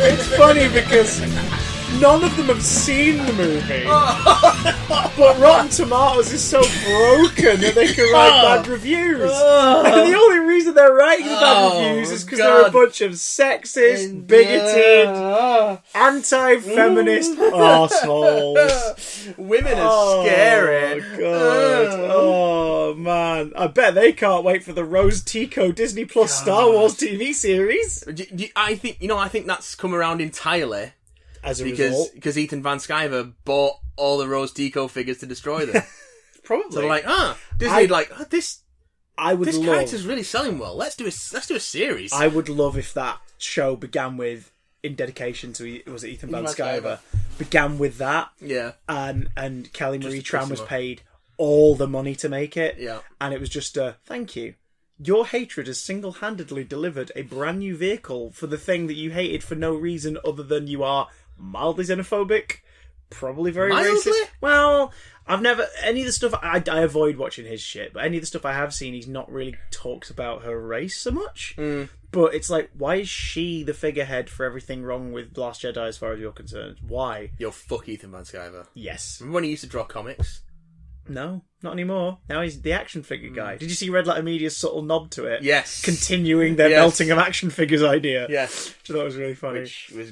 It's funny because none of them have seen the movie, but Rotten Tomatoes is so broken that they can write bad reviews. And the only reason they're writing the bad reviews is because they're a bunch of sexist, bigoted, anti-feminist arseholes. Women are scary. God. Oh man, I bet they can't wait for the Rose Tico Disney Plus Star Wars TV series. I think that's come around entirely. As a result, because Ethan Van Sciver bought all the Rose Tico figures to destroy them. Probably. So they're like, Disney this love... character's really selling well. Let's do a series. I would love if that show began with, in dedication to Ethan Van Sciver, began with that. Yeah. And Kelly Marie Tran was paid all the money to make it. Yeah. And it was just a thank you. Your hatred has single-handedly delivered a brand new vehicle for the thing that you hated for no reason other than you are mildly xenophobic, probably very racist. Well, I've never... Any of the stuff... I avoid watching his shit, but any of the stuff I have seen, he's not really talked about her race so much. But it's like, why is she the figurehead for everything wrong with The Last Jedi as far as you're concerned? Why? Yo, fuck Ethan Van Sciver. Yes. Remember when he used to draw comics? No, not anymore. Now he's the action figure guy. Did you see Red Letter Media's subtle nod to it? Yes. Continuing their melting of action figures idea. Yes. Which I thought was really funny.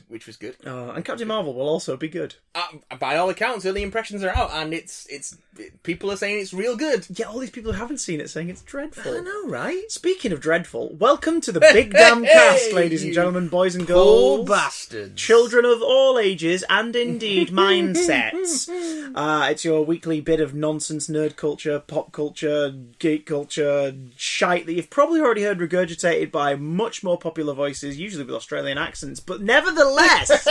Which was good. And Captain Marvel will also be good. By all accounts, early impressions are out, and people are saying it's real good. Yeah, all these people who haven't seen it saying it's dreadful. I know, right? Speaking of dreadful, welcome to the big damn cast, ladies and gentlemen, boys and girls. Poor bastards. Children of all ages, and indeed mindsets. It's your weekly bit of nonsense, nerd culture, pop culture, geek culture, shite that you've probably already heard regurgitated by much more popular voices, usually with Australian accents, but nevertheless...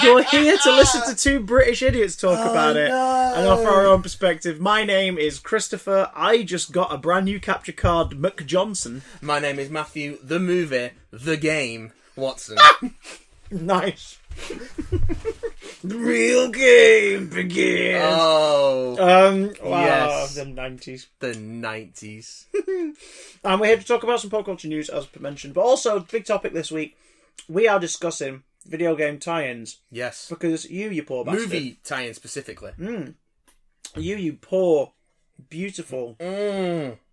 You're here to listen to two British idiots talk about it and offer our own perspective. My name is Christopher. I just got a brand new capture card, McJohnson. My name is Matthew, the movie, the game, Watson. Nice. The real game begins. Oh. Wow. Yes. The 90s. The 90s. And we're here to talk about some pop culture news, as mentioned. But also, big topic this week, we are discussing video game tie-ins. Yes. Because you poor bastard. Movie tie-in specifically. You poor, beautiful,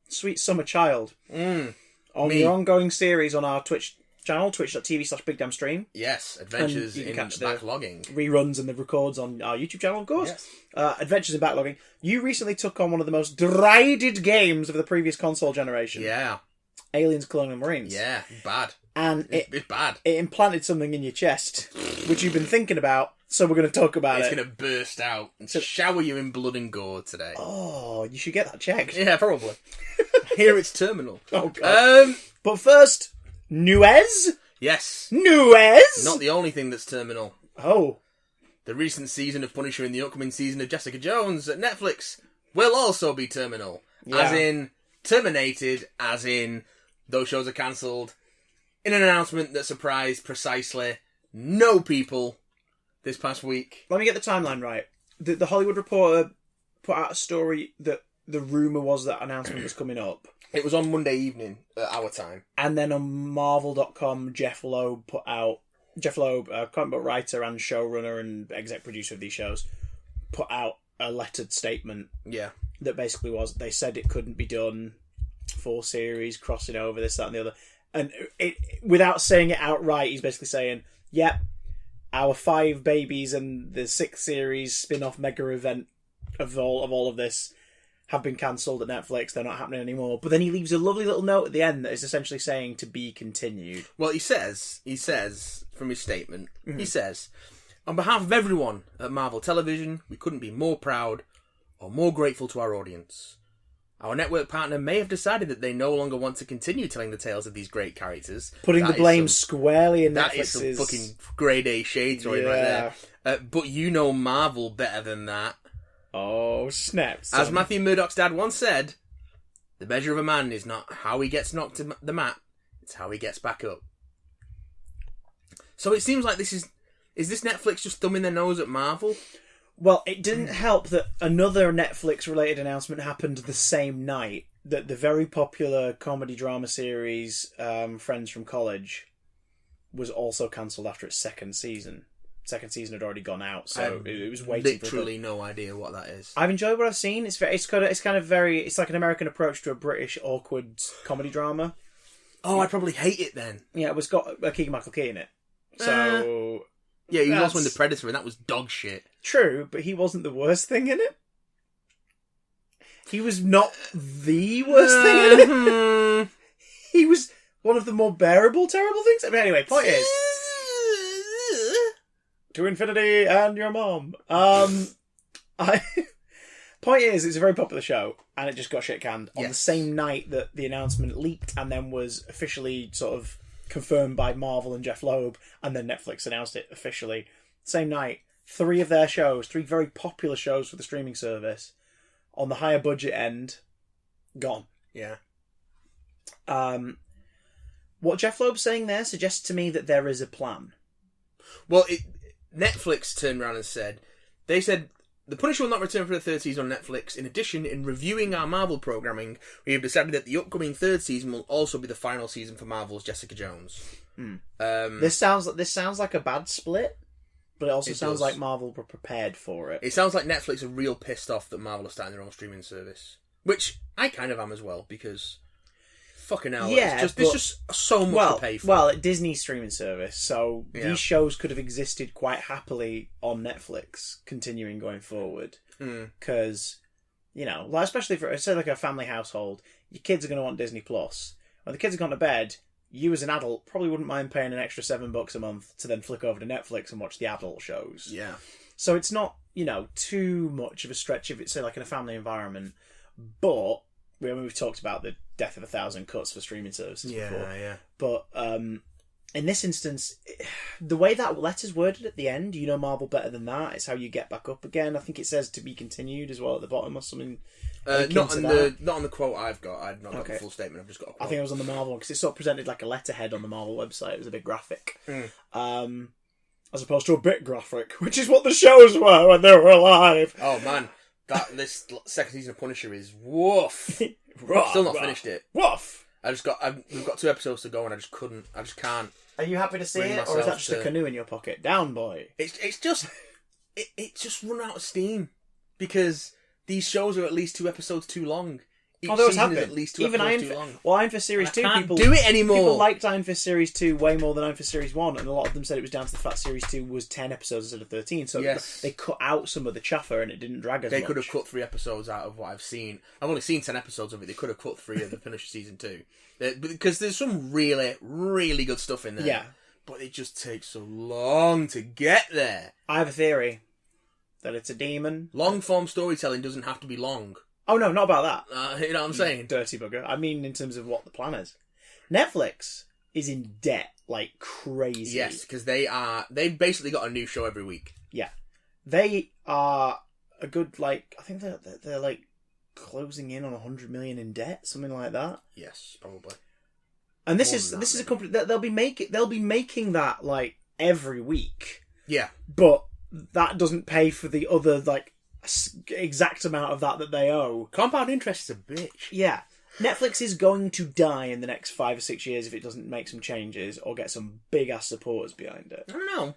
sweet summer child. On your ongoing series on our Twitch channel, twitch.tv/bigdamnstream. Yes, Adventures in Backlogging. Reruns and the records on our YouTube channel, of course. Yes. Adventures in Backlogging. You recently took on one of the most derided games of the previous console generation. Yeah. Aliens Colonial Marines. Yeah, bad. And it's bad. It implanted something in your chest, which you've been thinking about, so we're going to talk about It's it. going to burst out and shower you in blood and gore today. Oh, you should get that checked. Yeah, probably. Here it's terminal. Oh, God. But first, Nuez? Yes. Nuez? Not the only thing that's terminal. Oh. The recent season of Punisher and the upcoming season of Jessica Jones at Netflix will also be terminal. Yeah. As in, terminated, as in, those shows are cancelled. In an announcement that surprised precisely no people this past week. Let me get the timeline right. The Hollywood Reporter put out a story that the rumour was that announcement was coming up. It was on Monday evening at our time. And then on Marvel.com, Jeff Loeb, comic book writer and showrunner and exec producer of these shows, put out a lettered statement. Yeah. That basically was, they said it couldn't be done, 4 series, crossing over, this, that and the other. And without saying it outright, he's basically saying, yep, our 5 babies and the 6th series spin-off mega event of all of this have been cancelled at Netflix. They're not happening anymore. But then he leaves a lovely little note at the end that is essentially saying to be continued. Well, he says from his statement, he says, on behalf of everyone at Marvel Television, we couldn't be more proud or more grateful to our audience. Our network partner may have decided that they no longer want to continue telling the tales of these great characters. Putting the blame squarely in Netflix's... That is some fucking grade A shade throwing right there. But you know Marvel better than that. Oh, snaps. As Matthew Murdock's dad once said, the measure of a man is not how he gets knocked to the mat, it's how he gets back up. So it seems like this is this Netflix just thumbing their nose at Marvel? Well, it didn't help that another Netflix-related announcement happened the same night, that the very popular comedy drama series Friends from College was also cancelled after its second season. Second season had already gone out, so it was waiting. Literally no idea what that is. I've enjoyed what I've seen. It's like an American approach to a British awkward comedy drama. Oh, I'd probably hate it then. Yeah, it was got Keegan-Michael Key in it. So yeah, he was also in The Predator, and that was dog shit. True, but he wasn't the worst thing in it. He was not the worst thing in it. He was one of the more bearable, terrible things. I mean, anyway, point is, to infinity and your mom. Point is, it's a very popular show, and it just got shit canned on the same night that the announcement leaked, and then was officially sort of confirmed by Marvel and Jeff Loeb, and then Netflix announced it officially. Same night, 3 of their shows, 3 very popular shows for the streaming service, on the higher budget end, gone. Yeah. What Jeff Loeb's saying there suggests to me that there is a plan. Well, Netflix turned around and said, The Punisher will not return for the 3rd season on Netflix. In addition, in reviewing our Marvel programming, we have decided that the upcoming 3rd season will also be the final season for Marvel's Jessica Jones. This sounds like a bad split, but it also sounds like Marvel were prepared for it. It sounds like Netflix are real pissed off that Marvel are starting their own streaming service, which I kind of am as well, because fucking hell, there's just so much to pay for. Well, Disney's streaming service, so these shows could have existed quite happily on Netflix, continuing going forward. Because, like, especially for, say, like a family household, your kids are going to want Disney Plus. When the kids have gone to bed, you as an adult probably wouldn't mind paying an extra $7 a month to then flick over to Netflix and watch the adult shows. Yeah. So it's not, too much of a stretch if it's, say, like in a family environment. But we've talked about the death of 1,000 cuts for streaming services before. Yeah. But in this instance, the way that letter's worded at the end, Marvel better than that. It's how you get back up again. I think it says to be continued as well at the bottom or something. Not on the quote I've got. I've not got the full statement. I've just got a quote. I think it was on the Marvel one, because it sort of presented like a letterhead on the Marvel website. It was a big graphic. As opposed to a bit graphic, which is what the shows were when they were alive. Oh man, this second season of Punisher is woof. I've still not finished it. Woof. We've got 2 episodes to go, and I just can't. Are you happy to see it, or is that just a canoe in your pocket? Down, boy. It's just run out of steam, because these shows are at least 2 episodes too long. Each season is at least 2 episodes too long. Well, Iron Fist Series 2, people do it anymore. People liked Iron Fist Series 2 way more than Iron Fist Series 1, and a lot of them said it was down to the fact Series 2 was 10 episodes instead of 13, so they cut out some of the chaff and it didn't drag as much. They could have cut 3 episodes out of what I've seen. I've only seen 10 episodes of it. They could have cut 3 of the Punisher Season 2. Because there's some really, really good stuff in there. Yeah. But it just takes so long to get there. I have a theory that it's a demon. Long-form storytelling doesn't have to be long. Oh, no, not about that. You know what I'm saying? Dirty bugger. I mean, in terms of what the plan is. Netflix is in debt like crazy. Yes, because they've basically got a new show every week. Yeah. They are a good, I think they're like closing in on 100 million in debt, something like that. Yes, probably. And this is a company that they'll be making that like every week. Yeah. But that doesn't pay for the other exact amount of that they owe. Compound interest is a bitch. Yeah. Netflix is going to die in the next 5 or 6 years if it doesn't make some changes or get some big ass supporters behind it. I don't know.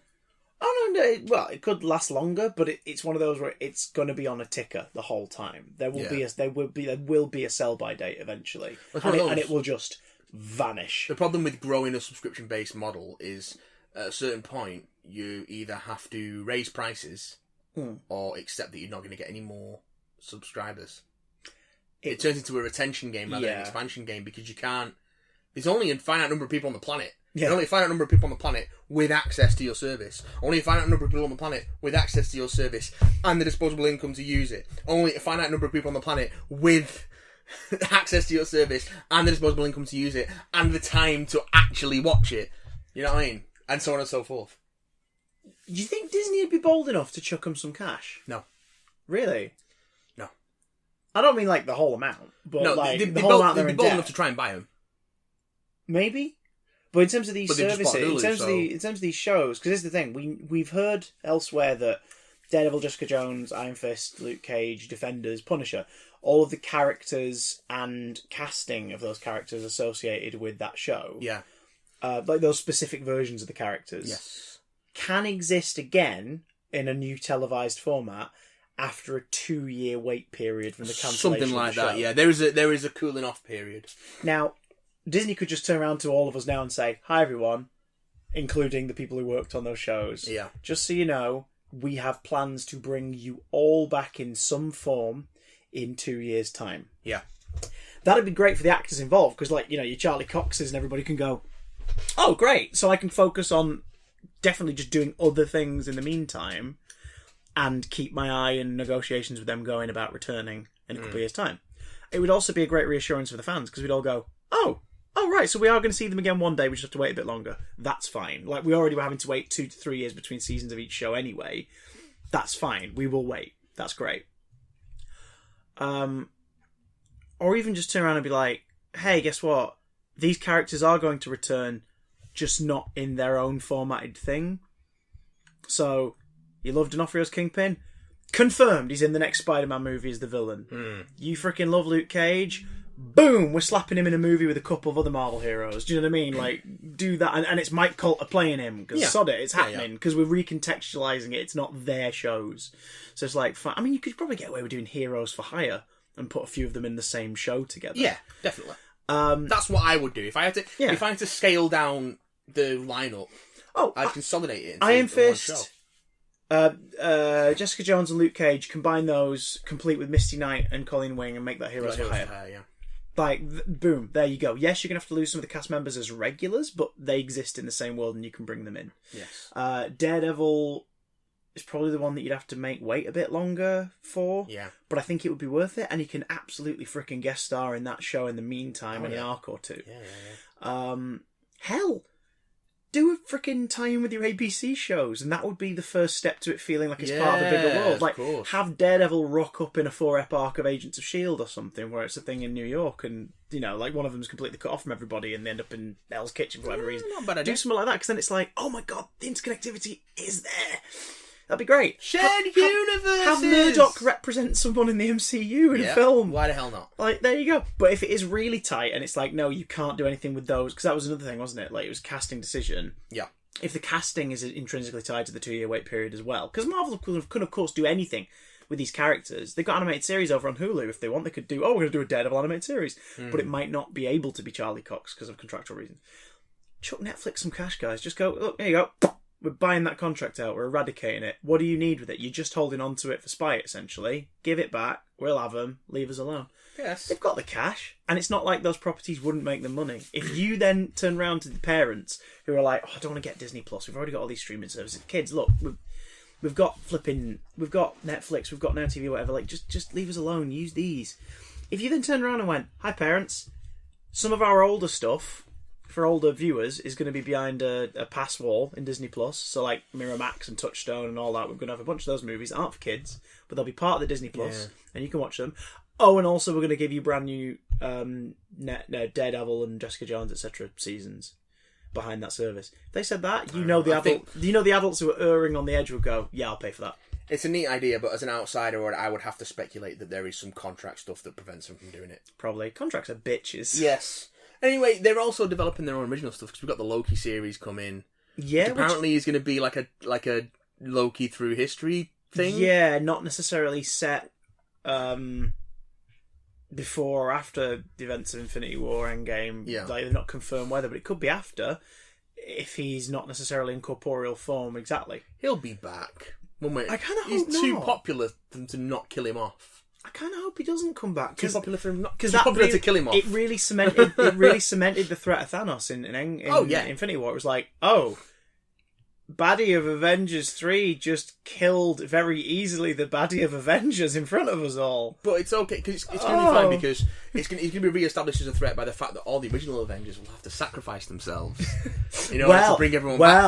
Oh no, well, it could last longer, but it's one of those where it's going to be on a ticker the whole time. There will be a sell by date eventually, and it will just vanish. The problem with growing a subscription based model is at a certain point you either have to raise prices or accept that you're not going to get any more subscribers. It turns into a retention game rather than an expansion game, because you can't. There's only a finite number of people on the planet. Yeah. There's only a finite number of people on the planet with access to your service. Only a finite number of people on the planet with access to your service and the disposable income to use it. Only a finite number of people on the planet with access to your service and the disposable income to use it and the time to actually watch it. You know what I mean? And so on and so forth. Do you think Disney would be bold enough to chuck them some cash? No. Really? No. I don't mean like the whole amount, but no, like they'd the whole amount they're in bold debt. enough to try and buy them. Maybe. But in terms of these services, Hulu, in terms of these shows, because here's the thing, we've heard elsewhere that Daredevil, Jessica Jones, Iron Fist, Luke Cage, Defenders, Punisher, all of the characters and casting of those characters associated with that show, like those specific versions of the characters, can exist again in a new televised format after a 2-year wait period from the cancellation something like of the show. that. Yeah, there is a cooling off period. Now, Disney could just turn around to all of us now and say, "Hi everyone," including the people who worked on those shows. Yeah. Just so you know, we have plans to bring you all back in some form in 2 years' time. Yeah. That'd be great for the actors involved, because, like, you know, your Charlie Coxes and everybody can go, "Oh, great, so I can focus on definitely just doing other things in the meantime and keep my eye in negotiations with them going about returning in a couple of years' time." It would also be a great reassurance for the fans, because we'd all go, oh, right, so we are going to see them again one day, we just have to wait a bit longer. That's fine. Like, we already were having to wait 2 to 3 years between seasons of each show anyway. That's fine. We will wait. That's great. Or even just turn around and be like, "Hey, guess what? These characters are going to return, just not in their own formatted thing. So, you love D'Onofrio's Kingpin? Confirmed he's in the next Spider-Man movie as the villain. You freaking love Luke Cage? Boom! We're slapping him in a movie with a couple of other Marvel heroes. Do you know what I mean? Like, do that. And it's Mike Coulter playing him, because sod it, it's happening, because we're recontextualising it. It's not their shows. So it's like, I mean, you could probably get away with doing Heroes for Hire and put a few of them in the same show together. Yeah, definitely. That's what I would do. If I had to scale down the lineup, I'd consolidate it into Iron Fist, one show. Jessica Jones and Luke Cage, combine those, complete with Misty Knight and Colleen Wing, and make that Heroes for Hire. Like, boom, there you go. Yes, you're going to have to lose some of the cast members as regulars, but they exist in the same world and you can bring them in. Yes. Daredevil is probably the one that you'd have to make wait a bit longer for. Yeah. But I think it would be worth it, and you can absolutely frickin' guest star in that show in the meantime in an arc or two. Hell, do a frickin' tie-in with your ABC shows, and that would be the first step to it feeling like it's part of a bigger world. Like, have Daredevil rock up in a 4-ep arc of Agents of S.H.I.E.L.D. or something, where it's a thing in New York, and, you know, like, one of them's completely cut off from everybody, and they end up in Hell's Kitchen for whatever reason. Not bad idea. Do something like that, because then it's like, oh my god, the interconnectivity is there. That'd be great. Shared universes! Have Murdoch represent someone in the MCU in a film. Why the hell not? Like, there you go. But if it is really tight, and it's like, no, you can't do anything with those, because that was another thing, wasn't it? Like, it was a casting decision. Yeah. If the casting is intrinsically tied to the 2-year wait period as well, because Marvel could of course do anything with these characters. They've got animated series over on Hulu. If they want, they could do, we're going to do a Daredevil animated series. But it might not be able to be Charlie Cox because of contractual reasons. Chuck Netflix some cash, guys. Just go, look, here you go. We're buying that contract out. We're eradicating it. What do you need with it? You're just holding on to it for spite, essentially. Give it back. We'll have them. Leave us alone. Yes. They've got the cash. And it's not like those properties wouldn't make them money. If you then turn around to the parents who are like, I don't want to get Disney Plus. We've already got all these streaming services. Kids, look, we've got Netflix, we've got Now TV, whatever. Like, just leave us alone. Use these. If you then turn around and went, hi, parents, some of our older stuff for older viewers is going to be behind a pass wall in Disney Plus. So, like, Miramax and Touchstone and all that. We're going to have a bunch of those movies that aren't for kids, but they'll be part of the Disney Plus, and you can watch them. Oh, and also we're going to give you brand new Daredevil and Jessica Jones, etc. seasons behind that service. If they said that, the adults who are erring on the edge will go, yeah, I'll pay for that. It's a neat idea, but as an outsider, I would have to speculate that there is some contract stuff that prevents them from doing it. Probably. Contracts are bitches. Yes. Anyway, they're also developing their own original stuff, because we've got the Loki series coming. Yeah. Apparently is going to be like a Loki through history thing. Yeah, not necessarily set before or after the events of Infinity War Endgame. Yeah. Like, they've not confirmed whether, but it could be after, if he's not necessarily in corporeal form exactly. He'll be back. I kind of hope He's too not. popular for them to not kill him off. I kind of hope he doesn't come back. Too popular for him not. Because too popular to kill him off. It really cemented. The threat of Thanos in Infinity War. It was like, baddie of Avengers 3 just killed very easily the baddie of Avengers in front of us all. But it's okay, because it's going to be fine, because he's going to be re-established as a threat by the fact that all the original Avengers will have to sacrifice themselves. You know, to bring everyone back.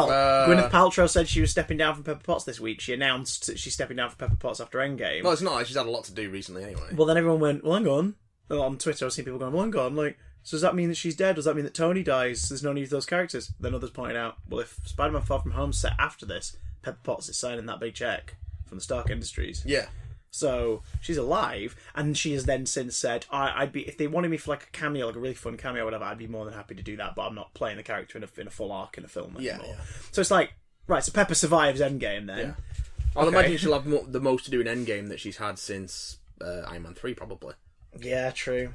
Gwyneth Paltrow said she was stepping down from Pepper Potts this week. She announced that she's stepping down from Pepper Potts after Endgame. Well, it's not. She's had a lot to do recently anyway. Well, then everyone went, well, hang on. Well, on Twitter, I've seen people going, well, hang on, like, so does that mean that she's dead? Does that mean that Tony dies? There's no need for those characters. Then others pointed out, well, if Spider-Man Far From Home's set after this, Pepper Potts is signing that big check from the Stark Industries. Yeah. So she's alive, and she has then since said, "I'd be if they wanted me for like a cameo, like a really fun cameo, or whatever. I'd be more than happy to do that. But I'm not playing the character in a full arc in a film anymore." Yeah. So it's like, right, so Pepper survives Endgame then. Yeah. I'll imagine she'll have the most to do in Endgame that she's had since Iron Man 3, probably. Yeah, true.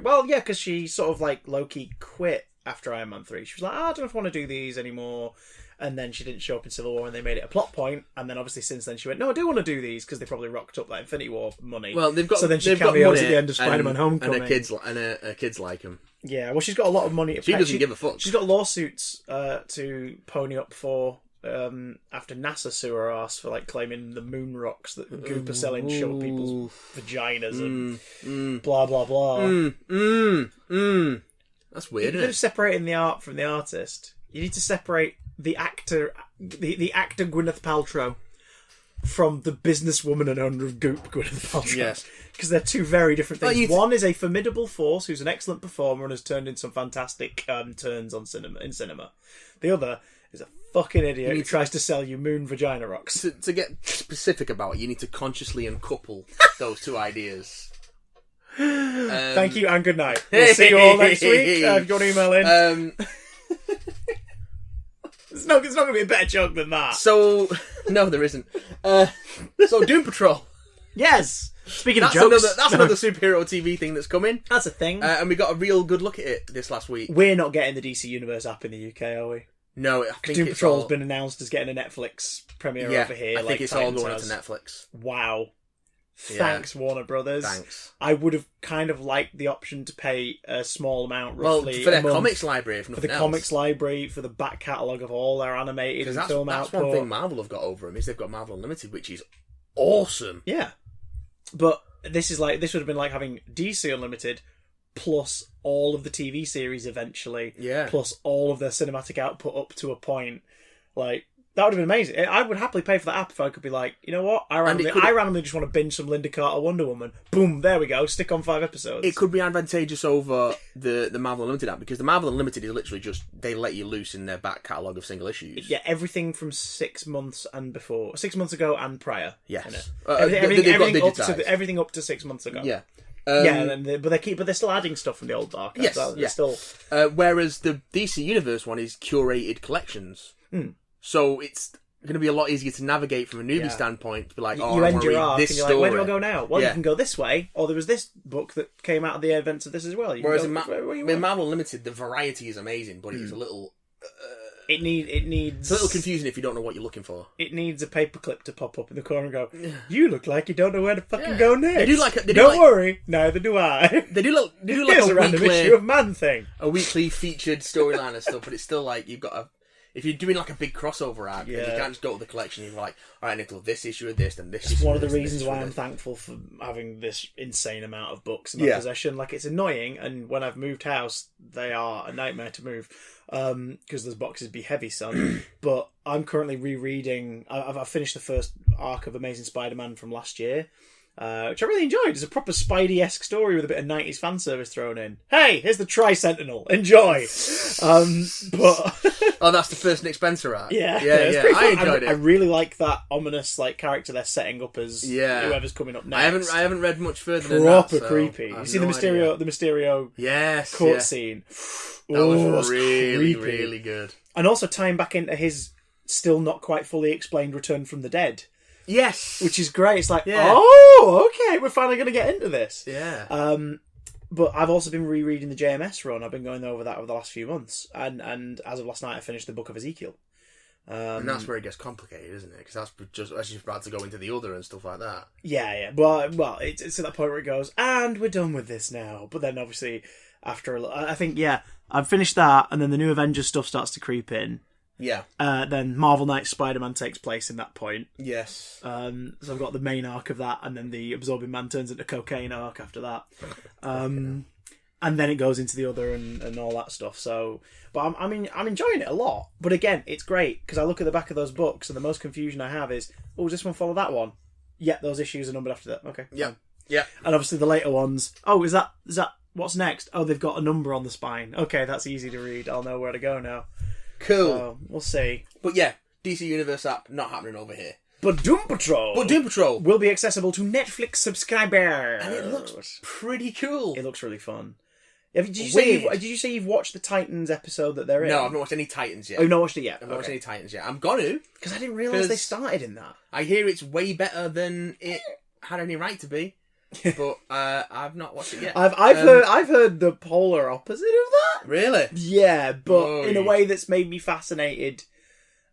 Well, yeah, because she sort of like low-key quit after Iron Man 3. She was like, I don't know if I want to do these anymore. And then she didn't show up in Civil War, and they made it a plot point. And then obviously since then she went, no, I do want to do these, because they probably rocked up that Infinity War money. Well, they've got so then she they've got cameos money at the end of Spider-Man Homecoming. And her kids like him. Yeah, well, she's got a lot of money. She doesn't give a fuck. She's got lawsuits to pony up for after NASA sue her ass for like claiming the moon rocks that Goop are selling show people's vaginas and blah blah blah. That's weird. Instead of separating the art from the artist, you need to separate the actor, the actor Gwyneth Paltrow, from the businesswoman and owner of Goop, Gwyneth Paltrow. Yes. Because they're two very different things. One is a formidable force who's an excellent performer and has turned in some fantastic turns on in cinema. The other is a fucking idiot who tries to sell you moon vagina rocks. To get specific about it, you need to consciously uncouple those two ideas. Thank you and good night. We'll see you all next week. If you want to email in. It's not going to be a better joke than that. So, no, there isn't. So, Doom Patrol. Yes. Speaking of jokes. That's another superhero TV thing that's coming. That's a thing. And we got a real good look at it this last week. We're not getting the DC Universe app in the UK, are we? No, I think Doom Patrol's been announced as getting a Netflix premiere over here. I think it's all going to Netflix. Wow. Thanks, Warner Brothers. Thanks. I would have kind of liked the option to pay a small amount, roughly, for their comics library, for the comics library, for the back catalogue of all their animated and film output. That's one thing Marvel have got over them, is they've got Marvel Unlimited, which is awesome. Yeah. But this would have been like having DC Unlimited plus all of the TV series eventually, plus all of their cinematic output up to a point. Like, that would have been amazing. I would happily pay for that app if I could be like, you know what? I randomly just want to binge some Linda Carter Wonder Woman. Boom, there we go. Stick on 5 episodes. It could be advantageous over the Marvel Unlimited app, because the Marvel Unlimited is literally just, they let you loose in their back catalogue of single issues. Yeah, everything from 6 months and before. 6 months ago and prior. Yes. Everything up to 6 months ago. Yeah. But they're still adding stuff from the old dark. Yes, Still... whereas the DC Universe one is curated collections. So it's going to be a lot easier to navigate from a newbie standpoint. To be like, you end your arc this and you're story. like, where do I go now? Well, you can go this way, or there was this book that came out of the events of this as well. Whereas in Marvel Unlimited, the variety is amazing, but it's a little... It needs... It's a little confusing if you don't know what you're looking for. It needs a paperclip to pop up in the corner and go, you look like you don't know where to fucking go next. They do don't worry, neither do I. They do like Here's a random issue of Man-Thing. A weekly featured storyline and stuff, but it's still like, you've got to... If you're doing like a big crossover arc, you can't just go to the collection. You're like, all right, I need to love this issue of this and this issue. It's one of the reasons why I'm thankful for having this insane amount of books in my possession. Like, it's annoying, and when I've moved house, they are a nightmare to move because those boxes be heavy, son. But I'm currently rereading. I've finished the first arc of Amazing Spider-Man from last year. Which I really enjoyed. It's a proper Spidey-esque story with a bit of 90s fan service thrown in. Hey, here's the Tri-Sentinel. Enjoy! Oh, that's the first Nick Spencer arc. Yeah. I enjoyed it. I really like that ominous character they're setting up as whoever's coming up next. I haven't read much further than that. Proper creepy. You see the Mysterio court scene? That was really, creepy. really good. And also tying back into his still not quite fully explained return from the dead. Yes, which is great. It's like, okay, we're finally going to get into this. Yeah. But I've also been rereading the JMS run. I've been going over that over the last few months, and as of last night, I finished the Book of Ezekiel. And that's where it gets complicated, isn't it? Because that's just as you're about to go into the other and stuff like that. Yeah. Well, it's at that point where it goes, and we're done with this now. But then obviously after I think I've finished that, and then the new Avengers stuff starts to creep in. Yeah. Then Marvel Knights Spider-Man takes place in that point. Yes. So I've got the main arc of that, and then the Absorbing Man turns into cocaine arc after that. And then it goes into the other and all that stuff. So, but I'm enjoying it a lot. But again, it's great because I look at the back of those books, and the most confusion I have is, does this one follow that one? Yeah, those issues are numbered after that. Okay. Yeah. Yeah. And obviously the later ones. Is that what's next? Oh, they've got a number on the spine. Okay, that's easy to read. I'll know where to go now. Cool. So, we'll see. But yeah, DC Universe app not happening over here. But Doom Patrol will be accessible to Netflix subscribers. And it looks pretty cool. It looks really fun. Did you say you've watched the Titans episode that they're in? No, I've not watched any Titans yet. Oh, you've not watched it yet? I've not watched any Titans yet. I'm gonna. Because I didn't realise they started in that. I hear it's way better than it had any right to be. But I've not watched it yet. I've heard the polar opposite of that. Really? Yeah, but in a way that's made me fascinated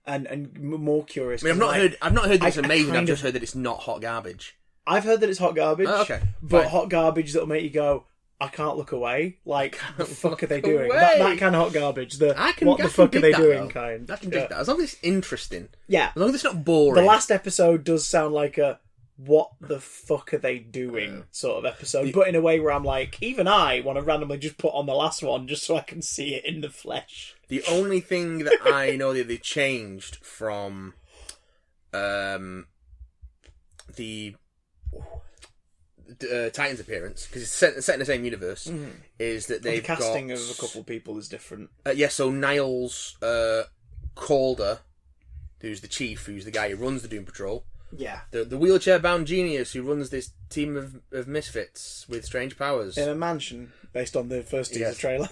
and more curious. I mean, I've not heard that it's amazing. I've just heard that it's not hot garbage. I've heard that it's hot garbage. Oh, okay. But Fine. hot garbage that'll make you go, I can't look away. Like, the fuck are they doing? That kind of hot garbage. What the fuck are they doing kind. I can dig that. As long as it's interesting. Yeah. As long as it's not boring. The last episode does sound like a what the fuck are they doing sort of episode. But in a way where I'm like, even I want to randomly just put on the last one just so I can see it in the flesh. The only thing that I know that they changed from the Titans appearance, because it's set in the same universe, is that they've got... The casting got, of a couple of people is different. So Niles Calder, who's the chief, who's the guy who runs the Doom Patrol. Yeah. The wheelchair-bound genius who runs this team of misfits with strange powers. In a mansion, based on the first teaser trailer.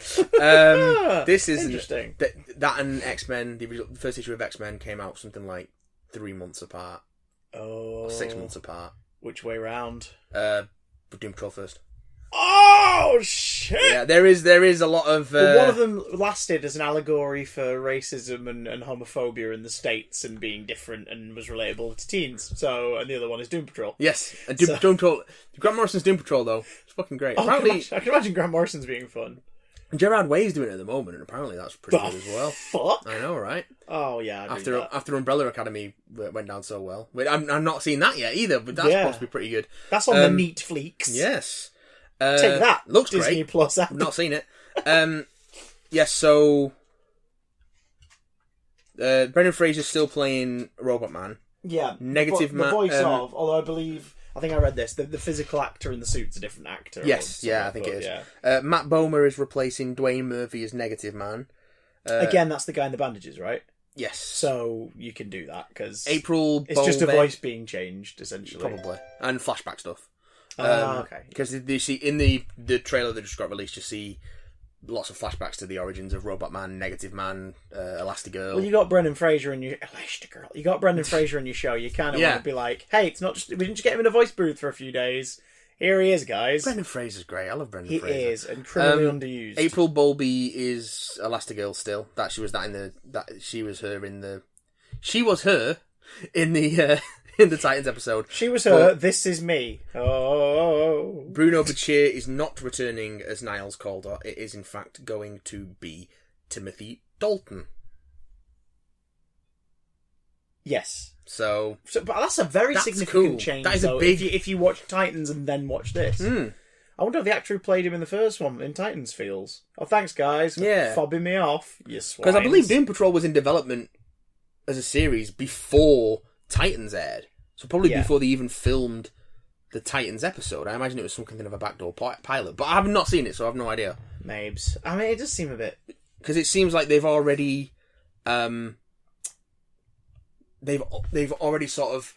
This is interesting. That and X-Men, the first issue of X-Men came out something like 3 months apart. Or 6 months apart. Which way round? Doom Patrol first. Oh shit! Yeah, there is a lot of. But one of them lasted as an allegory for racism and homophobia in the States and being different and was relatable to teens. So, and the other one is Doom Patrol. Yes, and Doom Patrol. Grant Morrison's Doom Patrol though, it's fucking great. Apparently, I can imagine Grant Morrison's being fun. Gerard Way's doing it at the moment, and apparently that's pretty good as well. Fuck! I know, right? Oh yeah. After Umbrella Academy went down so well, I'm not seen that yet either, but that's supposed to be pretty good. That's on the Neat Fleeks. Yes. Take that. Looks Disney great. Plus app. I've not seen it. Yes, so Brendan Fraser's still playing Robot Man. Yeah. Negative the voice of, although I think I read this, the physical actor in the suit's a different actor. Yes, I think it is. Yeah. Matt Bomer is replacing Dwayne Murphy as Negative Man. Again, that's the guy in the bandages, right? Yes. So you can do that, because it's just a voice being changed, essentially. Probably. And flashback stuff. Okay. Because you see in the trailer that just got released, you see lots of flashbacks to the origins of Robot Man, Negative Man, Elastigirl. Well, you got Brendan Fraser in your Elastigirl. You got Brendan Fraser in your show. You kind of want to be like, hey, it's not just we didn't just get him in a voice booth for a few days. Here he is, guys. Brendan Fraser's great. I love Brendan Fraser. He is, and criminally underused. April Bowlby is Elastigirl still. She was her in the in the Titans episode. She was her. This is me. Oh. Bruno Bouchier is not returning as Niles Calder. It is in fact going to be Timothy Dalton. Yes. So but that's a very significant change. That is though, a big. If you watch Titans and then watch this, I wonder if the actor who played him in the first one in Titans feels. Oh, thanks guys. Yeah, fobbing me off. You swines. Because I believe Doom Patrol was in development as a series before Titans aired, so probably before they even filmed the Titans episode. I imagine it was some kind of a backdoor pilot, but I have not seen it, so I have no idea. Mabes. I mean, it does seem a bit, because it seems like they've already they've already sort of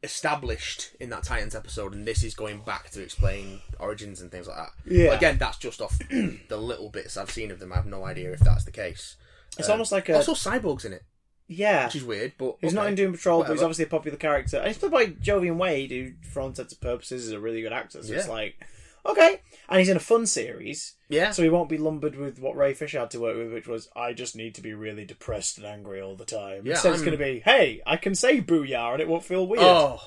established in that Titans episode, and this is going back to explain origins and things like that. Yeah. But again, that's just off the little bits I've seen of them. I have no idea if that's the case. It's almost like also Cyborg's in it. Yeah. Which is weird, but he's not in Doom Patrol, but he's obviously a popular character. And he's played by Jovian Wade, who, for all intents and purposes, is a really good actor. So it's like, okay. And he's in a fun series. Yeah. So he won't be lumbered with what Ray Fisher had to work with, which was, I just need to be really depressed and angry all the time. Yeah, Instead, it's going to be, hey, I can say booyah and it won't feel weird. Oh,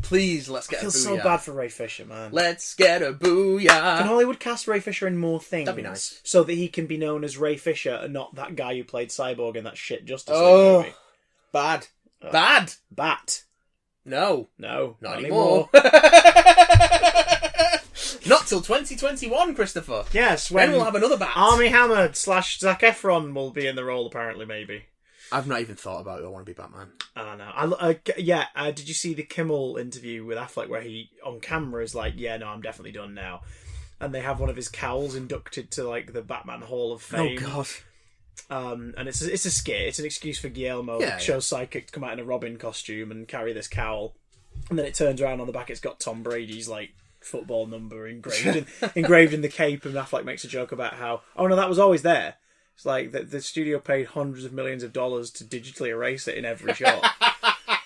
please, let's get a booyah. I feel so bad for Ray Fisher, man. Let's get a booyah. Can Hollywood cast Ray Fisher in more things? That'd be nice. So that he can be known as Ray Fisher and not that guy who played Cyborg in that shit Justice League movie. Bad. Bad. Bat. No. Not anymore. Not till 2021, Christopher. Yes, when we'll have another Bat. Armie Hammer / Zac Efron will be in the role, apparently, maybe. I've not even thought about it. I want to be Batman. I don't know. Did you see the Kimmel interview with Affleck where he, on camera, is like, yeah, no, I'm definitely done now. And they have one of his cowls inducted to, like, the Batman Hall of Fame. Oh, God. And it's a skit. It's an excuse for Guillermo to show Psychic to come out in a Robin costume and carry this cowl. And then it turns around on the back. It's got Tom Brady's like football number engraved in the cape. And Affleck makes a joke about how, oh no, that was always there. It's like the studio paid hundreds of millions of dollars to digitally erase it in every shot.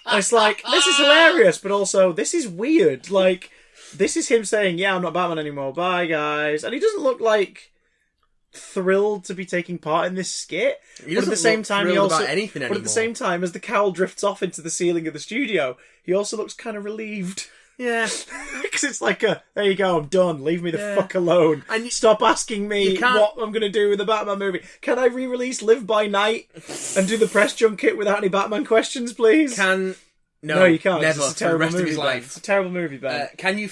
And it's like, this is hilarious, but also this is weird. Like, this is him saying, "Yeah, I'm not Batman anymore. Bye, guys." And he doesn't look like thrilled to be taking part in this skit. But at the same time, he also about anything anymore. But at the same time, as the cowl drifts off into the ceiling of the studio, he also looks kind of relieved. Yeah, because it's like there you go, I'm done. Leave me the fuck alone. And stop asking me what I'm going to do with the Batman movie. Can I re-release Live by Night and do the press junket without any Batman questions, please? No, you can't. Never. It's a terrible for the rest movie, of his Ben. life. It's a terrible movie, Ben. Can you?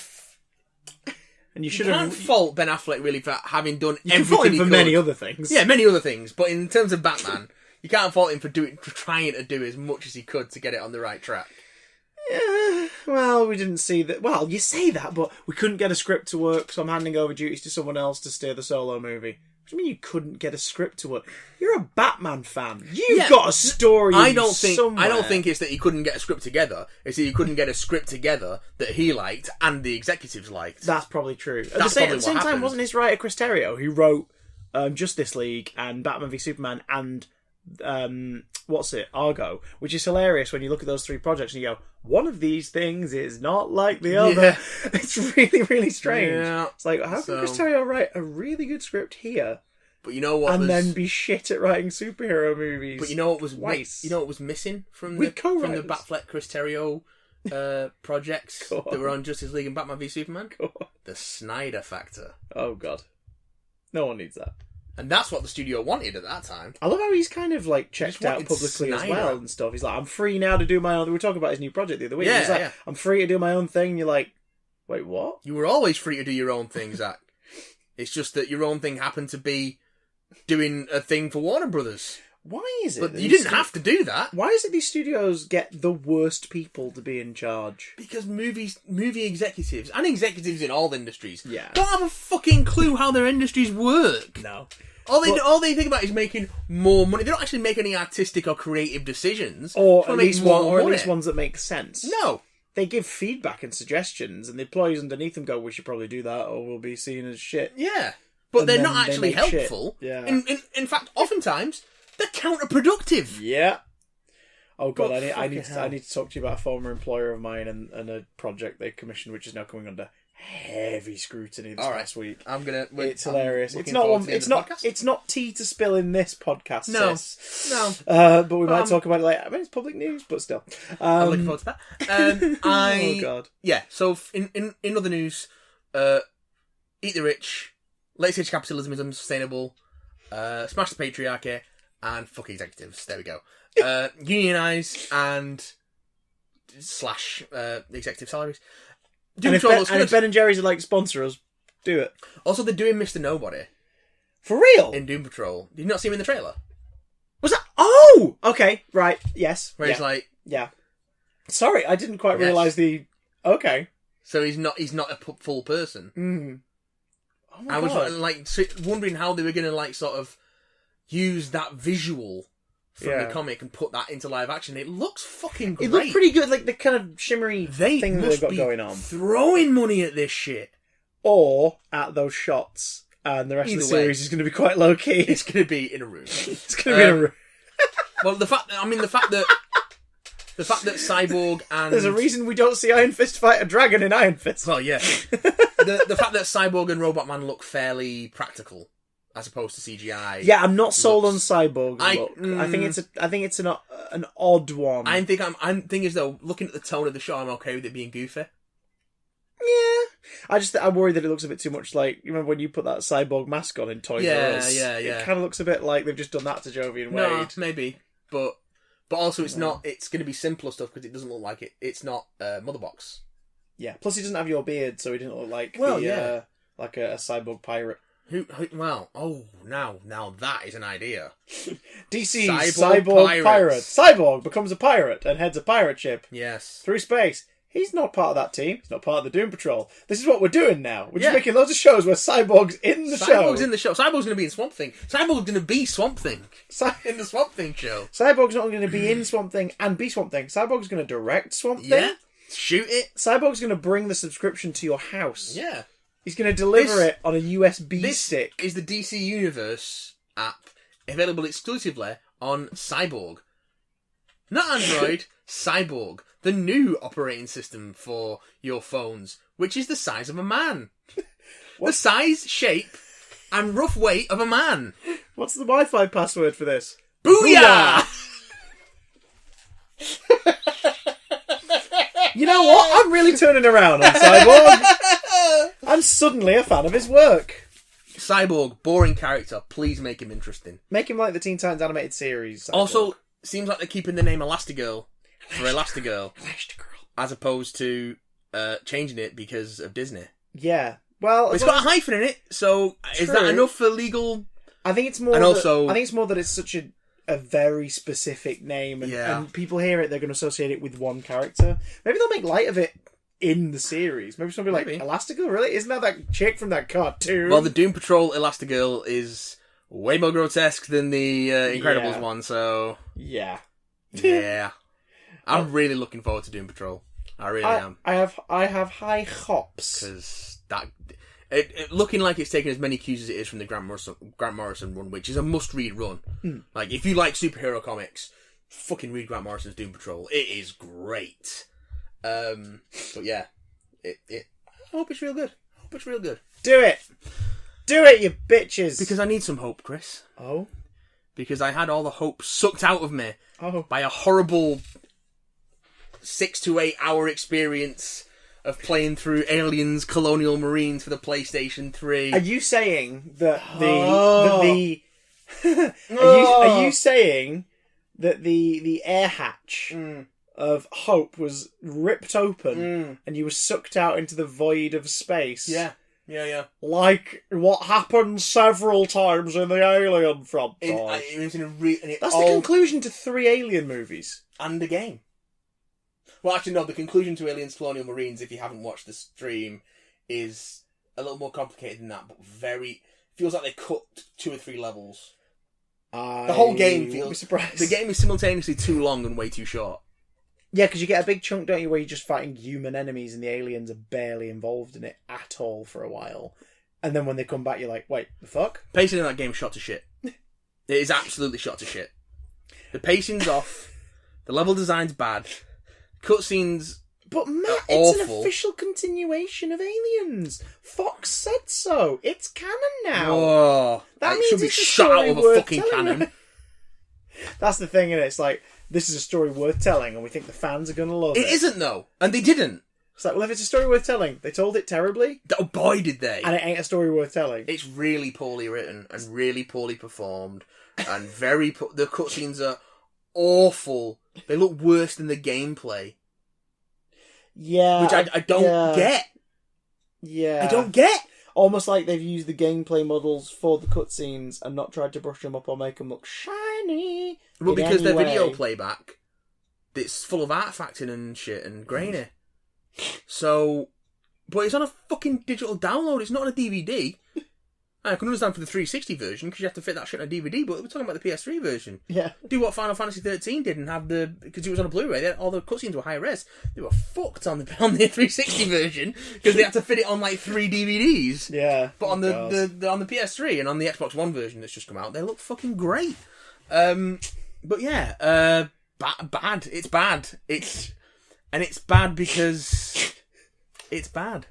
And you can't fault Ben Affleck really for having done you everything can fault him he for could. many other things. Yeah, many other things. But in terms of Batman, you can't fault him for trying to do as much as he could to get it on the right track. Yeah, well, we didn't see that. Well, you say that, but we couldn't get a script to work, so I'm handing over duties to someone else to steer the solo movie. What do you mean you couldn't get a script to work? You're a Batman fan. You've got a story. I don't think somewhere. it's that he couldn't get a script together. It's that he couldn't get a script together that he liked and the executives liked. That's probably true. At the same time, wasn't his writer Chris Terrio who wrote Justice League and Batman v Superman and Argo, which is hilarious when you look at those three projects and you go, one of these things is not like the other. Yeah. It's really, really strange. Yeah. It's like, how can Chris Terrio write a really good script here, but you know what, and then be shit at writing superhero movies? But you know what was twice? You know what was missing from With the Batfleck Chris Terrio projects that were on Justice League and Batman v Superman? The Snyder factor. Oh god, no one needs that. And that's what the studio wanted at that time. I love how he's kind of like checked out publicly as well and stuff. He's like, I'm free now to do my own. We were talking about his new project the other week. He's like, I'm free to do my own thing. And you're like, wait, what? You were always free to do your own thing, Zach. It's just that your own thing happened to be doing a thing for Warner Brothers. Why is it? But you didn't have to do that. Why is it these studios get the worst people to be in charge? Because movie executives, and executives in all industries, don't have a fucking clue how their industries work. No. All they think about is making more money. They don't actually make any artistic or creative decisions. Or at least ones that make sense. No. They give feedback and suggestions, and the employees underneath them go, we should probably do that, or we'll be seen as shit. Yeah. But they're not actually helpful. Shit. Yeah. In fact, oftentimes, they're counterproductive. Yeah. Oh god, But I need to talk to you about a former employer of mine and a project they commissioned, which is now coming under heavy scrutiny this past week. It's hilarious. It's not tea to spill in this podcast. No. But we might talk about it later. I mean, it's public news, but still. I'm looking forward to that. Oh god. Yeah. So in other news, eat the rich, late stage capitalism is unsustainable, smash the patriarchy, and fuck executives. There we go. Unionize and slash executive salaries. And if Ben and Jerry's would like to sponsor us, do it. Also, they're doing Mr. Nobody. For real? In Doom Patrol. Did you not see him in the trailer? Was that? Oh! Okay, right, yes. Where he's like... Yeah. Sorry, I didn't quite realise the... Okay. So he's not a full person. Mm. Oh my I God. was wondering how they were going to sort of use that visual from the comic and put that into live action. It looks fucking great. It looked pretty good, like the kind of shimmery thing that they've got going on. Throwing money at this shit. Or at those shots. And the rest of the series is going to be quite low key. It's going to be in a room. It's going to be in a room. Well, the fact that Cyborg and... There's a reason we don't see Iron Fist fight a dragon in Iron Fist. Well, yeah. the fact that Cyborg and Robot Man look fairly practical as opposed to CGI. Yeah, I'm not sold on Cyborg look. I think it's an odd one. I'm thinking though, looking at the tone of the show, I'm okay with it being goofy. Yeah. I worry that it looks a bit too much like, you remember when you put that Cyborg mask on in Toys R Us? Yeah. It kind of looks a bit like they've just done that to Jovi and Wade. No, maybe. But also it's not, it's going to be simpler stuff because it doesn't look like it. It's not Mother Box. Yeah. Plus he doesn't have your beard, so he didn't look like like a Cyborg pirate. Now that is an idea. DC Cyborg pirate. Cyborg becomes a pirate and heads a pirate ship. Yes. Through space. He's not part of that team. He's not part of the Doom Patrol. This is what we're doing now. We're just making loads of shows where Cyborg's in the show. Cyborg's in the show. Cyborg's going to be in Swamp Thing. Cyborg's going to be Swamp Thing in the Swamp Thing show. Cyborg's not going to be in Swamp Thing and be Swamp Thing. Cyborg's going to direct Swamp Thing. Yeah. Shoot it. Cyborg's going to bring the subscription to your house. Yeah. He's going to deliver it on a USB stick. This is the DC Universe app available exclusively on Cyborg. Not Android, Cyborg. The new operating system for your phones, which is the size of a man. The size, shape, and rough weight of a man. What's the Wi-Fi password for this? Booyah! You know what? I'm really turning around on Cyborg. I'm suddenly a fan of his work. Cyborg, boring character. Please make him interesting. Make him like the Teen Titans animated series. Cyborg. Also, seems like they're keeping the name Elastigirl for Elastigirl. Elastigirl. As opposed to changing it because of Disney. Yeah. Well, it's got a hyphen in it, so is that enough for legal? I think it's more. And also, I think it's more that it's such a very specific name, and people hear it, they're going to associate it with one character. Maybe they'll make light of it in the series. Maybe somebody like Elastigirl. Really, isn't that chick from that cartoon? Well, the Doom Patrol Elastigirl is way more grotesque than the Incredibles one. So yeah. I'm really looking forward to Doom Patrol. I really am. I have high hopes because that it looking like it's taken as many cues as it is from the Grant Morrison run, which is a must-read run. Like if you like superhero comics, fucking read Grant Morrison's Doom Patrol. It is great. But yeah, I hope it's real good. Do it, you bitches. Because I need some hope, Chris. Oh, because I had all the hope sucked out of me by a horrible 6 to 8 hour experience of playing through Aliens Colonial Marines for the PlayStation 3. Are you saying that are you saying that the air hatch of hope was ripped open and you were sucked out into the void of space? Yeah. Like what happened several times in the Alien franchise. That's the conclusion to 3 Alien movies. And a game. Well, actually, no, the conclusion to Aliens Colonial Marines, if you haven't watched the stream, is a little more complicated than that, but feels like they cut 2 or 3 levels. The whole game feels... The game is simultaneously too long and way too short. Yeah, because you get a big chunk, don't you, where you're just fighting human enemies and the aliens are barely involved in it at all for a while. And then when they come back, you're like, wait, the fuck? Pacing in that game is shot to shit. It is absolutely shot to shit. The pacing's off. The level design's bad. Cutscenes But Matt, it's an official continuation of Aliens. Fox said so. It's canon now. Oh, that it means should be it's a shot story out of a worth fucking telling. cannon. That's the thing, and it's like, this is a story worth telling, and we think the fans are going to love it. It isn't, though. And they didn't. It's like, well, if it's a story worth telling, they told it terribly. Oh, boy, did they. And it ain't a story worth telling. It's really poorly written and really poorly performed. And the cutscenes are awful. They look worse than the gameplay. Yeah. Which I don't get. Yeah. I don't get. Almost like they've used the gameplay models for the cutscenes and not tried to brush them up or make them look shiny. Well, because their video playback, it's full of artifacting and shit and grainy. So, but it's on a fucking digital download. It's not on a DVD. I can understand for the 360 version because you have to fit that shit on a DVD. But we're talking about the PS3 version. Yeah. Do what Final Fantasy 13 did and have because it was on a Blu-ray. All the cutscenes were high res. They were fucked on the 360 version because they had to fit it on like 3 DVDs. Yeah. But on the on the PS3 and on the Xbox One version that's just come out, they look fucking great. But yeah, bad. It's bad. It's bad because it's bad.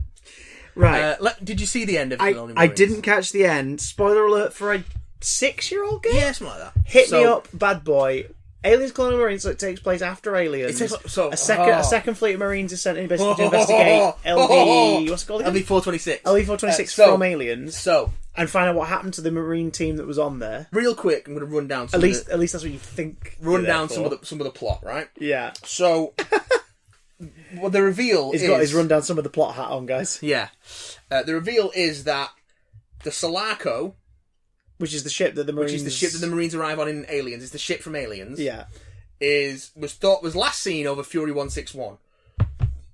Right. Did you see the end of Colonial Marines? I didn't catch the end. Spoiler alert for a 6-year-old game? Yeah, something like that. Hit me up, bad boy. Aliens Colonial Marines, so it takes place after Aliens. A second fleet of Marines is sent in basically to investigate LV... What's it called again? LV-426. LV-426 from Aliens. And find out what happened to the Marine team that was on there. Real quick, I'm going to run down at least that's what you think. Run down some of the plot, right? Yeah. So... Well, the reveal He's got his rundown some of the plot hat on, guys. Yeah. The reveal is that the Sulaco, which is the ship that the Marines arrive on in Aliens, it's the ship from Aliens. Yeah. Was last seen over Fury 161.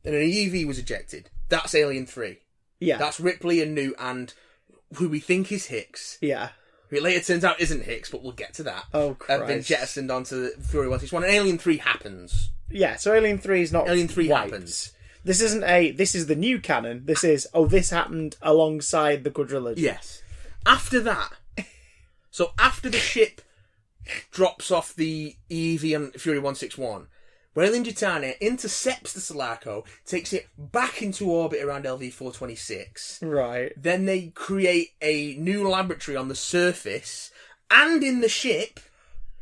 and an EV was ejected. That's Alien 3. Yeah. That's Ripley and Newt and who we think is Hicks. Yeah. Who it later turns out isn't Hicks, but we'll get to that. Oh, Christ. Have been jettisoned onto the Fury 161. And Alien 3 happens. Yeah, so Alien 3 is not Alien 3 wiped. happens. This isn't this is the new canon. This is, this happened alongside the quadrilogy. Yes. After that, so after the ship drops off the EV on Fury 161, Weyland-Yutani intercepts the Sulaco, takes it back into orbit around LV-426. Right. Then they create a new laboratory on the surface and in the ship,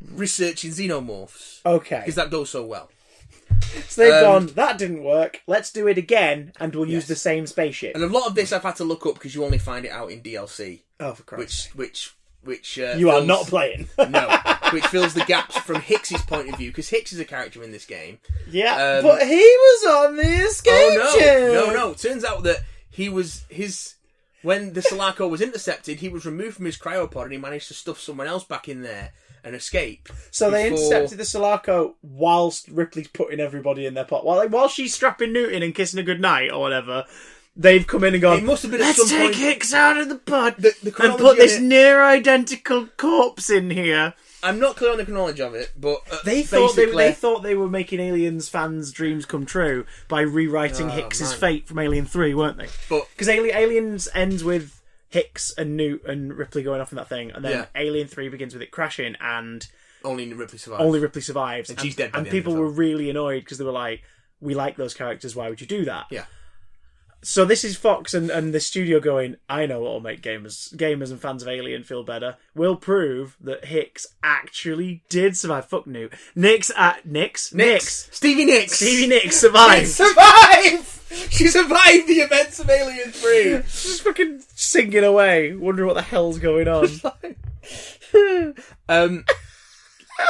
researching xenomorphs. Okay. Because that goes so well. So they've gone, that didn't work, let's do it again, and we'll use the same spaceship. And a lot of this I've had to look up because you only find it out in DLC. Oh, for Christ. Which you are not playing. No. Which fills the gaps from Hicks's point of view, because Hicks is a character in this game. Yeah, but he was on the escape ship. No. Turns out that he was when the Sulaco was intercepted, he was removed from his cryopod and he managed to stuff someone else back in there and escape. So they intercepted the Sulaco whilst Ripley's putting everybody in their pot. While she's strapping Newt in and kissing her goodnight or whatever, they've come in and gone, it must have been let's take Hicks out of the pod the and put this near-identical corpse in here. I'm not clear on the chronology of it, but they thought they were making Aliens fans' dreams come true by rewriting Hicks's fate from Alien 3, weren't they? Because Aliens ends with Hicks and Newt and Ripley going off in that thing, and then Alien 3 begins with it crashing, and only Ripley survives. And she's dead by and the end people of the were really annoyed because they were like, we like those characters, why would you do that? Yeah. So this is Fox and the studio going, I know what will make gamers and fans of Alien feel better. We'll prove that Hicks actually did survive. Fuck Newt. Nix. Stevie Nicks survived. She survived the events of Alien 3. Just fucking singing away, wondering what the hell's going on.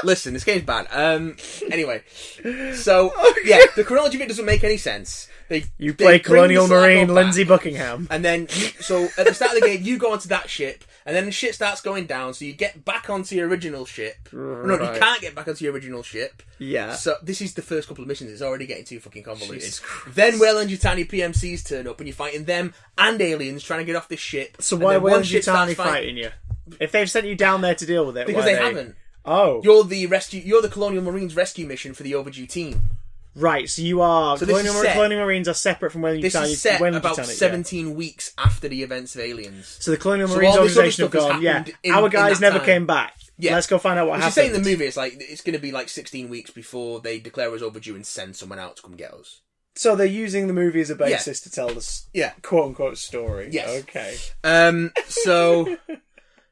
Listen, this game's bad. Anyway, so the chronology of it doesn't make any sense. You play Colonial Marine Lindsay Buckingham. And then, so at the start of the game, you go onto that ship, and then the shit starts going down, so you get back onto your original ship. Right. No, you can't get back onto your original ship. Yeah. So this is the first couple of missions. It's already getting too fucking convoluted. Then Weyland-Yutani PMCs turn up, and you're fighting them and aliens trying to get off this ship. So why are Weyland-Yutani fighting you? If they've sent you down there to deal with it, because they haven't. Oh. You're the Colonial Marines rescue mission for the overdue team. Right, so you are... So Colonial Marines are separate from Weyland-Yutani. This is set about 17 weeks after the events of Aliens. So the Colonial Marines organisation have gone, our guys never came back. Yeah. Let's go find out what happened. You say in the movie, it's going to be like 16 weeks before they declare us overdue and send someone out to come get us. So they're using the movie as a basis to tell this quote-unquote story. Yes. Okay. So...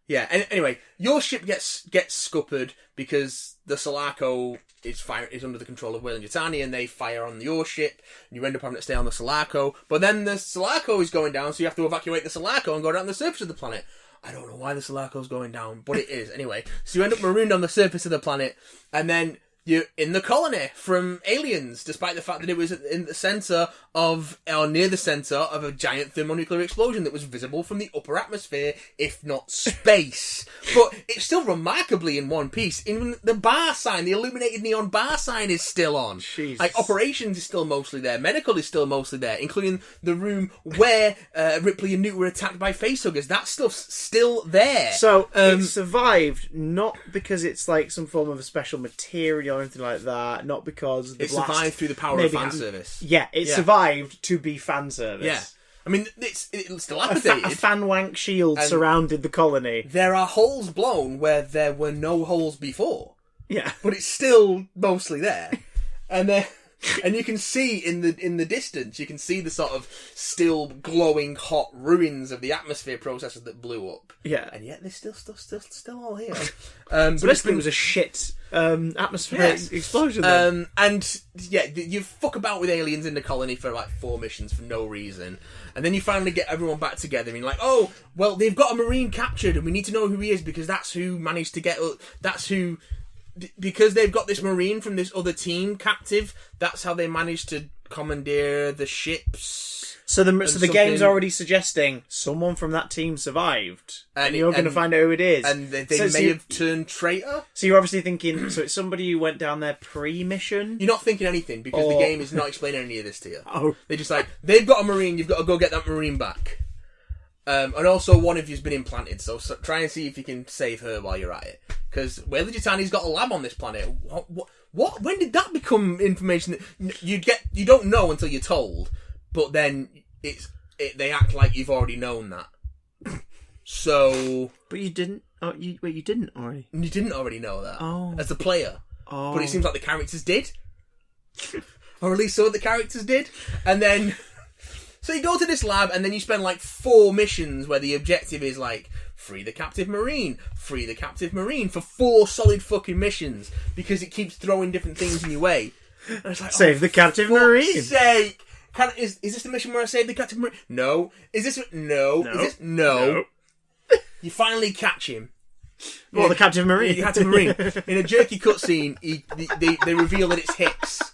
Yeah, anyway, your ship gets scuppered because the Sulaco is under the control of Weyland-Yutani, and they fire on your ship, and you end up having to stay on the Sulaco. But then the Sulaco is going down, so you have to evacuate the Sulaco and go down the surface of the planet. I don't know why the Sulaco's going down, but it is. Anyway, so you end up marooned on the surface of the planet, and then you're in the colony from Aliens, despite the fact that it was in the centre of, or near the centre of a giant thermonuclear explosion that was visible from the upper atmosphere, if not space. But it's still remarkably in one piece. Even the bar sign, the illuminated neon bar sign is still on. Jesus. Like, operations is still mostly there. Medical is still mostly there, including the room where Ripley and Newt were attacked by facehuggers. That stuff's still there. So, it survived, not because it's like some form of a special material or anything like that, not because it survived through the power of fan service. Yeah, it survived to be fan service. Yeah. I mean, it's dilapidated. A fan wank shield surrounded the colony. There are holes blown where there were no holes before. Yeah. But it's still mostly there. And you can see in the distance, you can see the sort of still glowing hot ruins of the atmosphere processors that blew up. Yeah. And yet there's still all here. But this thing was a shit atmospheric explosion then. And yeah, you fuck about with aliens in the colony for like 4 missions for no reason. And then you finally get everyone back together and you're like, oh, well, they've got a Marine captured and we need to know who he is because that's who managed to get... Because they've got this Marine from this other team captive, that's how they managed to commandeer the ships. So the something- game's already suggesting someone from that team survived, and you're going to find out who it is. And they So may have turned traitor. So you're obviously thinking, so it's somebody who went down there pre-mission? You're not thinking anything, because the game is not explaining any of this to you. Oh. They're just like, they've got a Marine, you've got to go get that Marine back. And also, one of you's been implanted, so try and see if you can save her while you're at it. Because Weyland-Yutani's got a lab on this planet. What? When did that become information that you don't know until you're told, but then they act like you've already known that. So... But you didn't... you didn't already? You didn't already know that. Oh. As the player. Oh. But it seems like the characters did. Or at least some of the characters did. And then... So you go to this lab, and then you spend like 4 missions where the objective is like, free the captive Marine for 4 solid fucking missions, because it keeps throwing different things in your way. And it's like, save the captive Marine. Sake. Is this the mission where I save the captive Marine? No. Is this... No. No. Is this... No. You finally catch him. Well, the captive Marine. The captive Marine. In a jerky cutscene, they reveal that it's Hicks.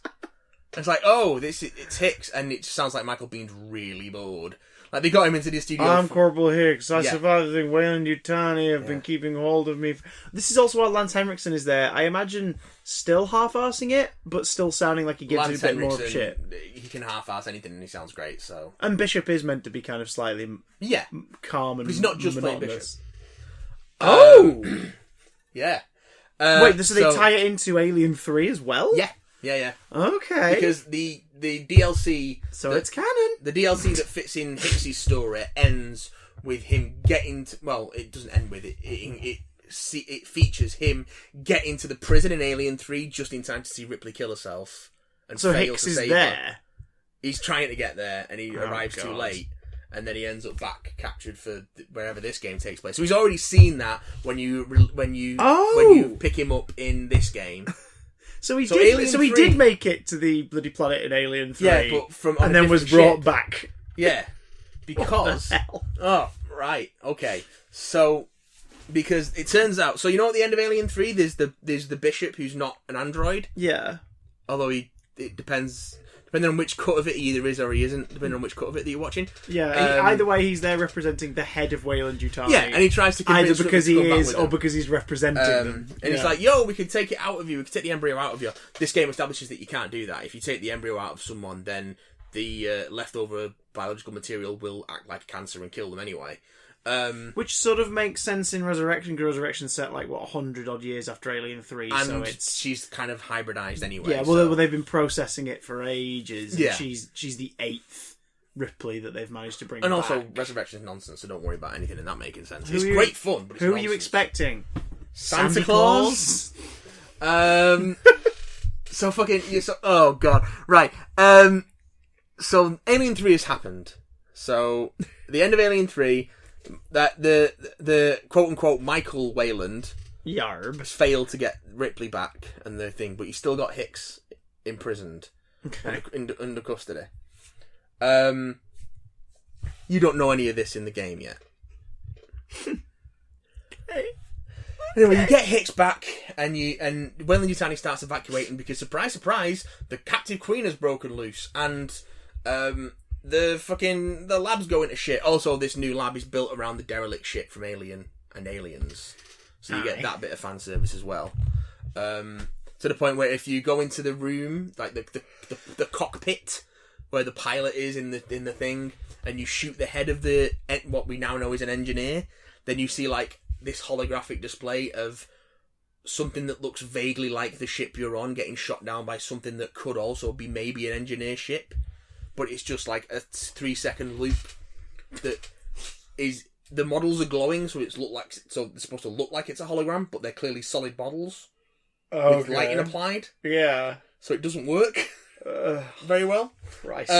It's like, oh, it's Hicks, and it sounds like Michael Bihn's really bored. Like, they got him into the studio. I'm Corporal Hicks. I Yeah. survived the thing. Weyland-Yutani have been keeping hold of me. This is also why Lance Henriksen is there. I imagine still half-arsing it, but still sounding like he gives Lance it a bit more of Henriksen, shit. he can half-ass anything, and he sounds great, so... And Bishop is meant to be kind of slightly calm and But he's not just playing monotonous. Bishop. Oh! Yeah. Wait, so they tie it into Alien 3 as well? Yeah. Okay. Because the DLC... So it's canon. The DLC that fits in Hicks's story ends with him getting to... Well, it doesn't end with it. It features him getting to the prison in Alien 3 just in time to see Ripley kill herself. And So fail Hicks to is save there? her. He's trying to get there, and he arrives too God. late. And then he ends up back captured for wherever this game takes place. So he's already seen that when you pick him up in this game. So he Alien 3 did make it to the bloody planet in Alien 3. Yeah, but and then was brought ship. back. Yeah, because... What the hell? Oh, right, okay. So, because it turns out... So, you know at the end of Alien 3, there's the Bishop who's not an android? Yeah. Although it depends... Depending on which cut of it he either is or he isn't, depending on which cut of it that you're watching. Yeah, either way, he's there representing the head of Weyland-Yutani. Yeah, and he tries to convince either because them to he come back is with or him. because he's representing them. And it's like, yo, we can take it out of you, we can take the embryo out of you. This game establishes that you can't do that. If you take the embryo out of someone, then the leftover biological material will act like cancer and kill them anyway. Which sort of makes sense in Resurrection, because Resurrection's set 100 odd years after Alien 3, and so it's... she's kind of hybridized anyway. Yeah, well, they've been processing it for ages. Yeah. And she's the 8th Ripley that they've managed to bring and back. also, Resurrection is nonsense, so don't worry about anything in that making sense. Who It's are you- great fun, but it's Who are you nonsense. expecting? Santa Claus? So fucking... oh, God. Right. So, Alien 3 has happened. So, the end of Alien 3... That the quote-unquote Michael Weyland Yarb. has failed to get Ripley back and the thing, but you still got Hicks imprisoned under custody. You don't know any of this in the game yet. Anyway, you get Hicks back, and Weyland-Yutani starts evacuating because, surprise, surprise, the captive queen has broken loose, and the lab's going to shit. Also, this new lab is built around the derelict ship from Alien and Aliens. So you get that bit of fan service as well. To the point where if you go into the room, like the cockpit where the pilot is in the thing, and you shoot the head of what we now know is an engineer, then you see like this holographic display of something that looks vaguely like the ship you're on getting shot down by something that could also be maybe an engineer ship. But it's just like a 3-second loop that is... The models are glowing, so they're supposed to look like it's a hologram, but they're clearly solid models with lighting applied. Yeah. So it doesn't work very well. Christ.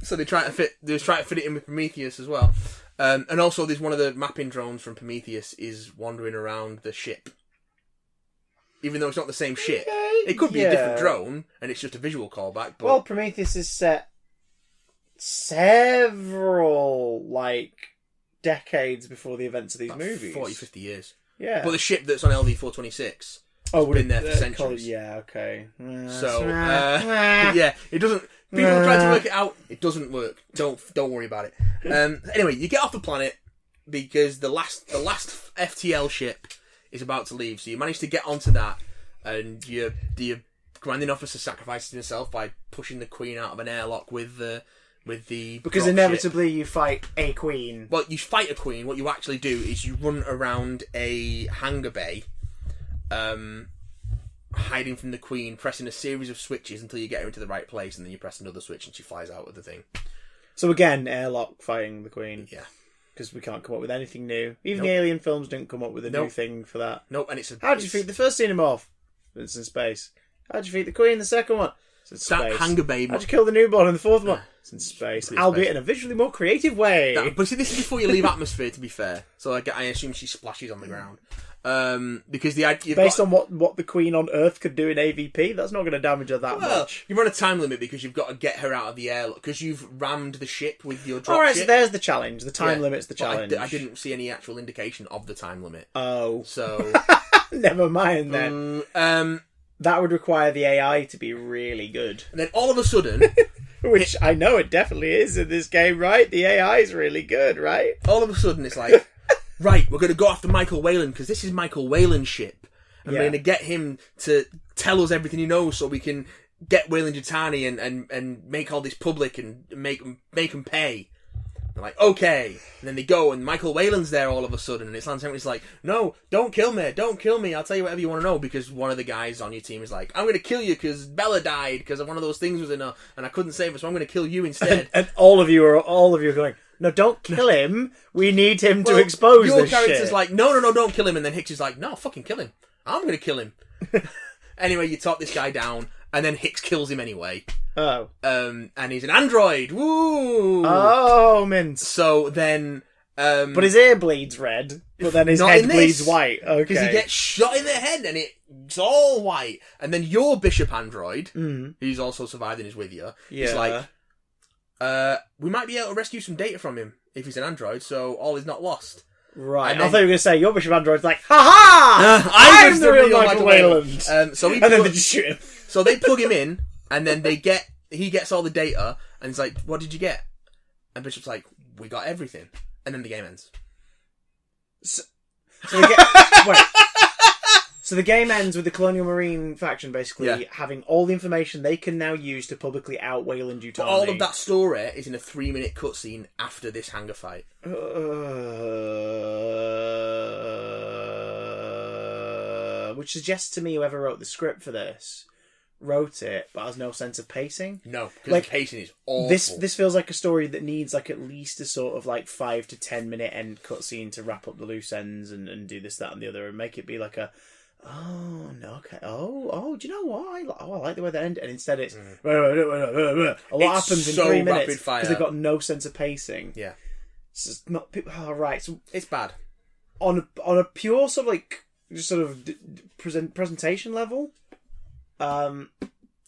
So they try to fit it in with Prometheus as well. And also, there's one of the mapping drones from Prometheus is wandering around the ship. Even though it's not the same ship. It could be a different drone, and it's just a visual callback. But... Well, Prometheus is set several, decades before the events of these movies. 40, 50 years. Yeah. But the ship that's on LV-426 has been there for centuries. Yeah, okay. So, yeah, it doesn't... People have tried to work it out. It doesn't work. Don't worry about it. Anyway, you get off the planet because the last FTL ship is about to leave. So you manage to get onto that, and your commanding officer sacrifices himself by pushing the Queen out of an airlock with the because inevitably you fight a queen. Well, you fight a queen. What you actually do is you run around a hangar bay, hiding from the queen, pressing a series of switches until you get her into the right place, and then you press another switch and she flies out of the thing. So again, airlock fighting the queen. Yeah. Because we can't come up with anything new. Even the Alien films didn't come up with a new thing for that. Nope, and it's How did you defeat the first xenomorph? It's in space. How did you defeat the queen, the second one? It's in space. That hangar bay. How did you kill the newborn in the fourth one? It's in space. Albeit in a visually more creative way. But see, this is before you leave atmosphere, to be fair. So I assume she splashes on the ground. Because the idea based on what the Queen on Earth could do in AVP, that's not going to damage her that much. You're on a time limit because you've got to get her out of the air because you've rammed the ship with your drop Alright, ship. so there's the challenge. The time limit's the challenge. I didn't see any actual indication of the time limit. Oh. So never mind then. That would require the AI to be really good. And then all of a sudden... Which I know it definitely is in this game, right? The AI is really good, right? All of a sudden it's like, right, we're going to go after Michael Whalen because this is Michael Whalen's ship. And we're going to get him to tell us everything he knows so we can get Weyland-Yutani and make all this public and make him pay. They're like, okay. And then they go, and Michael Whalen's there all of a sudden, and it's Lance Henriksen's like, no, don't kill me, I'll tell you whatever you want to know, because one of the guys on your team is like, I'm going to kill you because Bella died, because one of those things was in her, and I couldn't save her, so I'm going to kill you instead. And all of you are going, no, don't kill him, we need him to expose this shit. Your character's like, no, don't kill him, and then Hicks is like, no, fucking kill him. I'm going to kill him. Anyway, you talk this guy down, and then Hicks kills him anyway. Oh. And he's an android. Woo! Oh, mint. So then... but his ear bleeds red, but then his head bleeds white. Okay. Because he gets shot in the head and it's all white. And then your bishop android, who's also survived and is with you, is like, we might be able to rescue some data from him if he's an android, so all is not lost. Right. And I thought you were going to say, your bishop android's like, ha-ha! I'm the real Michael Wayland. And then they just shoot him. So they plug him in, and then he gets all the data, and he's like, what did you get? And Bishop's like, we got everything. And then the game ends. So the game ends with the Colonial Marine faction basically having all the information they can now use to publicly out Weyland-Yutani. But all of that story is in a 3-minute cutscene after this hangar fight. Which suggests to me whoever wrote the script for this wrote it, but has no sense of pacing. No, because the pacing is awful. This feels like a story that needs like at least a sort of like 5 to 10 minute end cutscene to wrap up the loose ends and do this, that, and the other, and make it be like a do you know what? I like the way that ended. And instead it's a lot happens in 3 minutes because they've got no sense of pacing. Yeah, it's just not right. So it's bad on a pure sort of like just sort of presentation level.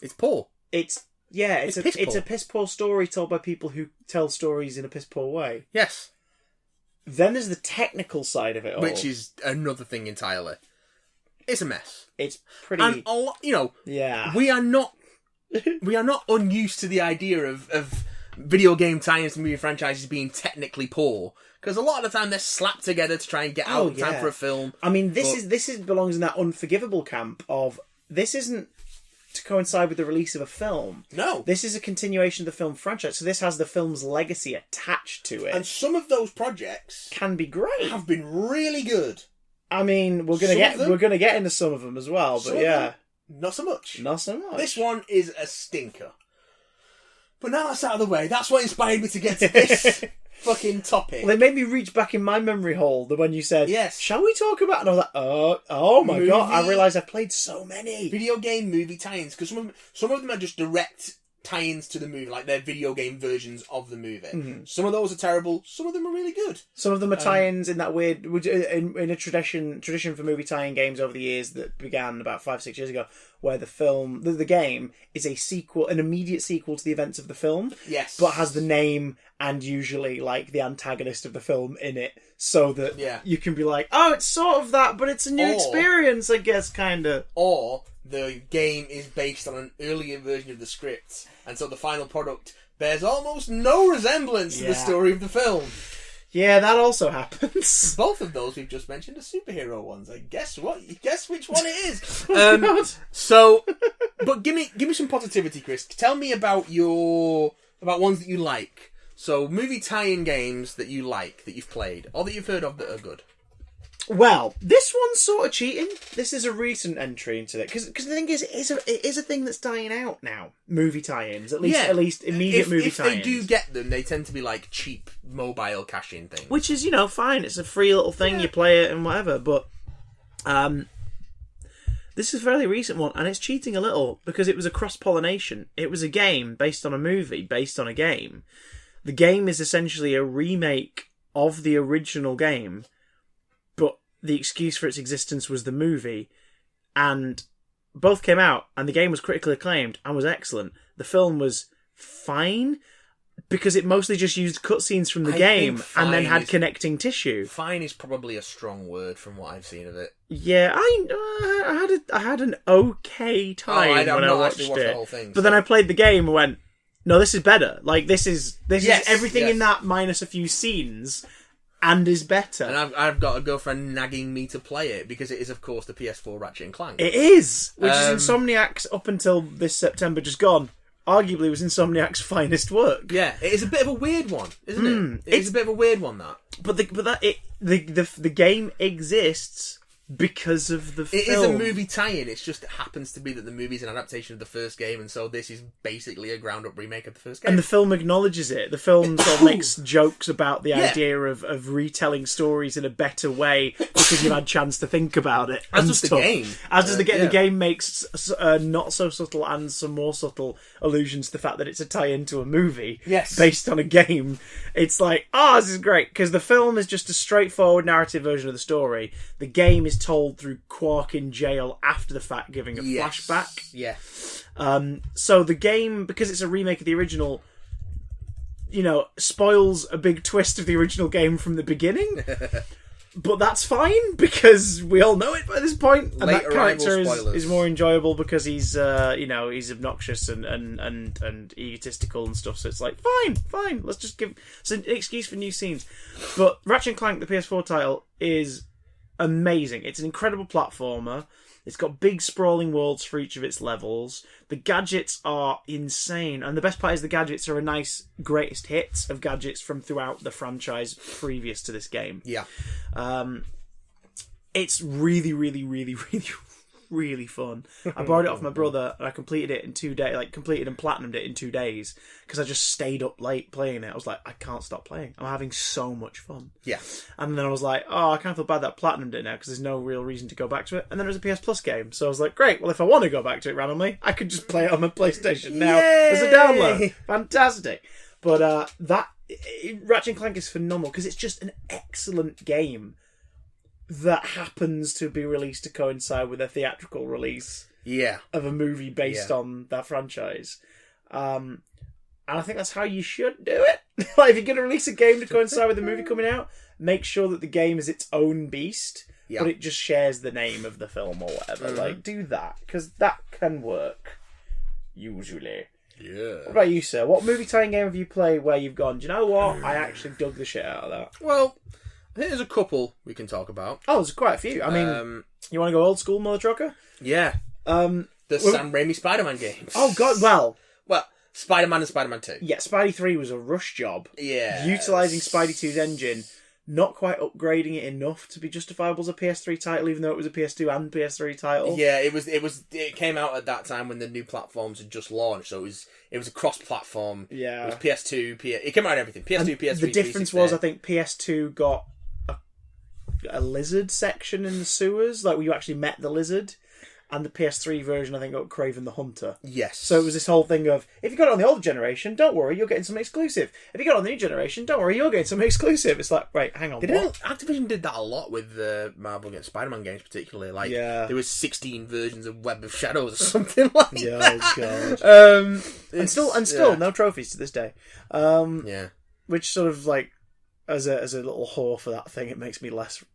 It's poor. It's a piss poor story told by people who tell stories in a piss poor way. Yes. Then there's the technical side of it all, which is another thing entirely. It's a mess. It's pretty, and we are not unused to the idea of video game tie-ins to movie franchises being technically poor, because a lot of the time they're slapped together to try and get out in time for a film. I mean, this belongs in that unforgivable camp of this isn't to coincide with the release of a film. No. This is a continuation of the film franchise, so this has the film's legacy attached to it. And some of those projects can be great. Have been really good. I mean, we're gonna get into some of them as well, but not so much. Not so much. This one is a stinker. But now that's out of the way, that's what inspired me to get to this fucking topic. Well, it made me reach back in my memory hole when you said, yes, shall we talk about? And I was like, oh my god! I realised I've played so many video game movie tie-ins, because some of them are just direct tie-ins to the movie, like they're video game versions of the movie. Mm-hmm. Some of those are terrible. Some of them are really good. Some of them are tie-ins in that weird, in a tradition for movie tie-in games over the years that began about 5-6 years ago, where the game is a sequel, an immediate sequel to the events of the film. Yes, but has the name and usually like the antagonist of the film in it, so that you can be like, oh, it's sort of that, but it's a new experience, I guess, kind of. Or the game is based on an earlier version of the script, and so the final product bears almost no resemblance to the story of the film. Yeah, that also happens. Both of those we've just mentioned are superhero ones. I guess what? Guess which one it is. God. So, but give me some positivity, Chris. Tell me about ones that you like. So, movie tie-in games that you like, that you've played, or that you've heard of that are good. Well, this one's sort of cheating. This is a recent entry into it because the thing is, it is a thing that's dying out now. Movie tie-ins, at least immediate movie tie-ins. If they do get them, they tend to be like cheap mobile cash-in things, which is fine. It's a free little thing. You play it and whatever. But this is a fairly recent one, and it's cheating a little because it was a cross-pollination. It was a game based on a movie based on a game. The game is essentially a remake of the original game. But the excuse for its existence was the movie, and both came out, and the game was critically acclaimed and was excellent. The film was fine because it mostly just used cutscenes from the game and then had connecting tissue. Fine is probably a strong word from what I've seen of it. Yeah, I had an okay time when I watched it, the whole thing, but then I played the game and went, no, this is better. Like this is everything in that minus a few scenes. And is better. And I've got a girlfriend nagging me to play it because it is, of course, the PS4 Ratchet & Clank. It is! Which is Insomniac's, up until this September just gone, arguably was Insomniac's finest work. Yeah, it is a bit of a weird one, isn't it? It's a bit of a weird one, that. But the game exists because of the film. It is a movie tie-in. It just happens to be that the movie's an adaptation of the first game, and so this is basically a ground-up remake of the first game. And the film acknowledges it. The film sort of makes jokes about the idea of retelling stories in a better way because you've had a chance to think about it. As does the game. As does the game. The game makes not so subtle and some more subtle allusions to the fact that it's a tie-in to a movie based on a game. It's like, this is great, because the film is just a straightforward narrative version of the story. The game is told through Quark in jail after the fact, giving a flashback. Yeah. So the game, because it's a remake of the original, spoils a big twist of the original game from the beginning. But that's fine, because we all know it by this point. And that character is more enjoyable because he's, he's obnoxious and egotistical and stuff. So it's like, fine. Let's just give it's an excuse for new scenes. But Ratchet & Clank, the PS4 title, is amazing. It's an incredible platformer. It's got big sprawling worlds for each of its levels. The gadgets are insane, and the best part is the gadgets are a nice greatest hits of gadgets from throughout the franchise previous to this game. Yeah. It's really, really, really, really, really fun. I borrowed it off my brother, and I completed it in 2 days. Completed and platinumed it in 2 days because I just stayed up late playing it. I was like, I can't stop playing. I'm having so much fun. Yeah. And then I was like, I kind of feel bad that I platinumed it now because there's no real reason to go back to it. And then it was a PS Plus game, so I was like, great. Well, if I want to go back to it randomly, I could just play it on my PlayStation now. There's a download. Fantastic. But Ratchet & Clank is phenomenal because it's just an excellent game that happens to be released to coincide with a theatrical release of a movie based on that franchise. And I think that's how you should do it. Like, if you're going to release a game to coincide with the movie coming out, make sure that the game is its own beast, but it just shares the name of the film or whatever. Like, do that, because that can work, usually. Yeah. What about you, sir? What movie tie-in game have you played where you've gone, do you know what? I actually dug the shit out of that. Well, I think there's a couple we can talk about. Oh, there's quite a few. I mean, you want to go old school, Mother Trucker? Yeah. The Sam Raimi Spider-Man games. Oh, God, well, Spider-Man and Spider-Man 2. Yeah, Spidey 3 was a rush job. Yeah. Utilising Spidey 2's engine, not quite upgrading it enough to be justifiable as a PS3 title, even though it was a PS2 and PS3 title. Yeah, it came out at that time when the new platforms had just launched, so it was a cross-platform. Yeah. It was PS2, it came out on everything. PS2, and PS3, the difference was, I think, PS2 got a lizard section in the sewers, like where you actually met the lizard. And the PS3 version, I think, got Kraven the Hunter. Yes. So it was this whole thing of, if you got it on the older generation, don't worry, you're getting something exclusive. If you got it on the new generation, don't worry, you're getting something exclusive. It's like, wait, hang on, Activision did that a lot with the Marvel against Spider-Man games, particularly. Like, there was 16 versions of Web of Shadows or something like that. Oh, God. And still, no trophies to this day. Which sort of, like, as a little whore for that thing, it makes me less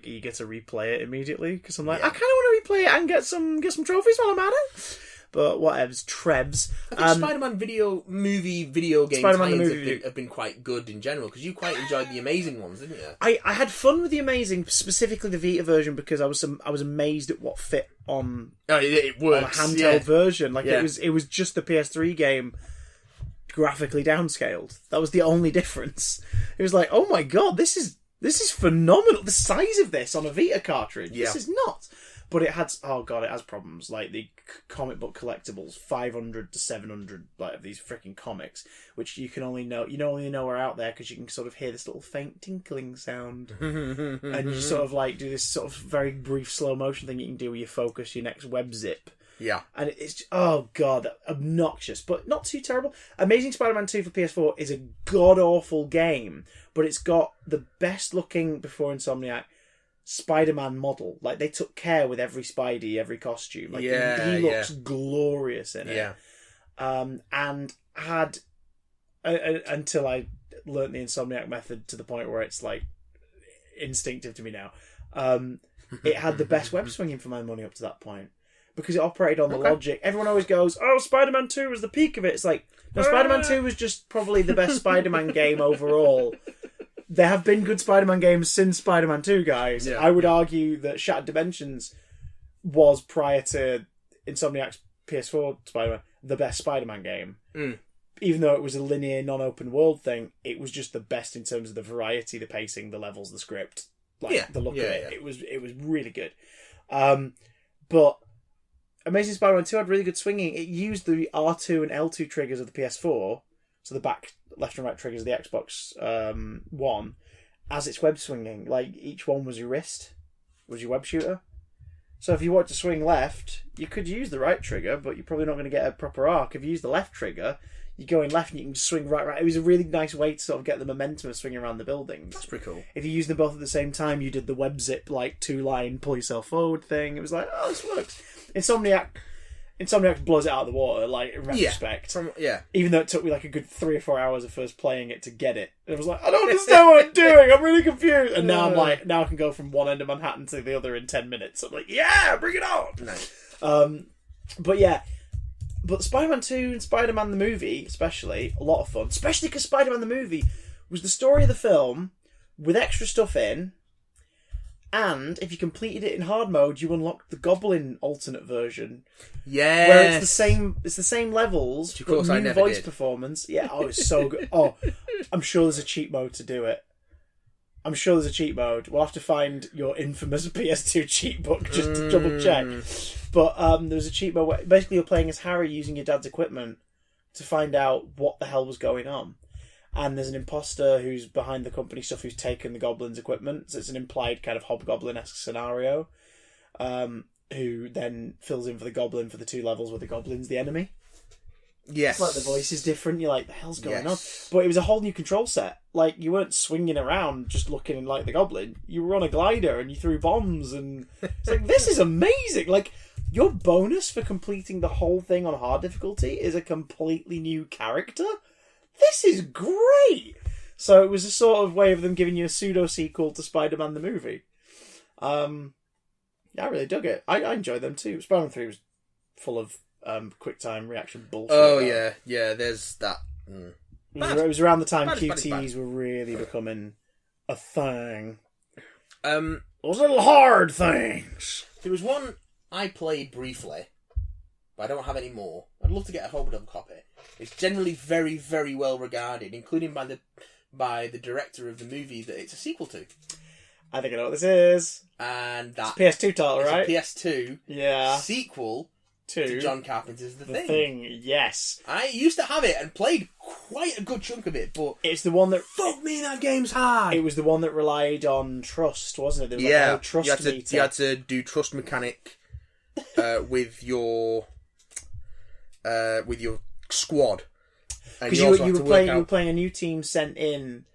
eager to replay it immediately, because I'm like, I kind of want to play it and get some trophies while I'm at it. But whatever's Trebs. I think Spider-Man video game tie-ins have been quite good in general, because you quite enjoyed the Amazing ones, didn't you? I had fun with the Amazing, specifically the Vita version, because I was amazed at what fit on it works, on a handheld version. Like it was just the PS3 game graphically downscaled. That was the only difference. It was like, oh my god, this is phenomenal. The size of this on a Vita cartridge, this is nuts. But it has problems. Like the comic book collectibles, 500 to 700 of these freaking comics, which you only know are out there because you can sort of hear this little faint tinkling sound, and you sort of do this sort of very brief slow motion thing you can do where you focus your next web zip. Yeah, and it's obnoxious, but not too terrible. Amazing Spider-Man 2 for PS4 is a god awful game, but it's got the best looking before Insomniac Spider-Man model. Like, they took care with every Spidey, every costume. Like, he looks glorious in it. Yeah. And had until I learnt the Insomniac method to the point where it's like instinctive to me now. It had the best web swinging for my money up to that point, because it operated on the logic. Everyone always goes, "Oh, Spider-Man 2 was the peak of it." It's like, no, Spider-Man 2 was just probably the best Spider-Man game overall. There have been good Spider-Man games since Spider-Man 2, guys. Yeah. I would argue that Shattered Dimensions was, prior to Insomniac's PS4 Spider-Man, the best Spider-Man game. Even though it was a linear, non-open world thing, it was just the best in terms of the variety, the pacing, the levels, the script, the look of it. Yeah. It was really good. But Amazing Spider-Man 2 had really good swinging. It used the R2 and L2 triggers of the PS4, so the back left and right triggers of the Xbox One, as its web swinging. Like, each one was your wrist, was your web shooter. So if you wanted to swing left, you could use the right trigger, but you're probably not going to get a proper arc. If you use the left trigger, you go in left and you can swing right. It was a really nice way to sort of get the momentum of swinging around the buildings. That's pretty cool. If you used them both at the same time, you did the web zip, like, 2-line pull yourself forward thing. It was like, oh, this works. Insomniac blows it out of the water, like, in retrospect. Even though it took me like a good 3 or 4 hours of first playing it to get it. And I was like, I don't understand what I'm doing. I'm really confused. And now I'm like, now I can go from one end of Manhattan to the other in 10 minutes. I'm like, yeah, bring it on. Nice. But Spider-Man 2 and Spider-Man the movie, especially, a lot of fun. Especially because Spider-Man the movie was the story of the film with extra stuff in. And if you completed it in hard mode, you unlocked the Goblin alternate version. Yes. Where it's the same levels, of course, new voice performance. Yeah, it's so good. Oh, I'm sure there's a cheat mode to do it. We'll have to find your infamous PS2 cheat book just to double check. But there's a cheat mode where basically you're playing as Harry using your dad's equipment to find out what the hell was going on. And there's an imposter who's behind the company stuff who's taken the Goblin's equipment. So it's an implied kind of Hobgoblin-esque scenario. Who then fills in for the Goblin for the 2 levels where the Goblin's the enemy. Yes. It's like the voice is different. You're like, the hell's going on? But it was a whole new control set. Like, you weren't swinging around just looking like the Goblin. You were on a glider and you threw bombs. And it's like, this is amazing. Like, your bonus for completing the whole thing on hard difficulty is a completely new character. This is great! So it was a sort of way of them giving you a pseudo-sequel to Spider-Man the movie. I really dug it. I enjoyed them too. Spider-Man 3 was full of quick-time reaction bullshit. Oh, yeah, there's that. It was around the time QTEs were really becoming a thing. Those little hard things. There was one I played briefly, but I don't have any more. I'd love to get a hold of a copy. It's generally very, very well regarded, including by the director of the movie that it's a sequel to. I think I know what this is. And that it's a PS2 title, right? It's a PS2 sequel to John Carpenter's The Thing. Yes. I used to have it and played quite a good chunk of it, but it's the one that... Fuck me, that game's hard! It was the one that relied on trust, wasn't it? There was like trust meter. You had to do trust mechanic with your squad. Because you were playing a new team sent in...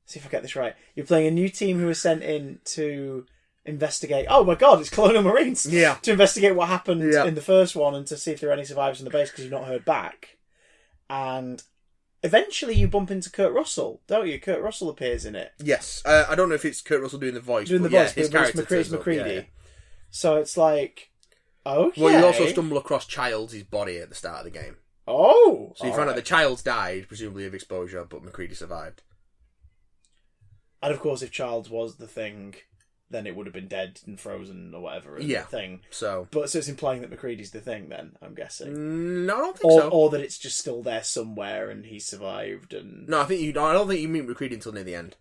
See if I get this right. You're playing a new team who was sent in to investigate... Oh my god, it's Colonial Marines! Yeah. To investigate what happened in the first one and to see if there are any survivors in the base because you've not heard back. And eventually you bump into Kurt Russell, don't you? Kurt Russell appears in it. Yes. I don't know if it's Kurt Russell doing the voice. But his character it's McCready. So it's like, okay. Well, you also stumble across Childs' body at the start of the game. Oh! So you find out the Childs died, presumably of exposure, but McCready survived. And of course, if Childs was the thing, then it would have been dead and frozen or whatever. Yeah. The thing. So it's implying that McCready's the thing, then, I'm guessing. No, I don't think so. Or that it's just still there somewhere and he survived and... No, I don't think you meet McCready until near the end.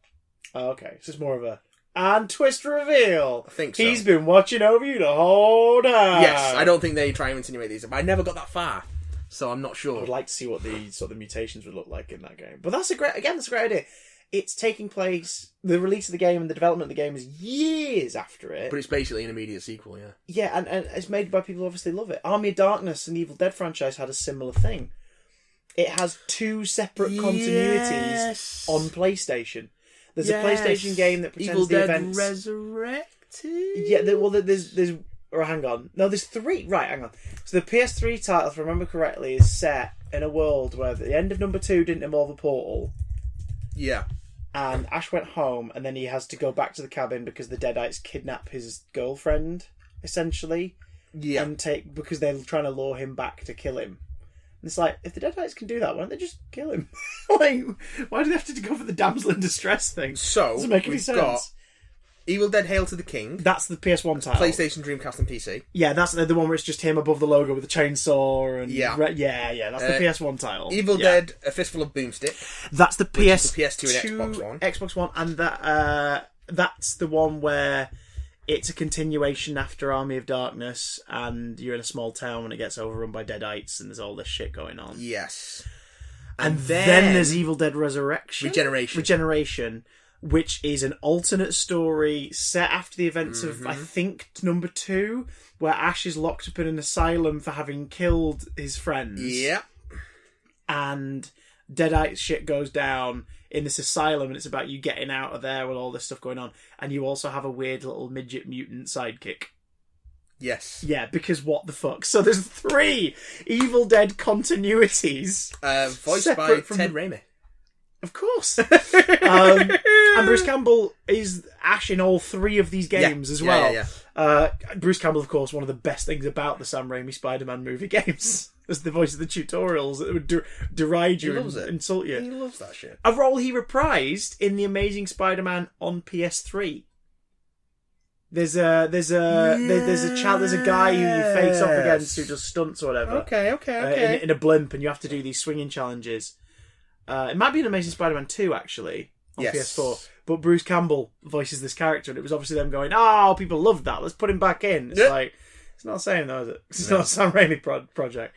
Oh, okay. So it's more of a... And twist reveal! I think so. He's been watching over you the whole time! Yes, I don't think they try and insinuate these, but I never got that far. So I'm not sure. I would like to see what the sort of mutations would look like in that game. But that's a great idea. It's taking place... The release of the game and the development of the game is years after it. But it's basically an immediate sequel, yeah. Yeah, and it's made by people who obviously love it. Army of Darkness and Evil Dead franchise had a similar thing. It has two separent continuities on PlayStation. There's a PlayStation game that pretends Evil the Dead events... Resurrected? Yeah, there's... Or hang on. No, there's three. Right, hang on. So the PS3 title, if I remember correctly, is set in a world where the end of number 2 didn't involve a portal. Yeah. And Ash went home, and then he has to go back to the cabin because the Deadites kidnap his girlfriend, essentially. Yeah. And because they're trying to lure him back to kill him. And it's like, if the Deadites can do that, why don't they just kill him? Like, why do they have to go for the damsel in distress thing? So, doesn't make any sense. Got Evil Dead Hail to the King. That's the PS1 title. PlayStation, Dreamcast, and PC. Yeah, that's the one where it's just him above the logo with the chainsaw and yeah, that's the PS1 title. Evil Dead: A Fistful of Boomstick. That's the PS2 and Xbox One. Xbox One, and that's the one where it's a continuation after Army of Darkness, and you're in a small town and it gets overrun by Deadites, and there's all this shit going on. Yes, and then there's Evil Dead Regeneration. Which is an alternate story set after the events of, I think, number 2, where Ash is locked up in an asylum for having killed his friends. Yeah. And Deadite shit goes down in this asylum, and it's about you getting out of there with all this stuff going on. And you also have a weird little midget mutant sidekick. Yes. Yeah, because what the fuck? So there's 3 Evil Dead continuities. Voiced by Ted Raimi. Of course. And Bruce Campbell is Ash in all 3 of these games as well. Yeah. Bruce Campbell, of course, one of the best things about the Sam Raimi Spider-Man movie games was the voice of the tutorials that would deride you and insult you. He loves that shit. A role he reprised in The Amazing Spider-Man on PS3. There's a guy who you face off against who does stunts or whatever. Okay. In a blimp, and you have to do these swinging challenges. It might be an Amazing Spider-Man 2, actually, on PS4. But Bruce Campbell voices this character, and it was obviously them going, "Oh, people loved that. Let's put him back in." It's like, it's not saying though, is it? It's not a Sam Raimi project.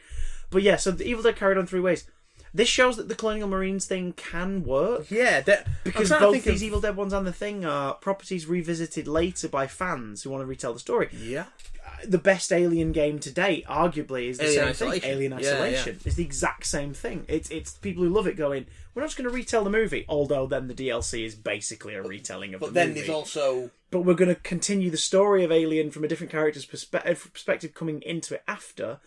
But yeah, so the Evil Dead carried on 3 ways. This shows that the Colonial Marines thing can work. Yeah, because both these Evil Dead ones and the Thing are properties revisited later by fans who want to retell the story. Yeah. The best Alien game to date, arguably, is the same thing. Alien Isolation. Yeah. It's the exact same thing. It's people who love it going, we're not just going to retell the movie, although then the DLC is basically a retelling of the movie. But then there's also... But we're going to continue the story of Alien from a different character's perspective coming into it after,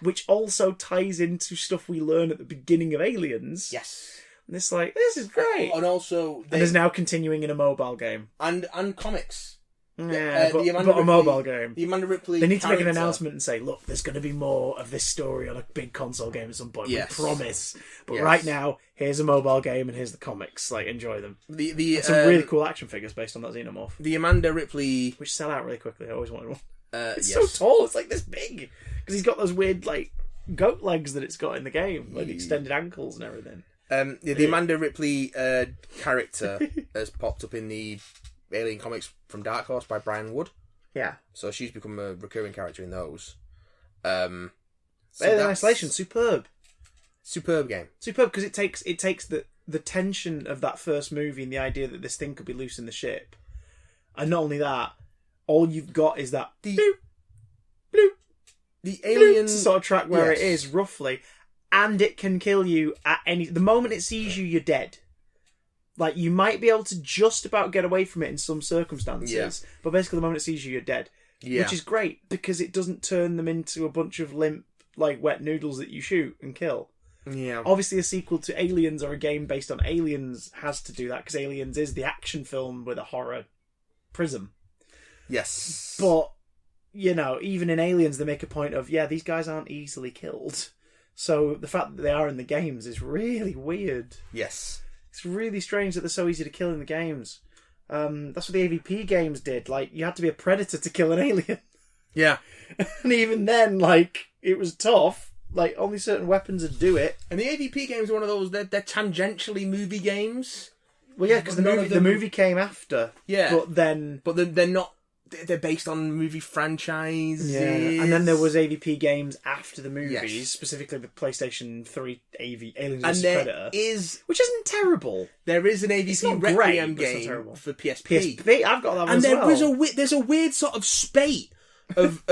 which also ties into stuff we learn at the beginning of Aliens. Yes. And it's like, this is great. And also... And there's now continuing in a mobile game. And comics. Yeah, but a mobile game. The Amanda Ripley. They need to make an announcement and say, "Look, there's going to be more of this story on a big console game at some point. Yes. We promise." But right now, here's a mobile game and here's the comics. Like, enjoy them. And some really cool action figures based on that Xenomorph. The Amanda Ripley, which sell out really quickly. I always wanted one. It's yes. so tall. It's like this big because he's got those weird like goat legs that it's got in the game, like the extended ankles and everything. The Amanda Ripley character has popped up in the Alien comics from Dark Horse by Brian Wood. Yeah. So she's become a recurring character in those. Alien Isolation, superb game. Superb because it takes the tension of that first movie and the idea that this thing could be loose in the ship, and not only that, all you've got is that bloop, bloop, the alien bloop, sort of track where it is roughly, and it can kill you at the moment it sees you. You're dead. Like, you might be able to just about get away from it in some circumstances, but basically the moment it sees you, you're dead. Yeah. Which is great, because it doesn't turn them into a bunch of limp, like, wet noodles that you shoot and kill. Yeah. Obviously, a sequel to Aliens or a game based on Aliens has to do that, because Aliens is the action film with a horror prism. Yes. But even in Aliens, they make a point of, these guys aren't easily killed. So the fact that they are in the games is really weird. Yes. It's really strange that they're so easy to kill in the games. That's what the AVP games did. Like, you had to be a predator to kill an alien. Yeah. And even then, like, it was tough. Like, only certain weapons would do it. And the AVP games are one of those, they're tangentially movie games. Well, yeah, because the movie came after. Yeah. But they're not... They're based on movie franchises. Yeah, and then there was AVP games after the movies, Yes. specifically the PlayStation 3 Aliens And vs there Predator. which isn't terrible. There is an It's not AVP great, Requiem but it's not game terrible. for PSP. PSP, I've got that one And as well. there's a weird sort of spate of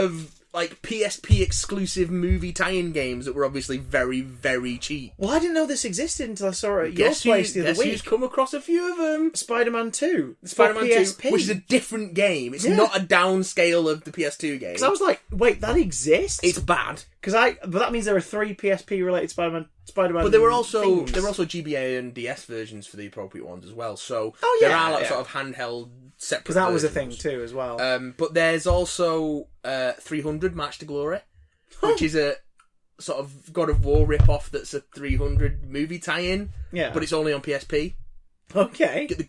like PSP exclusive movie tie-in games that were obviously very, very cheap. Well, I didn't know this existed until I saw it at your place the other week. Who's come across a few of them? Spider-Man 2. Spider-Man 2, PSP. which is a different game. It's Yeah. not a downscale of the PS2 game. Because I was like, wait, that exists? It's bad. But that means there are 3 PSP-related Spider-Man. But there were also things. GBA and DS versions for the appropriate ones as well. So yeah, there are like yeah. sort of handheld separate. Because that was a versions. thing too, as well. But there's also 300 March to Glory, which is a sort of God of War rip-off that's a 300 movie tie-in. Yeah. But it's only on PSP. Okay. Get the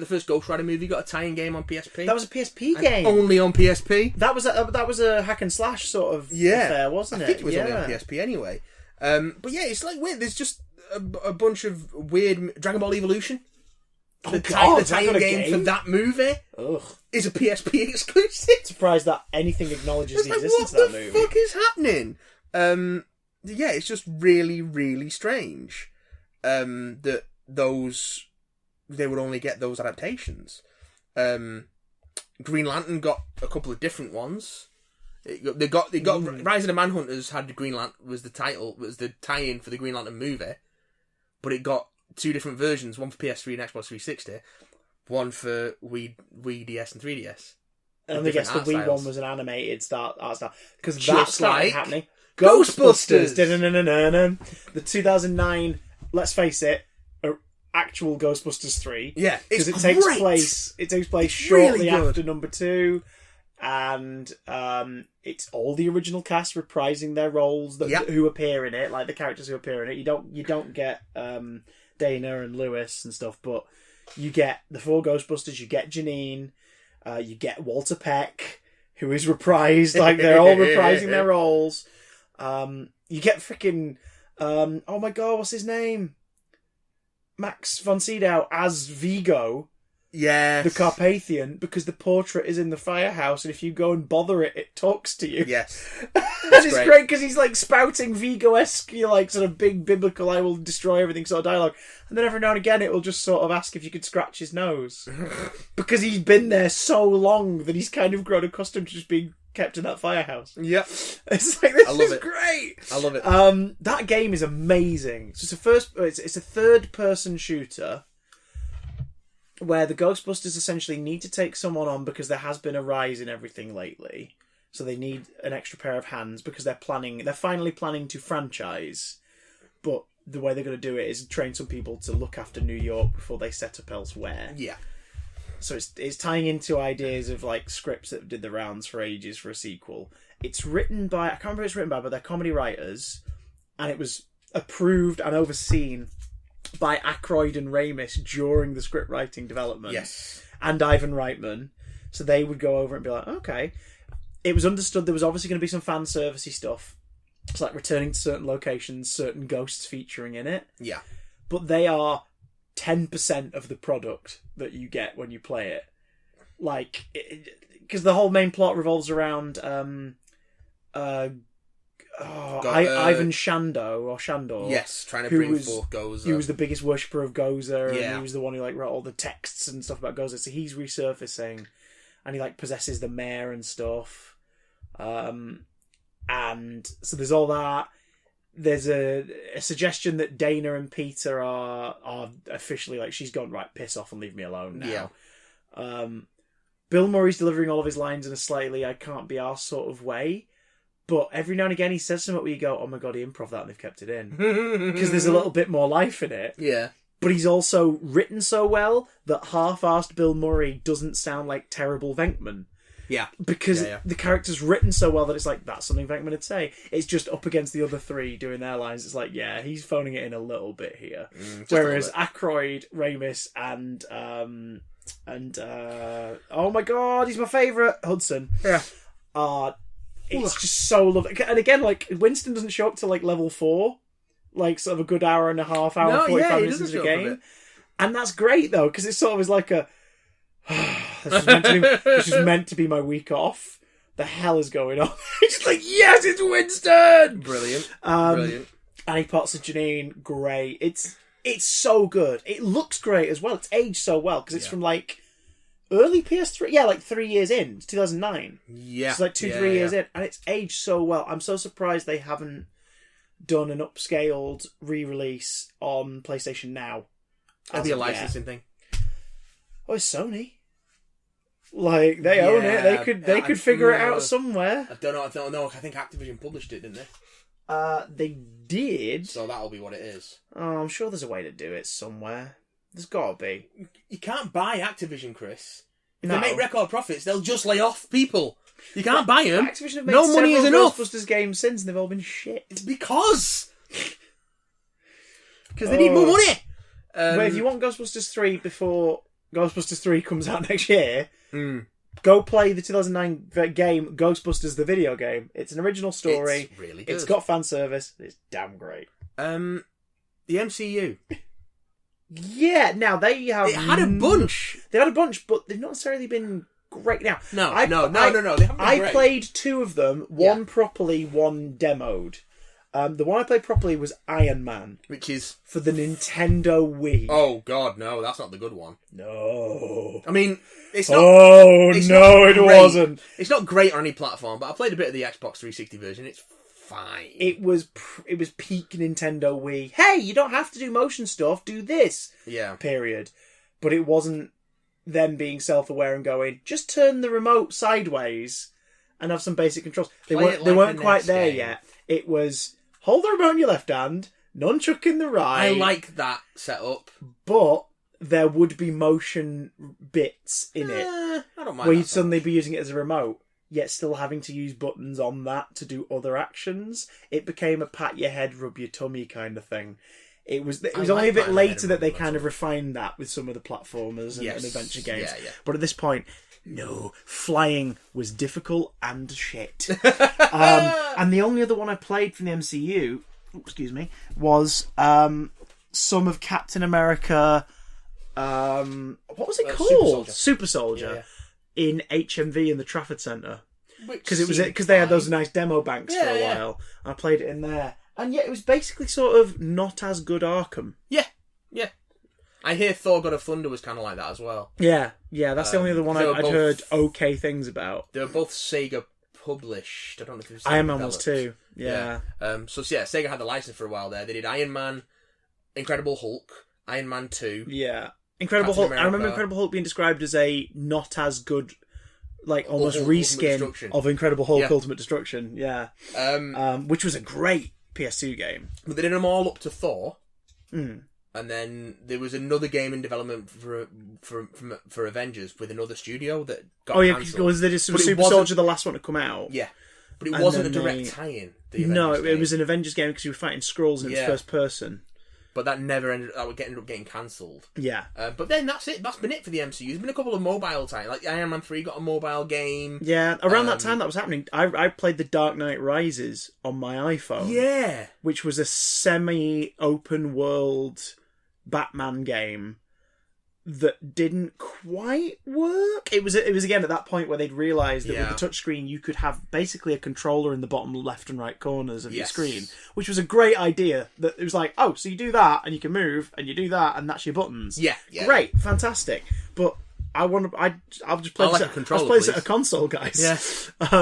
first Ghost Rider movie got a tie-in game on PSP. That was a PSP And game. only on PSP. That was a hack and slash sort of affair, wasn't it? I think it was only on PSP anyway. But yeah, it's like weird. There's just a bunch of weird Dragon Ball Evolution. The tie-in game for that movie is a PSP exclusive. Surprised that anything agnowledges the Like, existence what of that the movie. fuck is happening? Yeah, it's just really, really strange that they would only get those adaptations. Green Lantern got a couple of different ones. They got Rise of the Manhunters had the Green Lantern was the tie-in for the Green Lantern movie, but it got 2 different versions, one for PS3 and Xbox 360, one for Wii DS and 3DS. And I guess the Wii styles. one was an animated art style. Because that Just started like happening. Ghostbusters! Ghostbusters! The 2009, let's face it, actual Ghostbusters 3. Yeah, because it's it takes great. place shortly really good. after number 2. And it's all the original cast reprising their roles who appear in it, like the characters who appear in it. You don't get Dana and Lewis and stuff, but you get the 4 Ghostbusters. You get Janine. You get Walter Peck, who is reprised. Like they're all reprising their roles. You get freaking oh my god, what's his name? Max von Sydow as Vigo. Yes. The Carpathian, because the portrait is in the firehouse, and if you go and bother it, it talks to you. Yes. And it's great because he's like spouting Vigo-esque, like sort of big biblical, I will destroy everything sort of dialogue. And then every now and again it will just sort of ask if you could scratch his nose. Because he's been there so long that he's kind of grown accustomed to just being kept in that firehouse. Yep. It's like, this I love is it. great. I love it. That game is amazing. So it's a third-person shooter where the Ghostbusters essentially need to take someone on because there has been a rise in everything lately. So they need an extra pair of hands because they're finally planning to franchise. But the way they're going to do it is train some people to look after New York before they set up elsewhere. Yeah. So it's tying into ideas of like scripts that did the rounds for ages for a sequel. It's written by, I can't remember who it's written by, but they're comedy writers. And it was approved and overseen by Aykroyd and Ramis during the script writing development. Yes. And Ivan Reitman. So they would go over and be like, okay. It was understood there was obviously going to be some fan servicey stuff. It's like returning to certain locations, certain ghosts featuring in it. Yeah. But they are 10% of the product that you get when you play it. Like, because the whole main plot revolves around Ivan Shandor. Yes, trying to bring forth Gozer. He was the biggest worshipper of Gozer, Yeah. and he was the one who like wrote all the texts and stuff about Gozer. So he's resurfacing, and he like possesses the mayor and stuff. And so there's all that. There's a suggestion that Dana and Peter are officially like, she's gone, right, piss off and leave me alone now. Yeah. Bill Murray's delivering all of his lines in a slightly I can't be arsed sort of way. But every now and again he says something where you go, oh my god, he improv that and they've kept it in. Because there's a little bit more life in it. Yeah. But he's also written so well that half-arsed Bill Murray doesn't sound like terrible Venkman. Yeah. Because Yeah. the character's written so well that it's like, that's something Venkman would say. It's just up against the other three doing their lines. It's like, yeah, he's phoning it in a little bit here. Whereas Aykroyd, Ramis, and oh my god, he's my favourite, Hudson. Yeah. It's just so lovely. And again, like, Winston doesn't show up to like level 4, like sort of a good hour and a half, 45 minutes into the game. And that's great though, because it sort of is like a this is meant to be my week off. The hell is going on? It's just like, yes, it's Winston! Brilliant. Brilliant. And he pots of Janine, great. It's so good. It looks great as well. It's aged so well, because it's from like early PS3. Yeah, like 3 years in. It's 2009. Yeah. It's like 2-3 years in. And it's aged so well. I'm so surprised they haven't done an upscaled re-release on PlayStation Now. That'd be a licensing thing. Oh, it's Sony. Like, they own it. They could figure it out somewhere. I don't know. I think Activision published it, didn't they? They did. So that'll be what it is. Oh, I'm sure there's a way to do it somewhere. There's got to be. You can't buy Activision, Chris. If No. they make record profits, they'll just lay off people. You can't buy them. Activision have made No money is enough. Ghostbusters games since, and they've all been shit. It's because they need more money. But if you want Ghostbusters 3 before Ghostbusters 3 comes out next year, go play the 2009 game Ghostbusters the video game. It's an original story. It's really good. It's got fan service. It's damn great. The MCU. Yeah, now they have... It had a bunch. They had a bunch, but they've not necessarily been great. Now, No. They haven't been I great. played 2 of them, one properly, one demoed. The one I played properly was Iron Man. Which is... For the Nintendo Wii. Oh, God, no. That's not the good one. No. I mean, it's not... It wasn't. It's not great on any platform, but I played a bit of the Xbox 360 version. It's fine. It was peak Nintendo Wii. Hey, you don't have to do motion stuff. Do this. Yeah. Period. But it wasn't them being self-aware and going, just turn the remote sideways and have some basic controls. They weren't quite there yet. It was... Hold the remote in your left hand, nunchuck in the right. I like that setup. But there would be motion bits in it. I don't mind where that you'd suddenly be using it as a remote, yet still having to use buttons on that to do other actions. It became a pat your head, rub your tummy kind of thing. It was only a bit later that they kind of refined that with some of the platformers and adventure games. Yeah. But at this point... No, flying was difficult and shit. And the only other one I played from the MCU, was some of Captain America. What was it called? Super Soldier. In HMV in the Trafford Centre. Because they had those nice demo banks for a while. And I played it in there, and it was basically sort of not as good Arkham. Yeah. I hear Thor: God of Thunder was kind of like that as well. Yeah, that's the only other one I'd heard okay things about. They were both Sega published. I don't know if it was Iron Man was too. Yeah. Sega had the license for a while there. They did Iron Man, Incredible Hulk, Iron Man 2. Yeah. Incredible Captain Hulk. America. I remember Incredible Hulk being described as a not as good, like almost Hulk reskin Ultimate of Incredible Hulk Ultimate Destruction. Yeah. Um, Which was a great PS2 game. But they did them all up to Thor. Mm. And then there was another game in development for Avengers with another studio that got cancelled. Because they did Super Soldier, the last one to come out. Yeah, but it wasn't a direct tie-in. No, it was an Avengers game because you were fighting Skrulls and it was first person. But that never ended up getting cancelled. Yeah. But then that's it. That's been it for the MCU. There's been a couple of mobile titles. Like Iron Man 3 got a mobile game. Yeah, around that time that was happening, I played The Dark Knight Rises on my iPhone. Yeah. Which was a semi-open world Batman game that didn't quite work. It was again at that point where they'd realised that with the touchscreen you could have basically a controller in the bottom left and right corners of your screen, which was a great idea. That it was like, oh, so you do that and you can move, and you do that and that's your buttons. Yeah. Great, fantastic. But I'll just play this. I'll play this at a console, guys. Yeah.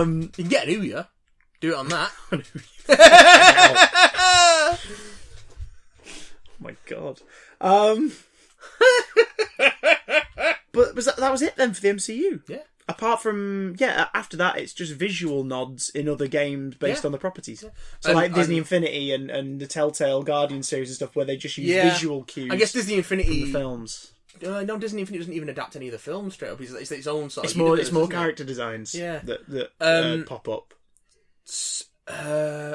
You can get an Ouya. Do it on that. Oh my god. But that was it then for the MCU. Yeah. Apart from after that it's just visual nods in other games based on the properties. Yeah. So like Disney Infinity and the Telltale Guardian series and stuff where they just use visual cues. I guess Disney Infinity from the films. No, Disney Infinite doesn't even adapt any of the films straight up. It's its own sort It's of more. universe, It's more isn't it? character designs. Yeah. That pop up.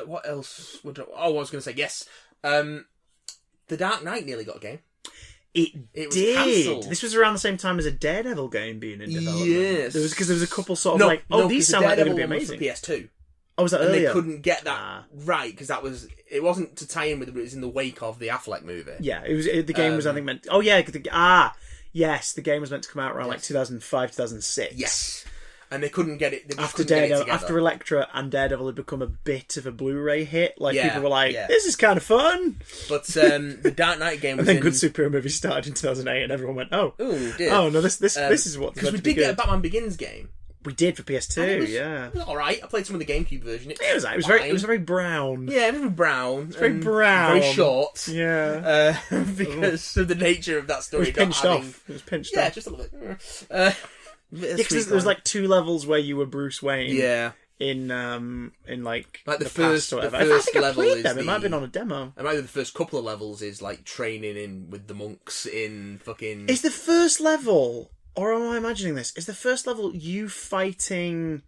What else? I was going to say yes. The Dark Knight nearly got a game. It was did. cancelled. This was around the same time as a Daredevil game being in development. Yes. Because there was a couple sort of these sound like they're going to be amazing. For PS2. Oh, was that And earlier? they couldn't get that right because it wasn't to tie in with it, but it was in the wake of the Affleck movie. Yeah, the game was I think meant. Oh yeah, yes, the game was meant to come out around like 2005, 2006. Yes. And they couldn't get it. After Daredevil, after Elektra and Daredevil had become a bit of a Blu-ray hit, like people were like, "This is kind of fun." But the Dark Knight game was and then good superhero movies started in 2008, and everyone went, "Oh, dear. Oh no, this is what." Because we did get a Batman Begins game. We did for PS2. It was all right. I played some of the GameCube version. It was very brown. Yeah, it was very brown. It's very brown. Very short. Yeah. Because of the nature of that story. It was pinched off. It was pinched off. Yeah, just a little bit. Because there was like 2 levels where you were Bruce Wayne. Yeah. In like the first first or whatever. the first I think I level played them. is It might have been on a demo. It might be the first couple of levels is like training in with the monks in fucking. Is the first level, or am I imagining this? Is the first level you fighting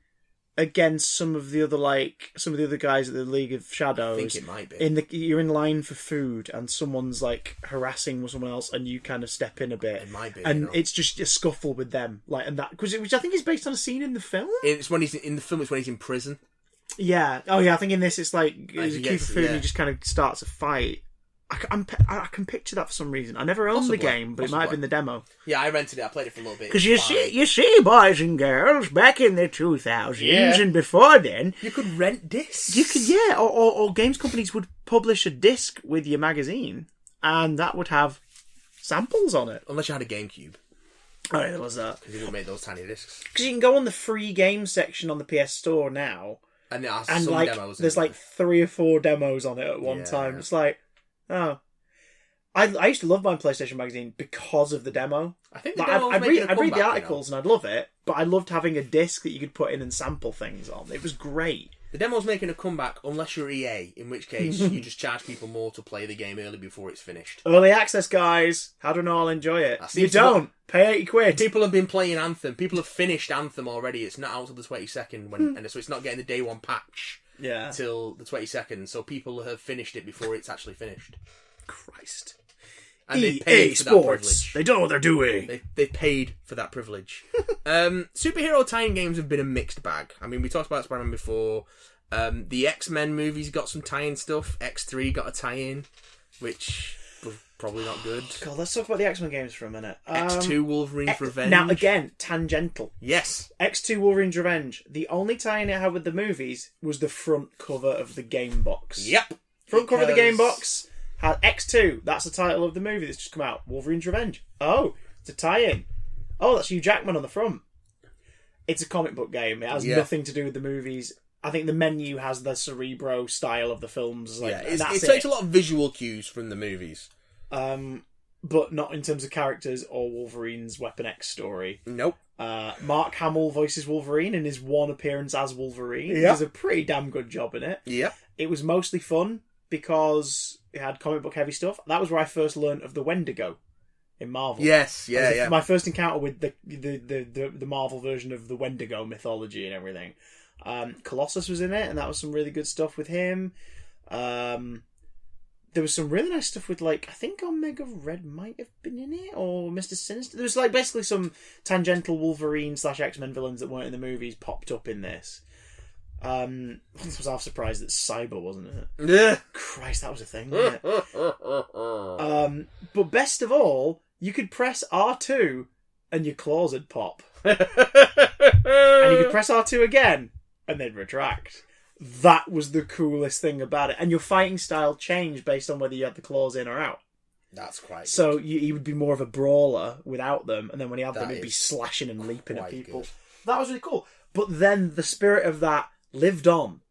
against some of the other guys at the League of Shadows? I think it might be. You're in line for food and someone's like harassing someone else and you kind of step in a bit. It might be, and it's just a scuffle with them, like, and that which I think is based on a scene in the film. It's when he's in the film. It's when he's in prison. Yeah. Oh yeah. I think in this it's like there's a queue for food and he just kind of starts a fight. I can picture that for some reason. I never owned the game, but it might have been the demo. Yeah, I rented it. I played it for a little bit. Because you see, boys and girls, back in the 2000s and before then, you could rent discs. You could, or games companies would publish a disc with your magazine, and that would have samples on it. Unless you had a GameCube. Oh, yeah, there was that. Because you would make those tiny discs. Because you can go on the free game section on the PS Store now, and there are and some like demos. There's like 3 or 4 demos on it at one time. It's like. Oh, I used to love my PlayStation magazine because of the demo. I think the demo I'd read the articles and I'd love it, but I loved having a disc that you could put in and sample things on. It was great. The demo's making a comeback, unless you're EA, in which case you just charge people more to play the game early before it's finished. Early access, guys. How do I know I'll enjoy it? You don't. Pay 80 quid. People have been playing Anthem. People have finished Anthem already. It's not out till the 22nd, and so it's not getting the day one patch till the 22nd. So people have finished it before it's actually finished. Christ. And they paid for that privilege. They don't know what they're doing. They paid for that privilege. Superhero tie-in games have been a mixed bag. I mean, we talked about Spider-Man before. The X-Men movies got some tie-in stuff. X3 got a tie-in, which was probably not good. God, let's talk about the X-Men games for a minute. X2 Wolverine's Revenge. Now, again, tangential. Yes. X2 Wolverine's Revenge. The only tie-in it had with the movies was the front cover of the game box. Yep. Front cover of the game box had X2. That's the title of the movie that's just come out. Wolverine's Revenge. Oh, it's a tie-in. Oh, that's Hugh Jackman on the front. It's a comic book game. It has nothing to do with the movies. I think the menu has the Cerebro style of the films. Like, it takes a lot of visual cues from the movies. But not in terms of characters or Wolverine's Weapon X story. Nope. Mark Hamill voices Wolverine in his one appearance as Wolverine. He does a pretty damn good job in it. Yep. It was mostly fun because it had comic book heavy stuff. That was where I first learned of the Wendigo in Marvel. Yes, yeah. My first encounter with the Marvel version of the Wendigo mythology and everything. Colossus was in it, and that was some really good stuff with him. There was some really nice stuff with, like, I think Omega Red might have been in it, or Mr. Sinister. There was, like, basically some tangential Wolverine / X-Men villains that weren't in the movies popped up in this. This was half surprised that Cyber wasn't in it. Yeah. Christ, that was a thing, wasn't it? But best of all, you could press R2 and your claws would pop. And you could press R2 again and they'd retract. That was the coolest thing about it. And your fighting style changed based on whether you had the claws in or out. That's quite good. So you would be more of a brawler without them, and then when you have them, it'd be slashing and leaping at people. Good. That was really cool. But then the spirit of that lived on.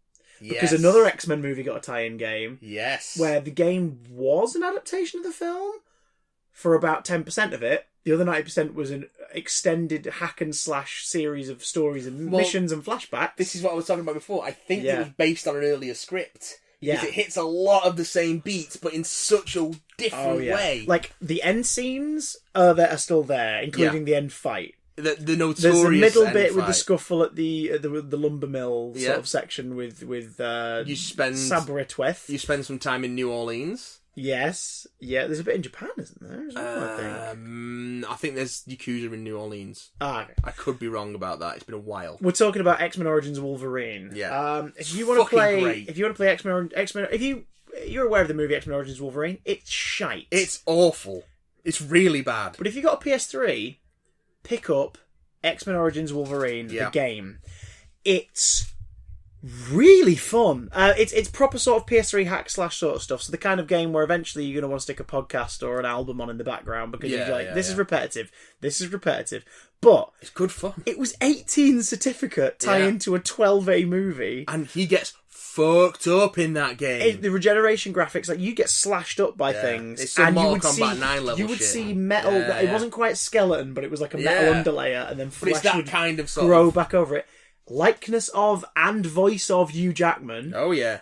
Because Yes. another X-Men movie got a tie-in game. Yes. Where the game was an adaptation of the film for about 10% of it. The other 90% was an extended hack and slash series of stories and missions and flashbacks. This is what I was talking about before. I think it was based on an earlier script Yeah. Because it hits a lot of the same beats, but in such a different way. Like, the end scenes that are still there, including the end fight. The notorious There's a middle end bit with fight. the scuffle at the lumber mill sort of section with You spend Sabretweth. You spend some time in New Orleans. Yes. Yeah, there's a bit in Japan, isn't there? As well, I think there's Yakuza in New Orleans. Okay. I could be wrong about that. It's been a while. We're talking about X-Men Origins Wolverine. Yeah. If you want to play, great. if you want to play X-Men, if you're aware of the movie X-Men Origins Wolverine, it's shite. It's awful. It's really bad. But if you got a PS3, pick up X-Men Origins Wolverine, the game. It's really fun. It's proper sort of PS3 hack slash sort of stuff. So the kind of game where eventually you're going to want to stick a podcast or an album on in the background because you're like, this is repetitive. This is repetitive. But it's good fun. It was 18 certificate tie into a 12A movie. And he gets fucked up in that game. The regeneration graphics, like, you get slashed up by things. It's some and Mortal you would Kombat see, 9 level you would shit. see metal. It wasn't quite skeleton, but it was like a metal underlayer, and then but it's flesh that would kind of sort grow of... back over it. Likeness of and voice of Hugh Jackman. Oh, yeah.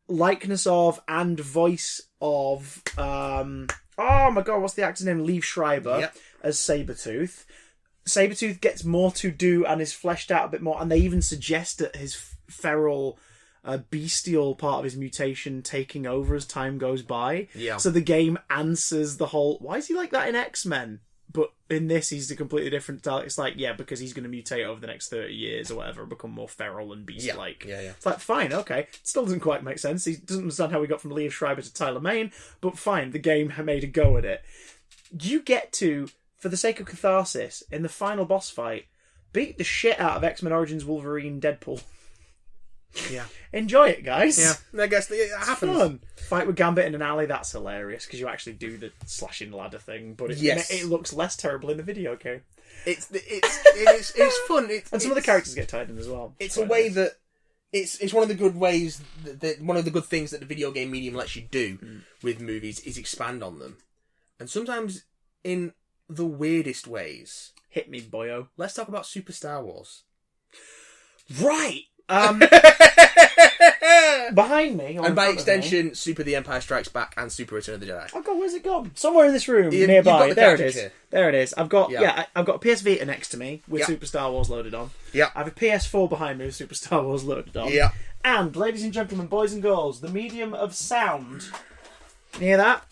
Likeness of and voice of... oh my god, what's the actor's name? Liev Schreiber as Sabretooth. Sabretooth gets more to do and is fleshed out a bit more, and they even suggest that his feral... bestial part of his mutation taking over as time goes by. Yeah. So the game answers the whole, why is he like that in X-Men? But in this, he's a completely different style. It's like, because he's going to mutate over the next 30 years or whatever, become more feral and beast-like. Yeah. It's like, fine, okay. It still doesn't quite make sense. He doesn't understand how we got from Liev Schreiber to Tyler Mane, but fine, the game made a go at it. You get to, for the sake of catharsis, in the final boss fight, beat the shit out of X-Men Origins Wolverine Deadpool. Yeah. Enjoy it, guys. Yeah, I guess it happens. Fun. Fight with Gambit in an alley, that's hilarious, because you actually do the slashing ladder thing, but it looks less terrible in the video game. It's fun. And some of the characters get tied in as well. It's a way that... It's one of the good ways, one of the good things that the video game medium lets you do with movies is expand on them. And sometimes in the weirdest ways. Hit me, boyo. Let's talk about Super Star Wars. Right! Behind me, and by extension, Super The Empire Strikes Back and Super Return of the Jedi. Oh god, where's it gone? Somewhere in this room, nearby. There it is. Here. There it is. I've got I've got a PS Vita next to me with Super Star Wars loaded on. Yeah. I have a PS4 behind me with Super Star Wars loaded on. Yeah. And ladies and gentlemen, boys and girls, the medium of sound. You hear that?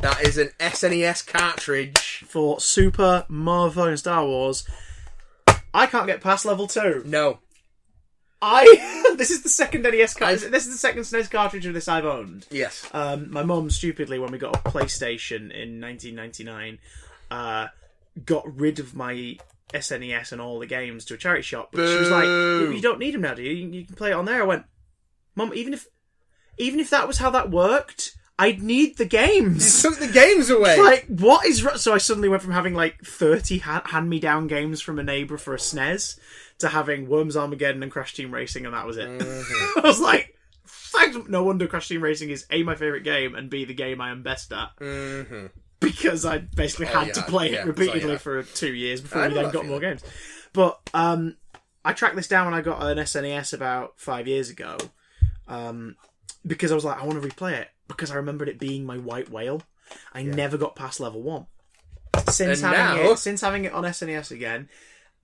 That is an SNES cartridge for Super motherfucking Star Wars. I can't get past level 2. No. This is the second NES cartridge. This is the second SNES cartridge of this I've owned. Yes. My mum, stupidly, when we got a PlayStation in 1999, got rid of my SNES and all the games to a charity shop. But she was like, "You don't need them now, do you? You can play it on there." I went, "Mum, even if that was how that worked, I'd need the games." You took the games away. Like, what is... So I suddenly went from having like 30 hand-me-down games from a neighbour for a SNES to having Worms Armageddon and Crash Team Racing, and that was it. Mm-hmm. I was like, thanks. No wonder Crash Team Racing is A, my favourite game, and B, the game I am best at. Mm-hmm. Because I basically had to play it repeatedly for 2 years before we then got more games. But I tracked this down when I got an SNES about 5 years ago, because I was like, I want to replay it, because I remembered it being my white whale. I never got past level 1. Since having it on SNES again,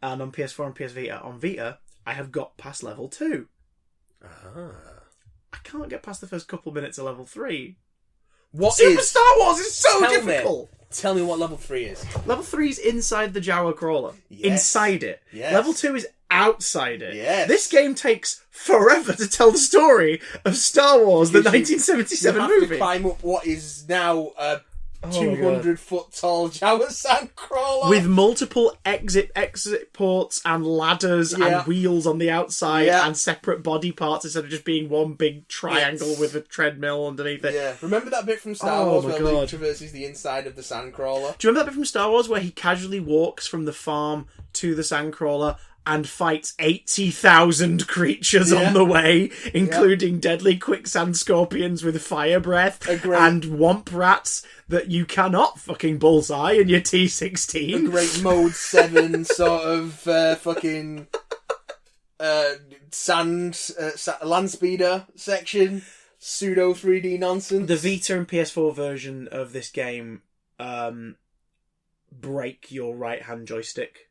and on PS4 and PS Vita, on Vita, I have got past level 2. I can't get past the first couple minutes of level 3. Super Star Wars is so difficult! Tell me what level 3 is. Level 3 is inside the Jawa crawler. Yes. Inside it. Yes. Level 2 is outside it. Yes. This game takes forever to tell the story of Star Wars, the 1977 movie. You have to climb up what is now a 200-foot tall Jawa sand crawler. With multiple exit ports and ladders and wheels on the outside and separate body parts instead of just being one big triangle with a treadmill underneath it. Yeah. Remember that bit from Star Wars where Luke traverses the inside of the sand crawler? Do you remember that bit from Star Wars where he casually walks from the farm to the sand crawler and fights 80,000 creatures on the way, including deadly quicksand scorpions with fire breath and womp rats that you cannot fucking bullseye in your T16. A great Mode 7 sort of fucking... land speeder section, pseudo 3D nonsense. The Vita and PS4 version of this game break your right hand joystick.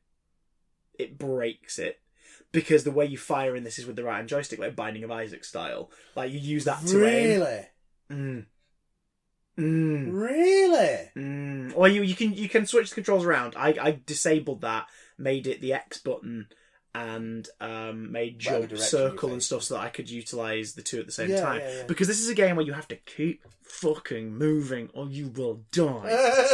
It breaks it. Because the way you fire in this is with the right hand joystick, like Binding of Isaac style. Like, you use that to aim. Really? Well, you can switch the controls around. I disabled that, made it the X button, and made jump, circle, and stuff so that I could utilise the two at the same time. Yeah. Because this is a game where you have to keep fucking moving or you will die.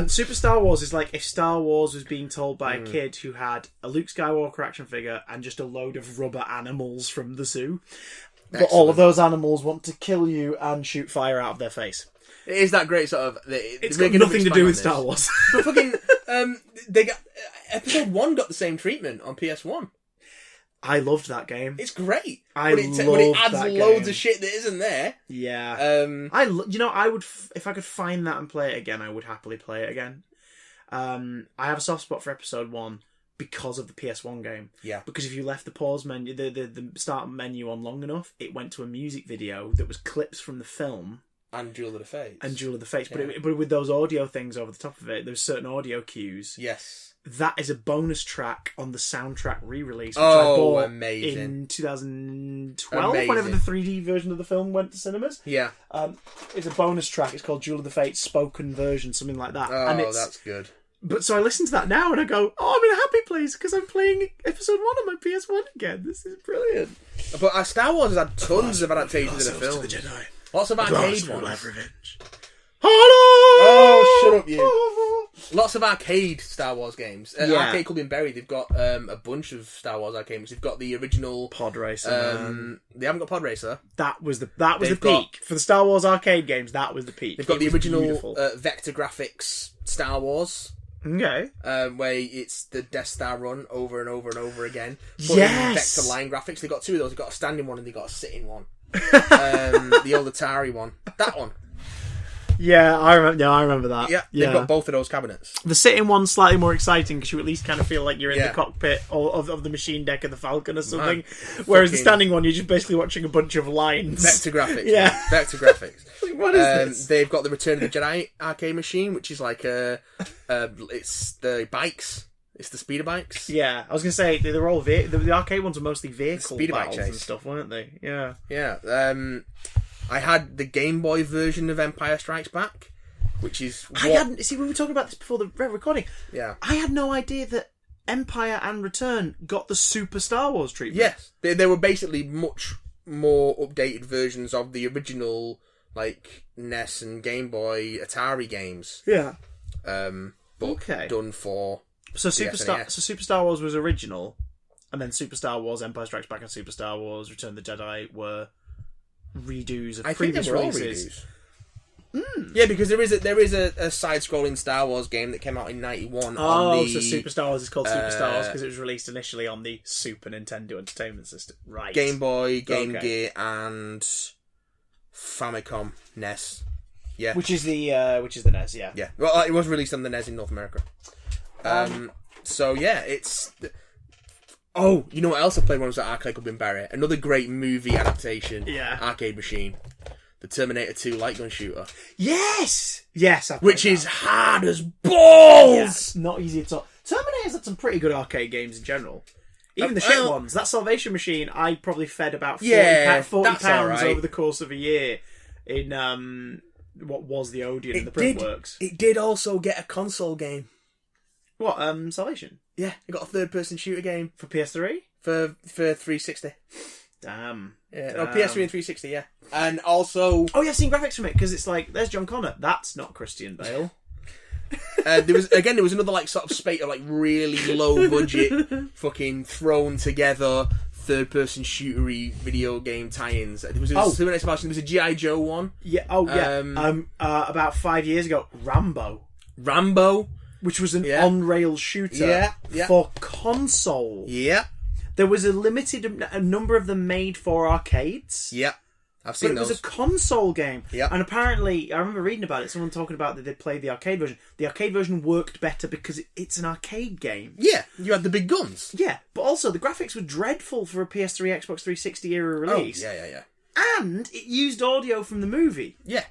Super Star Wars is like if Star Wars was being told by a kid who had a Luke Skywalker action figure and just a load of rubber animals from the zoo. But all of those animals want to kill you and shoot fire out of their face. It is that great sort of... It's got nothing to do with Star Wars. But fucking... they got... Episode 1 got the same treatment on PS1. I loved that game. It's great. But it adds loads of shit that isn't there. Yeah. I would... If I could find that and play it again, I would happily play it again. I have a soft spot for Episode 1 because of the PS1 game. Yeah. Because if you left the pause menu, the start menu on long enough, it went to a music video that was clips from the film... And Duel of the Fates. Yeah. But with those audio things over the top of it, there's certain audio cues. Yes. That is a bonus track on the soundtrack re-release, which I bought in 2012, whenever the 3D version of the film went to cinemas. Yeah. It's a bonus track. It's called Duel of the Fates spoken version, something like that. Oh, that's good. But so I listen to that now and I go, I'm in a happy place because I'm playing Episode 1 on my PS1 again. This is brilliant. But Star Wars has had tons of adaptations of the film. Lots of arcade ones. Have revenge. Oh, shut up, you. Lots of arcade Star Wars games. Arcade Club in Bury, they've got a bunch of Star Wars arcade games. They've got the original Pod Racer. They haven't got Pod Racer. That was the peak for the Star Wars arcade games. That was the peak. They've got the original vector graphics Star Wars. Okay. Where it's the Death Star run over and over and over again. Yes. Vector line graphics. They've got two of those. They've got a standing one and they've got a sitting one. The old Atari one. That one. Yeah, I remember that. Yeah, they've got both of those cabinets. The sitting one's slightly more exciting because you at least kind of feel like you're in the cockpit of the machine deck of the Falcon or something. Whereas the standing one, you're just basically watching a bunch of lines. Vector graphics. Yeah. Vector graphics. What is this? They've got the Return of the Jedi arcade machine, which is like it's the bikes. It's the speeder bikes. Yeah, I was going to say, they're all... the arcade ones are mostly vehicle battles chase and stuff, weren't they? Yeah. Yeah. I had the Game Boy version of Empire Strikes Back, which is... See, we were talking about this before the recording. Yeah. I had no idea that Empire and Return got the Super Star Wars treatment. Yes. They were basically much more updated versions of the original, like, NES and Game Boy Atari games. Yeah. But done for... So Super Star Wars was original, and then Super Star Wars Empire Strikes Back and Super Star Wars Return of the Jedi were redos of previous releases. Yeah, because there is a side-scrolling Star Wars game that came out in '91. So Super Star Wars is called Super Star Wars because it was released initially on the Super Nintendo Entertainment System, right? Game Boy, Game Gear, and Famicom NES. Yeah, which is the NES. Yeah, yeah. Well, it was released on the NES in North America. So yeah, it's. Oh, you know what else I played when I was at Arcade Club in Barry? Another great movie adaptation. Yeah. Arcade machine. The Terminator 2 light gun shooter. Yes, which is hard as balls. Yeah, not easy at all. Terminator's had some pretty good arcade games in general. Even the shit ones. That Salvation Machine, I probably fed about 40 pounds over the course of a year in what was the Odeon and the Printworks. It did also get a console game. What, Salvation? Yeah, it got a third-person shooter game. For PS3? For 360. Damn. Yeah, no, PS3 and 360, yeah. And also... Oh, yeah, I've seen graphics from it, because it's like, there's John Connor. That's not Christian Bale. There was another, like, sort of spate of, like, really low-budget, fucking thrown-together, third-person shootery video game tie-ins. There was a G.I. Joe one. Yeah, about 5 years ago, Rambo. Which was an on-rail shooter for console. Yeah. There was a limited number of them made for arcades. Yeah. I've seen but it those. was a console game. Yep. And apparently, I remember reading about it, someone talking about that they played the arcade version. The arcade version worked better because it's an arcade game. Yeah, you had the big guns. Yeah, but also the graphics were dreadful for a PS3, Xbox 360 era release. Oh, yeah. And it used audio from the movie. Yeah.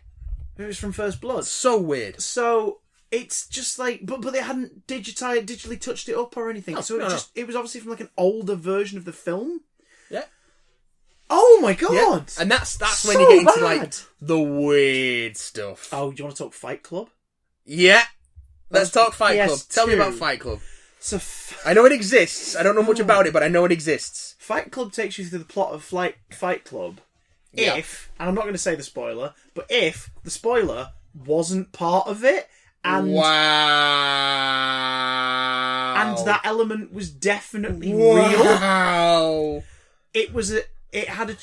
It was from First Blood. So weird. So it's just like, but they hadn't digitally touched it up or anything. No, So it was obviously from like an older version of the film. Yeah. Oh my god! Yeah. And that's when So you get into bad. like the weird stuff. Oh, do you want to talk Fight Club? Yeah. Let's talk Fight Club. PS2. Tell me about Fight Club. So I know it exists. I don't know much about it, but I know it exists. Fight Club takes you through the plot of Fight Club. Yeah. If, and I'm not going to say the spoiler, but if the spoiler wasn't part of it, and Wow. and that element was definitely real. Wow. It had a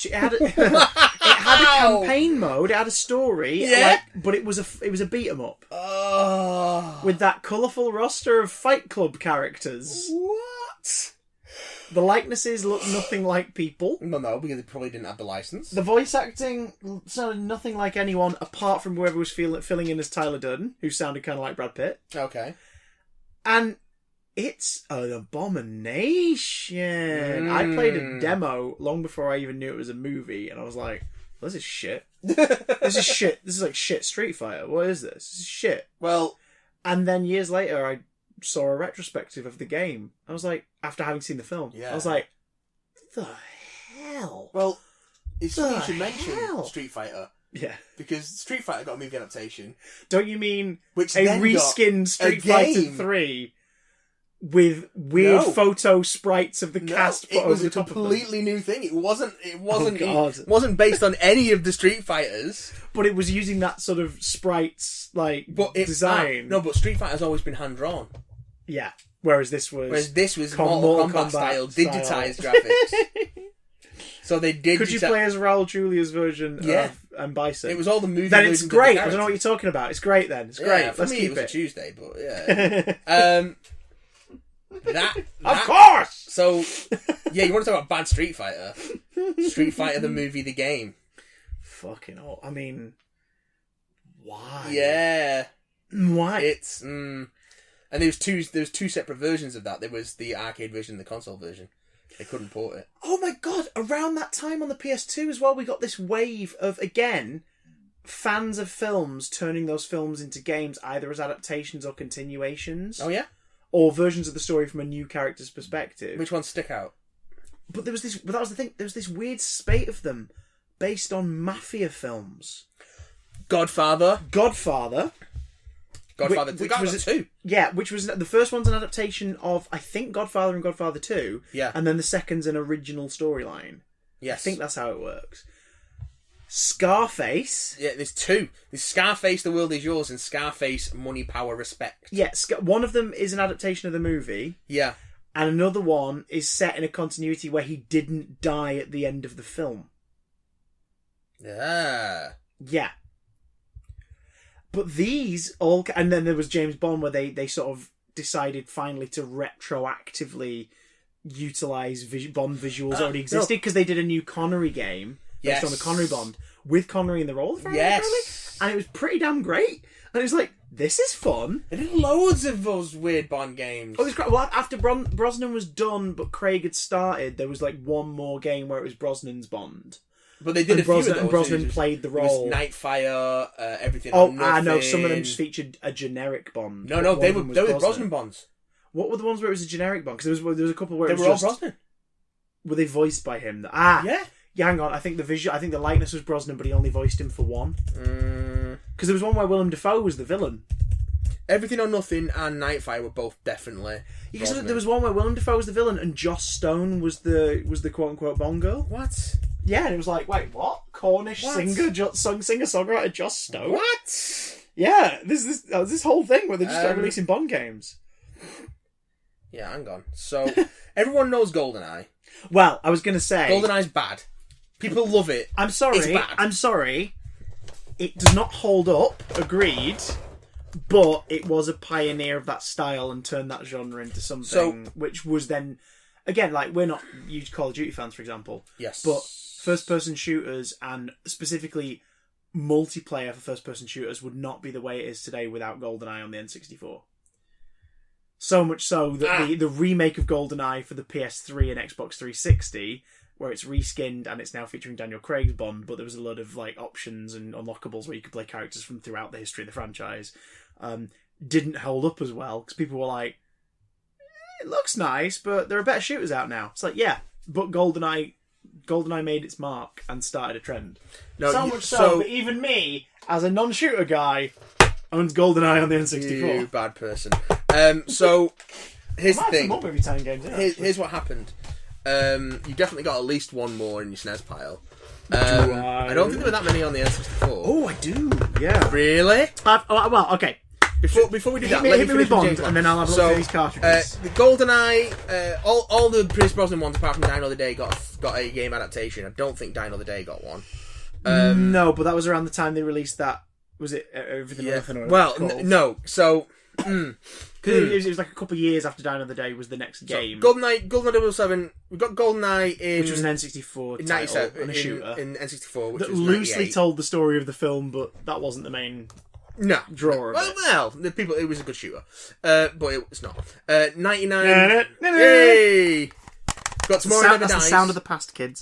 campaign mode. It had a story. Yeah. But it was a beat 'em up Oh. with that colourful roster of Fight Club characters. What? The likenesses looked nothing like people. Well, no, because they probably didn't have the license. The voice acting sounded nothing like anyone apart from whoever was filling in as Tyler Durden, who sounded kind of like Brad Pitt. Okay. And it's an abomination. I played a demo long before I even knew it was a movie, and I was like, this is shit. This is shit. This is like shit Street Fighter. What is this? This is shit. Well, and then years later, I saw a retrospective of the game. I was like, after having seen the film, I was like, the hell? Well, it's funny you The should mention hell? Street Fighter. Yeah. Because Street Fighter got a movie adaptation. Don't you mean Which a then got reskinned Street a Fighter game. 3 with weird No. photo sprites of the cast put it was over a the top of them? completely new thing. It wasn't God. it wasn't based on any of the Street Fighters. But it was using that sort of sprites design. No, but Street Fighter's always been hand drawn. Yeah. Whereas this was Mortal Kombat style, digitized graphics. So they did. Could you play as Raul Julia's version of Bison? It was all the movie. Then it's versions of the great. I characters. don't know what you're talking about. It's great then. It's great. Yeah, for Let's me keep it was a it. Tuesday, but yeah. That Of course! So, yeah, you want to talk about bad Street Fighter? Street Fighter the movie, the game. Fucking hell. I mean, why? Yeah. Why? It's and there was two separate versions of that. There was the arcade version and the console version. They couldn't port it. Oh my god, around that time on the PS2 as well, we got this wave of, again, fans of films turning those films into games, either as adaptations or continuations. Oh yeah? Or versions of the story from a new character's perspective. Which ones stick out? But that was the thing, there was this weird spate of them based on mafia films. Godfather. Which was 2. Yeah, which was the first one's an adaptation of, I think, Godfather and Godfather 2. Yeah. And then the second's an original storyline. Yes. I think that's how it works. Scarface. Yeah, there's 2. There's Scarface, The World Is Yours, and Scarface, Money, Power, Respect. Yeah, one of them is an adaptation of the movie. Yeah. And another one is set in a continuity where he didn't die at the end of the film. Yeah. Yeah. But these all... And then there was James Bond where they sort of decided finally to retroactively utilise Bond visuals already existed because they did a new Connery game based on the Connery Bond with Connery in the role. Yes. And it was pretty damn great. And it was like, this is fun. They did loads of those weird Bond games. Oh, it was great. Well, after Brosnan was done, but Craig had started, there was like one more game where it was Brosnan's Bond. But they did a few of those. And Brosnan played the role. It was Nightfire, Everything Oh, or Nothing. no, some of them just featured a generic Bond. No, they were Brosnan Bonds. What were the ones where it was a generic Bond? Because there was a couple where they it was were just... all Brosnan. Were they voiced by him? Yeah. Yeah, hang on. I think the likeness was Brosnan, but he only voiced him for one. Because there was one where Willem Dafoe was the villain. Everything or Nothing and Nightfire were both definitely. Because there was one where Willem Dafoe was the villain and Joss Stone was the quote unquote Bond girl. What? Yeah, and it was like, wait, what? Cornish singer songwriter Joss Stone? What? Yeah, this whole thing where they just started releasing Bond games. Yeah, hang on. So everyone knows Goldeneye. Well, I was going to say Goldeneye's bad. People love it. I'm sorry. It's bad. I'm sorry. It does not hold up. Agreed. But it was a pioneer of that style and turned that genre into something which was then, again, like we're not huge Call of Duty fans, for example. Yes. But first-person shooters, and specifically multiplayer for first-person shooters, would not be the way it is today without GoldenEye on the N64. So much so that the remake of GoldenEye for the PS3 and Xbox 360, where it's reskinned and it's now featuring Daniel Craig's Bond, but there was a lot of like options and unlockables where you could play characters from throughout the history of the franchise, didn't hold up as well, because people were like, it looks nice, but there are better shooters out now. It's like, yeah, but GoldenEye made its mark and started a trend. No, so much so that even me, as a non-shooter guy, owns GoldenEye on the N64. You bad person. So here's the thing. More movie time games. Here's what happened. You definitely got at least one more in your SNES pile. I don't think there were that many on the N64. Oh, I do. Yeah. Really? Well, okay. Before we do that, let me finish Bond, and then I'll have a look at these cartridges. The GoldenEye, all the Pierce Brosnan ones apart from Die Another Day got a game adaptation. I don't think Die Another Day got one. No, but that was around the time they released that. Was it Everything or Nothing? Or well, no. So because it was like a couple of years after Die Another Day was the next game. GoldenEye 007. We got GoldenEye which was an N64 in title 97 and a shooter in N64, which that was loosely 98. told the story of the film, but that wasn't the main. No. Drawer of it. Well, the people. It was a good shooter, but it's not. 99. Yay! Got Tomorrow Never Dies. That's the sound of the past, kids.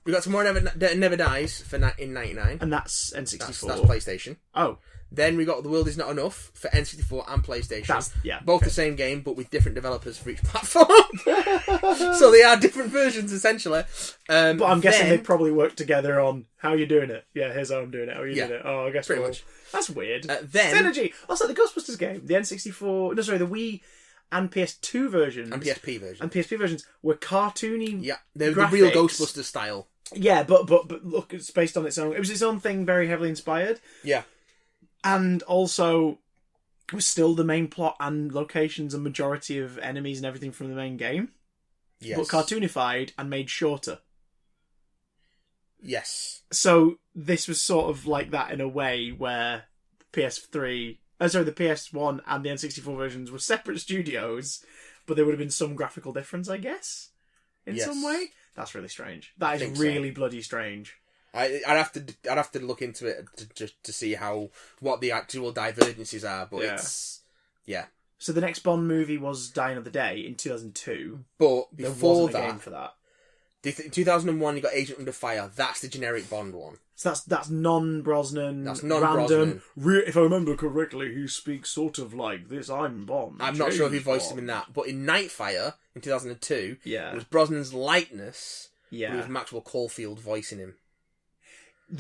We got Tomorrow Never Dies in 99, and that's N64. That's PlayStation. Oh. Then we got The World Is Not Enough for N64 and PlayStation. Both the same game, but with different developers for each platform. So they are different versions, essentially. But I'm guessing they probably worked together on how you're doing it. Yeah, here's how I'm doing it. How you doing it? Oh, I guess pretty much. That's weird. Then Synergy. Also, the Ghostbusters game, the N64. No, sorry, the Wii and PS2 versions and PSP versions were cartoony. Yeah, they're the real Ghostbusters style. Yeah, but look, it's based on its own. It was its own thing, very heavily inspired. Yeah. And also was still the main plot and locations and majority of enemies and everything from the main game. Yes. But cartoonified and made shorter. Yes. So this was sort of like that in a way where the PS1 and the N64 versions were separate studios, but there would have been some graphical difference, I guess, in some way. That's really strange. That is really bloody strange. I'd have to look into it to see what the actual divergences are, but it's So the next Bond movie was Die Another Day in 2002, but there before wasn't a game for that. 2001, you got Agent Under Fire. That's the generic Bond one. So that's non-Brosnan. That's non-Brosnan. Random. If I remember correctly, he speaks sort of like this. I'm Bond. I'm not sure who voiced him in that, but in Nightfire in 2002, it was Brosnan's likeness. Yeah, but it was Maxwell Caulfield voicing him.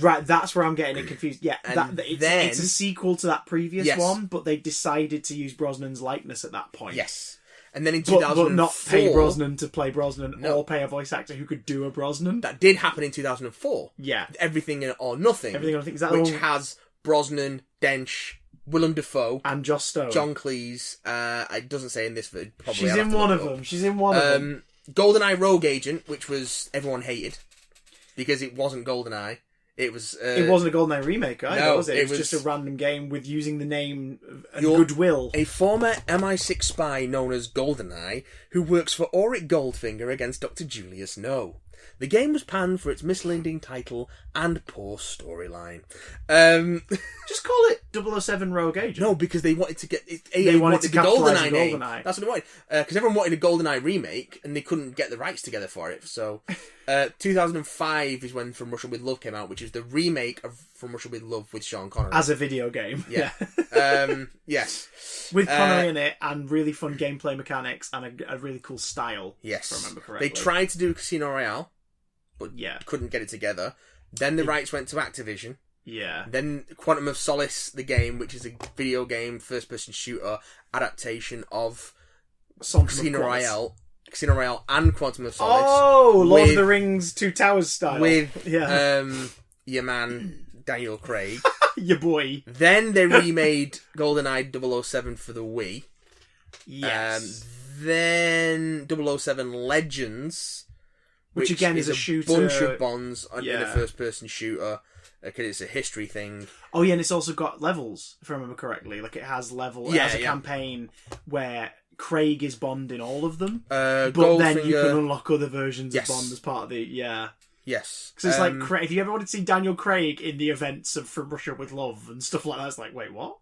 Right, that's where I'm getting it confused. Yeah, and it's a sequel to that previous one, but they decided to use Brosnan's likeness at that point. Yes. And then in 2004... But not pay Brosnan to play Brosnan, or pay a voice actor who could do a Brosnan. That did happen in 2004. Yeah. Everything or Nothing. Everything or Nothing. Is that which has Brosnan, Dench, Willem Dafoe... and Joss Stone. John Cleese. It doesn't say in this, but probably... She's in one of them. She's in one of them. GoldenEye Rogue Agent, which was everyone hated, because it wasn't GoldenEye. It was. It wasn't a GoldenEye remake, either, no, was it? It was just a random game with using the name and goodwill. A former MI6 spy known as GoldenEye, who works for Auric Goldfinger against Dr. Julius No. The game was panned for its misleading title and poor storyline. Just call it 007 Rogue Agent. No, because they wanted to get... They wanted to the GoldenEye name. That's what they wanted. Because everyone wanted a GoldenEye remake, and they couldn't get the rights together for it. So, 2005 is when From Russia With Love came out, which is the remake of From Russia With Love with Sean Connery. As a video game. Yeah. Yes. With Connery in it, and really fun gameplay mechanics, and a really cool style. Yes. If I remember correctly. They tried to do Casino Royale, but couldn't get it together. Then the rights went to Activision. Yeah. Then Quantum of Solace, the game, which is a video game, first-person shooter adaptation of Casino Royale and Quantum of Solace. Oh, Lord of the Rings, Two Towers style. With your man, Daniel Craig. Your boy. Then they remade GoldenEye 007 for the Wii. Yes. Then 007 Legends, which again is a shooter. Bunch of Bonds in a first-person shooter, because it's a history thing. Oh yeah, and it's also got levels, if I remember correctly. Like it has it has a campaign where Craig is Bond in all of them, but then you can unlock other versions of Bond as part of the Yes. Because it's like, if you ever wanted to see Daniel Craig in the events of From Russia with Love and stuff like that, it's like, wait, what?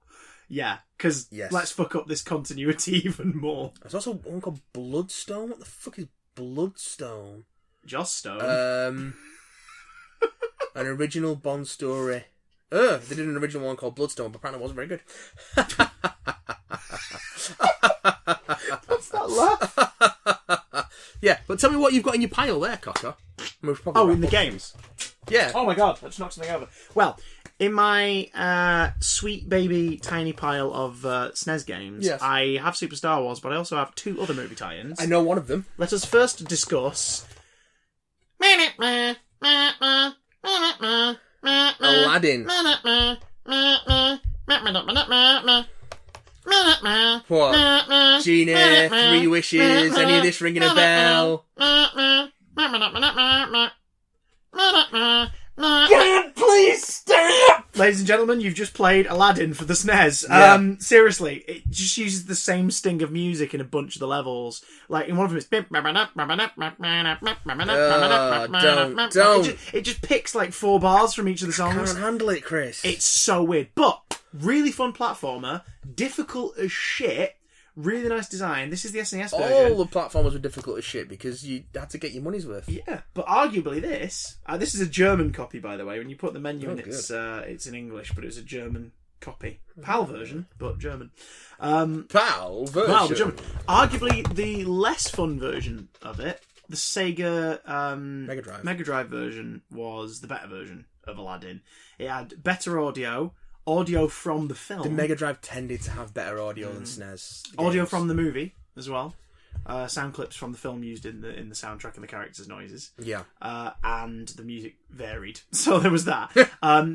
Yeah, because let's fuck up this continuity even more. There's also one called Bloodstone. What the fuck is Bloodstone? Joss Stone. An original Bond story. They did an original one called Bloodstone, but apparently it wasn't very good. That's that laugh. Yeah, but tell me what you've got in your pile there, Cocker. In the games? Yeah. Oh my god, I just knocked something over. Well, in my sweet baby tiny pile of SNES games, I have Super Star Wars, but I also have 2 other movie tie-ins. I know one of them. Let us first discuss... Aladdin. What? Genie, 3 Wishes, any of this ringing a bell? God, please stop! Ladies and gentlemen, you've just played Aladdin for the SNES. Yeah. Seriously, it just uses the same sting of music in a bunch of the levels. Like, in one of them, it's... Don't. It just picks, like, 4 bars from each of the songs. I can't handle it, Chris. It's so weird. But, really fun platformer, difficult as shit, really nice design. This is the SNES version. All the platformers were difficult as shit because you had to get your money's worth. Yeah, but arguably this is a German copy, by the way. When you put the menu in, it's in English, but it's a German copy. PAL version, but German. PAL version? PAL, but German. Arguably the less fun version of it, the Sega Mega Drive version, was the better version of Aladdin. It had better audio from the film. The Mega Drive tended to have better audio than SNES. Audio from the movie as well. Sound clips from the film used in the soundtrack and the characters' noises. Yeah. And the music varied. So there was that.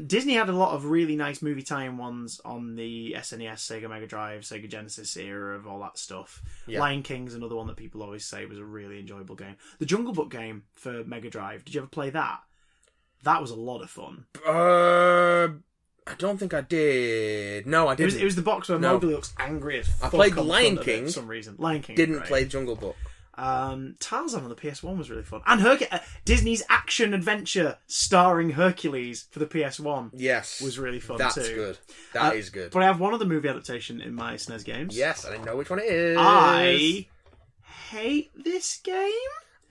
Disney had a lot of really nice movie tie-in ones on the SNES, Sega Mega Drive, Sega Genesis era of all that stuff. Yeah. Lion King's another one that people always say was a really enjoyable game. The Jungle Book game for Mega Drive, did you ever play that? That was a lot of fun. I don't think I did. No, I didn't. It was the box where Mowgli looks angry as fuck. I played Lion King for some reason. Lion King didn't play Jungle Book. Tarzan on the PS1 was really fun. And Disney's action adventure starring Hercules for the PS1 was really fun too. That's good. That is good. But I have one other movie adaptation in my SNES games. Yes, I didn't know which one it is. I hate this game.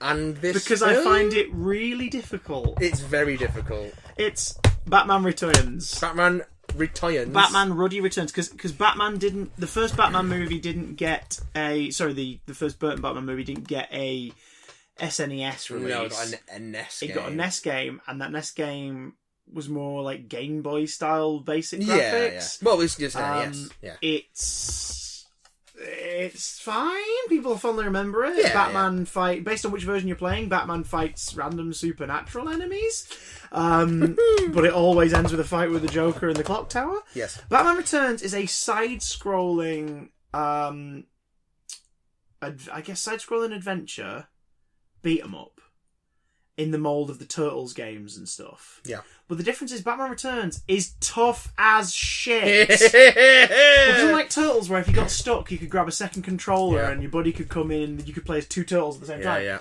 And this because I find it really difficult. It's very difficult. It's Batman Returns. Batman Returns. Batman Ruddy Returns. Because Batman didn't... The first Batman movie didn't get a... Sorry, the first Burton Batman movie didn't get a SNES release. No, it got a NES game. It got a NES game, and that NES game was more like Game Boy style basic graphics. Yeah. Well, it's just NES. Yeah. It's fine. People fondly remember it. Yeah, Batman fight... Based on which version you're playing, Batman fights random supernatural enemies. But it always ends with a fight with the Joker in the clock tower. Yes. Batman Returns is a side-scrolling... side-scrolling adventure beat-em-up in the mould of the Turtles games and stuff. Yeah. But the difference is Batman Returns is tough as shit. It wasn't like Turtles where if you got stuck you could grab a second controller and your buddy could come in and you could play as 2 turtles at the same time. Yeah.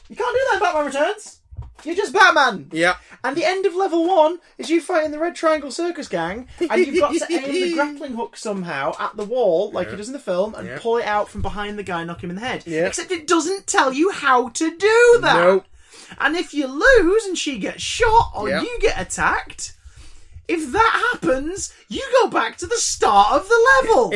You can't do that in Batman Returns. You're just Batman. Yeah. And the end of level 1 is you fighting the Red Triangle Circus Gang, and you've got to aim the grappling hook somehow at the wall, like he does in the film, and pull it out from behind the guy and knock him in the head. Yeah. Except it doesn't tell you how to do that. Nope. And if you lose and she gets shot or you get attacked, if that happens, you go back to the start of the level.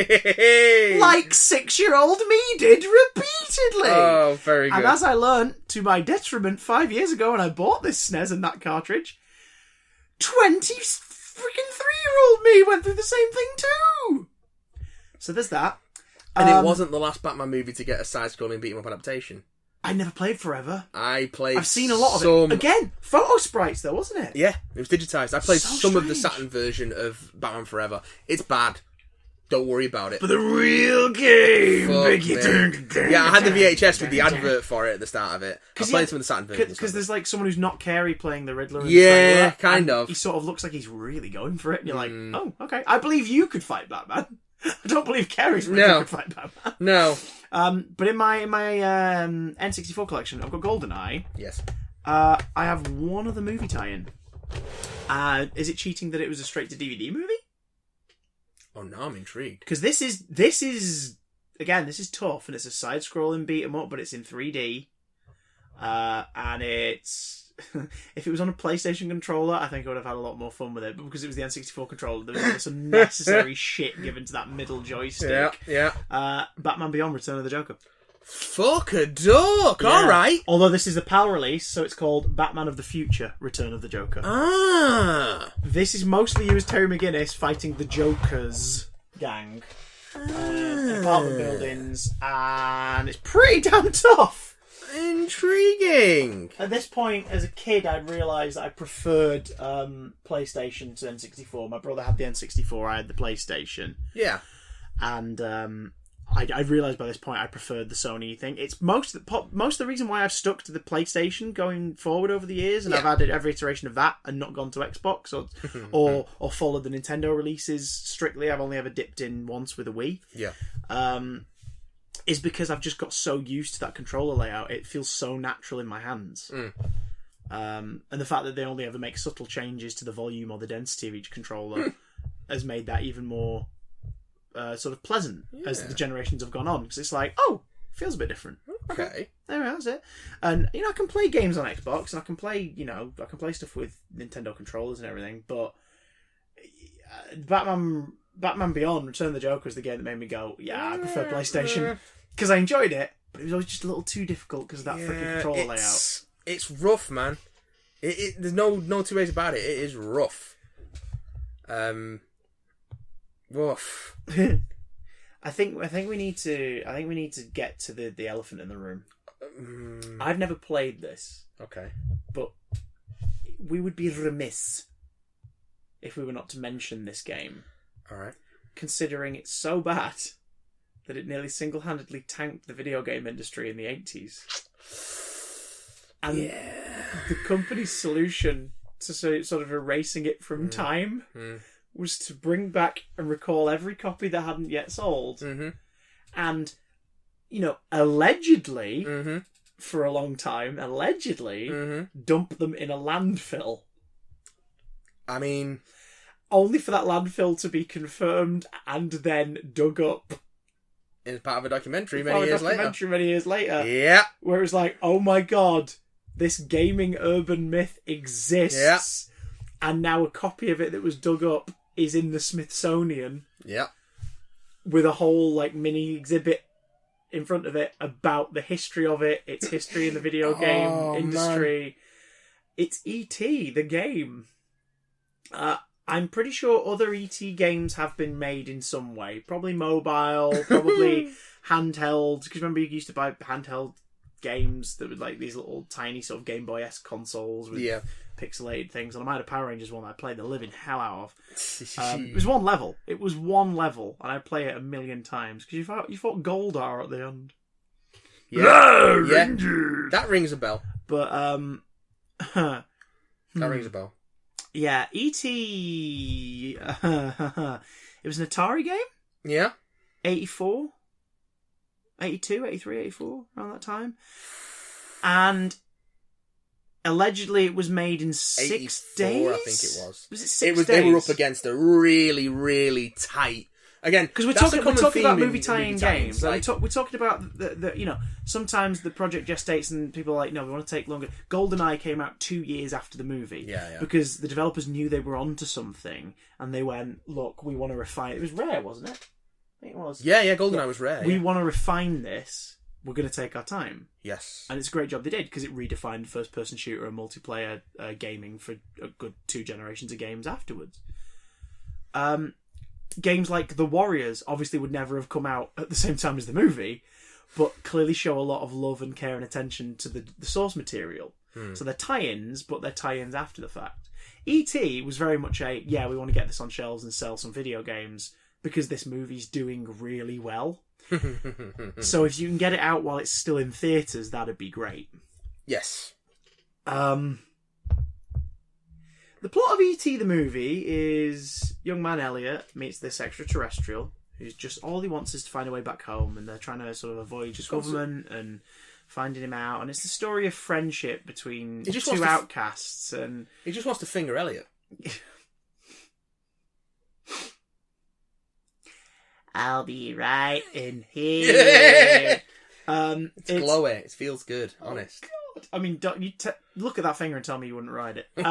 Like 6-year-old me did repeatedly. Oh, very good. And as I learnt, to my detriment, 5 years ago when I bought this SNES and that cartridge, 20 freaking 3-year-old me went through the same thing too. So there's that. And it wasn't the last Batman movie to get a side-scrolling beat-em-up adaptation. I never played Forever. I've seen a lot of it. Again, photo sprites though, wasn't it? Yeah, it was digitised. I played some of the strange. Saturn version of Batman Forever. It's bad. Don't worry about it. But the real game. Yeah, I had the VHS with the advert for it at the start of it. I played some of the Saturn version. Because there's like someone who's not Carey playing the Riddler. Yeah, kind of. He sort of looks like he's really going for it. And you're like, oh, okay. I believe you could fight Batman. I don't believe Carey's really could fight Batman. No. But in my N64 collection, I've got Goldeneye. Yes. I have one other movie tie-in. Is it cheating that it was a straight-to-DVD movie? Oh, now I'm intrigued. Because this is tough, and it's a side-scrolling beat-em-up, but it's in 3D. And it's... if it was on a PlayStation controller, I think I would have had a lot more fun with it. But because it was the N64 controller, there was some unnecessary shit given to that middle joystick. Yeah. Batman Beyond: Return of the Joker. Fuck a duck! Yeah. Alright! Although this is the PAL release, so it's called Batman of the Future: Return of the Joker. Ah! This is mostly you as Terry McGinnis fighting the Joker's gang. Apartment buildings, and it's pretty damn tough. Intriguing. At this point, as a kid, I'd realised that I preferred PlayStation to N64. My brother had the N64, I had the PlayStation. Yeah. And I realised by this point I preferred the Sony thing. It's most of the reason why I've stuck to the PlayStation going forward over the years, and I've added every iteration of that and not gone to Xbox or followed the Nintendo releases strictly. I've only ever dipped in once with a Wii. Yeah. Is because I've just got so used to that controller layout. It feels so natural in my hands. And the fact that they only ever make subtle changes to the volume or the density of each controller has made that even more sort of pleasant as the generations have gone on. Because it's like, oh, it feels a bit different. Okay. There we are, that's it. And, I can play games on Xbox, and I can play, I can play stuff with Nintendo controllers and everything, but Batman Beyond: Return of the Joker is the game that made me go, I prefer PlayStation. Because I enjoyed it, but it was always just a little too difficult because of that freaking controller layout. It's rough, man. There's no two ways about it. It is rough. Rough. I think we need to get to the elephant in the room. I've never played this. Okay. But we would be remiss if we were not to mention this game. Alright. Considering it's so bad that it nearly single-handedly tanked the video game industry in the 80s. And the company's solution to sort of erasing it from time was to bring back and recall every copy that hadn't yet sold. And, allegedly, for a long time, dump them in a landfill. I mean... only for that landfill to be confirmed and then dug up. It's part of a documentary many years later. Yeah. Where it was like, oh my god, this gaming urban myth exists. Yeah. And now a copy of it that was dug up is in the Smithsonian. Yeah. With a whole mini exhibit in front of it about the history of it, its history in the video game industry. Man. It's E.T., the game. I'm pretty sure other E.T. games have been made in some way. Probably mobile, probably handheld. Because remember you used to buy handheld games that were these little tiny sort of Game Boy-esque consoles with pixelated things. And I might have Power Rangers one that I played the living hell out of. It was one level. And I'd play it 1,000,000 times. Because you fought Goldeneye at the end. Yeah. That rings a bell. But, that rings a bell. Yeah, E.T. It was an Atari game? Yeah. 84? 82, 83, 84, around that time. And allegedly it was made in 6 days? I think it was. Was it 6 days? They were up against a really, really tight... Again, because we're talking about movie tie-in games. We're talking about the sometimes the project gestates and people are like, no, we want to take longer. Goldeneye came out 2 years after the movie. Yeah. Because the developers knew they were onto something and they went, look, we want to refine it. It was Rare, wasn't it? I think it was. Yeah, Goldeneye was Rare. We want to refine this. We're going to take our time. Yes. And it's a great job they did because it redefined first-person shooter and multiplayer gaming for a good 2 generations of games afterwards. Games like The Warriors obviously would never have come out at the same time as the movie, but clearly show a lot of love and care and attention to the source material. So they're tie-ins, but they're tie-ins after the fact. E.T. was very much we want to get this on shelves and sell some video games because this movie's doing really well. So if you can get it out while it's still in theatres, that'd be great. Yes. The plot of E.T. the movie is young man Elliot meets this extraterrestrial who's just all he wants is to find a way back home, and they're trying to sort of avoid government and finding him out, and it's the story of friendship between just two wants to outcasts, and He just wants to finger Elliot. I'll be right in here. It's glowy. It feels good. Honest. God. I mean, don't you look at that finger and tell me you wouldn't ride it. Make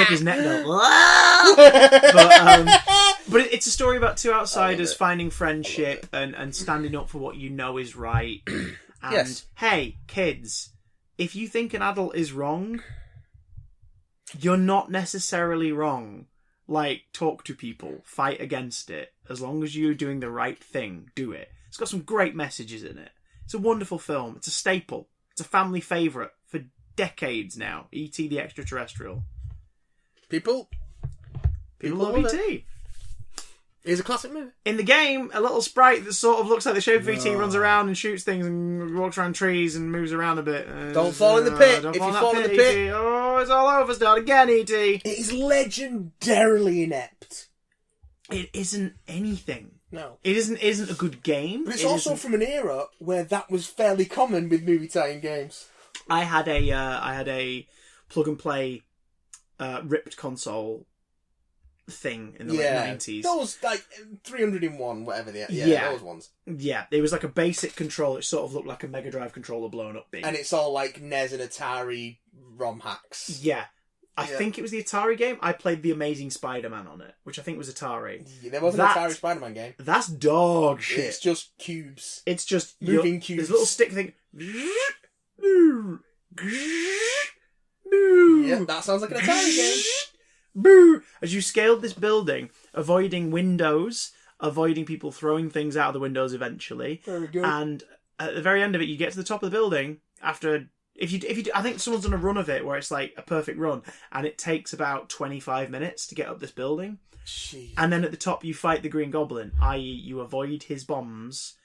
his neck go. But it's a story about two outsiders finding friendship and standing up for what you know is right. And Yes. hey, kids, if you think an adult is wrong, you're not necessarily wrong. Like, talk to people, fight against it. As long as you're doing the right thing, do it. It's got some great messages in it. It's a wonderful film. It's a staple. It's a family favourite for decades now. E.T. the Extraterrestrial. People love E.T. It's a classic movie. In the game, a little sprite that sort of looks like the shape of E.T. runs around and shoots things and walks around trees and moves around a bit. Don't fall in the pit. If you fall in the pit... E.T. Oh, it's all over. Start again, E.T. It is legendarily inept. It isn't anything. No. It isn't a good game. But it's also from an era where that was fairly common with movie tie-in games. I had a plug and play ripped console thing in the late 90s. Those, like, 300 in 1, whatever they are. Yeah. Those ones. Yeah, it was like a basic controller. It sort of looked like a Mega Drive controller blown up big. And it's all, like, NES and Atari ROM hacks. Yeah. I think it was the Atari game. I played The Amazing Spider-Man on it, which I think was Atari. Yeah, there was an Atari Spider-Man game. That's dog shit. It's just cubes. It's just... Moving cubes. There's a little stick thing... Yeah, that sounds like an Atari game. Boo! As you scaled this building, avoiding windows, avoiding people throwing things out of the windows eventually. Very good. And at the very end of it, you get to the top of the building after... If you, I think someone's done a run of it where it's like a perfect run, and it takes about 25 minutes to get up this building. Jeez. And then at the top, you fight the Green Goblin, i.e., you avoid his bombs,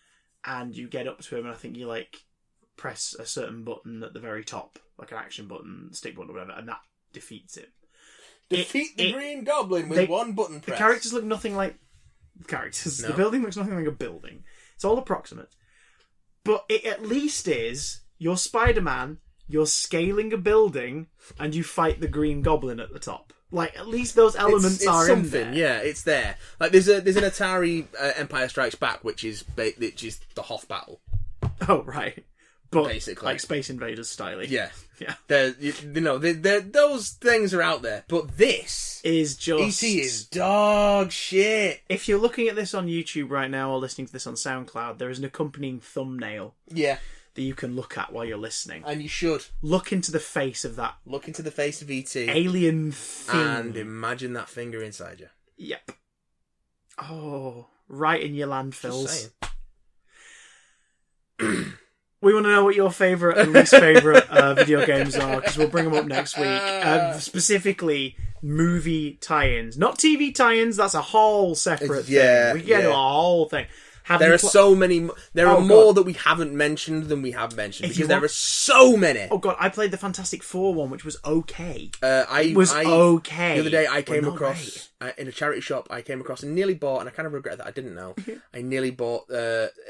and you get up to him, and I think you like press a certain button at the very top, like an action button, stick button, or whatever, and that defeats him. Defeat the Green Goblin with one button press. The characters look nothing like characters. No. The building looks nothing like a building. It's all approximate. But it at least is, you're Spider-Man, you're scaling a building, and you fight the Green Goblin at the top. Like, at least those elements are something, in there. Yeah, it's there. Like, there's an Atari Empire Strikes Back, which is the Hoth battle. Oh, right. But, basically, like Space Invaders style. Yeah. Yeah. Those things are out there. But this is just... E.T. is dog shit. If you're looking at this on YouTube right now or listening to this on SoundCloud, there is an accompanying thumbnail. Yeah. That you can look at while you're listening. And you should. Look into the face of that. Look into the face of E.T. alien thing. And imagine that finger inside you. Yep. Oh, right in your landfills. We want to know what your favourite and least favourite video games are, because we'll bring them up next week. Specifically, movie tie-ins. Not TV tie-ins, that's a whole separate thing. We can get into a whole thing. There are so many. There are more that we haven't mentioned than we have mentioned, because there are so many. Oh god, I played the Fantastic Four one, which was okay. Okay. The other day I came across in a charity shop. I came across and nearly bought, and I kind of regret that I didn't know. I nearly bought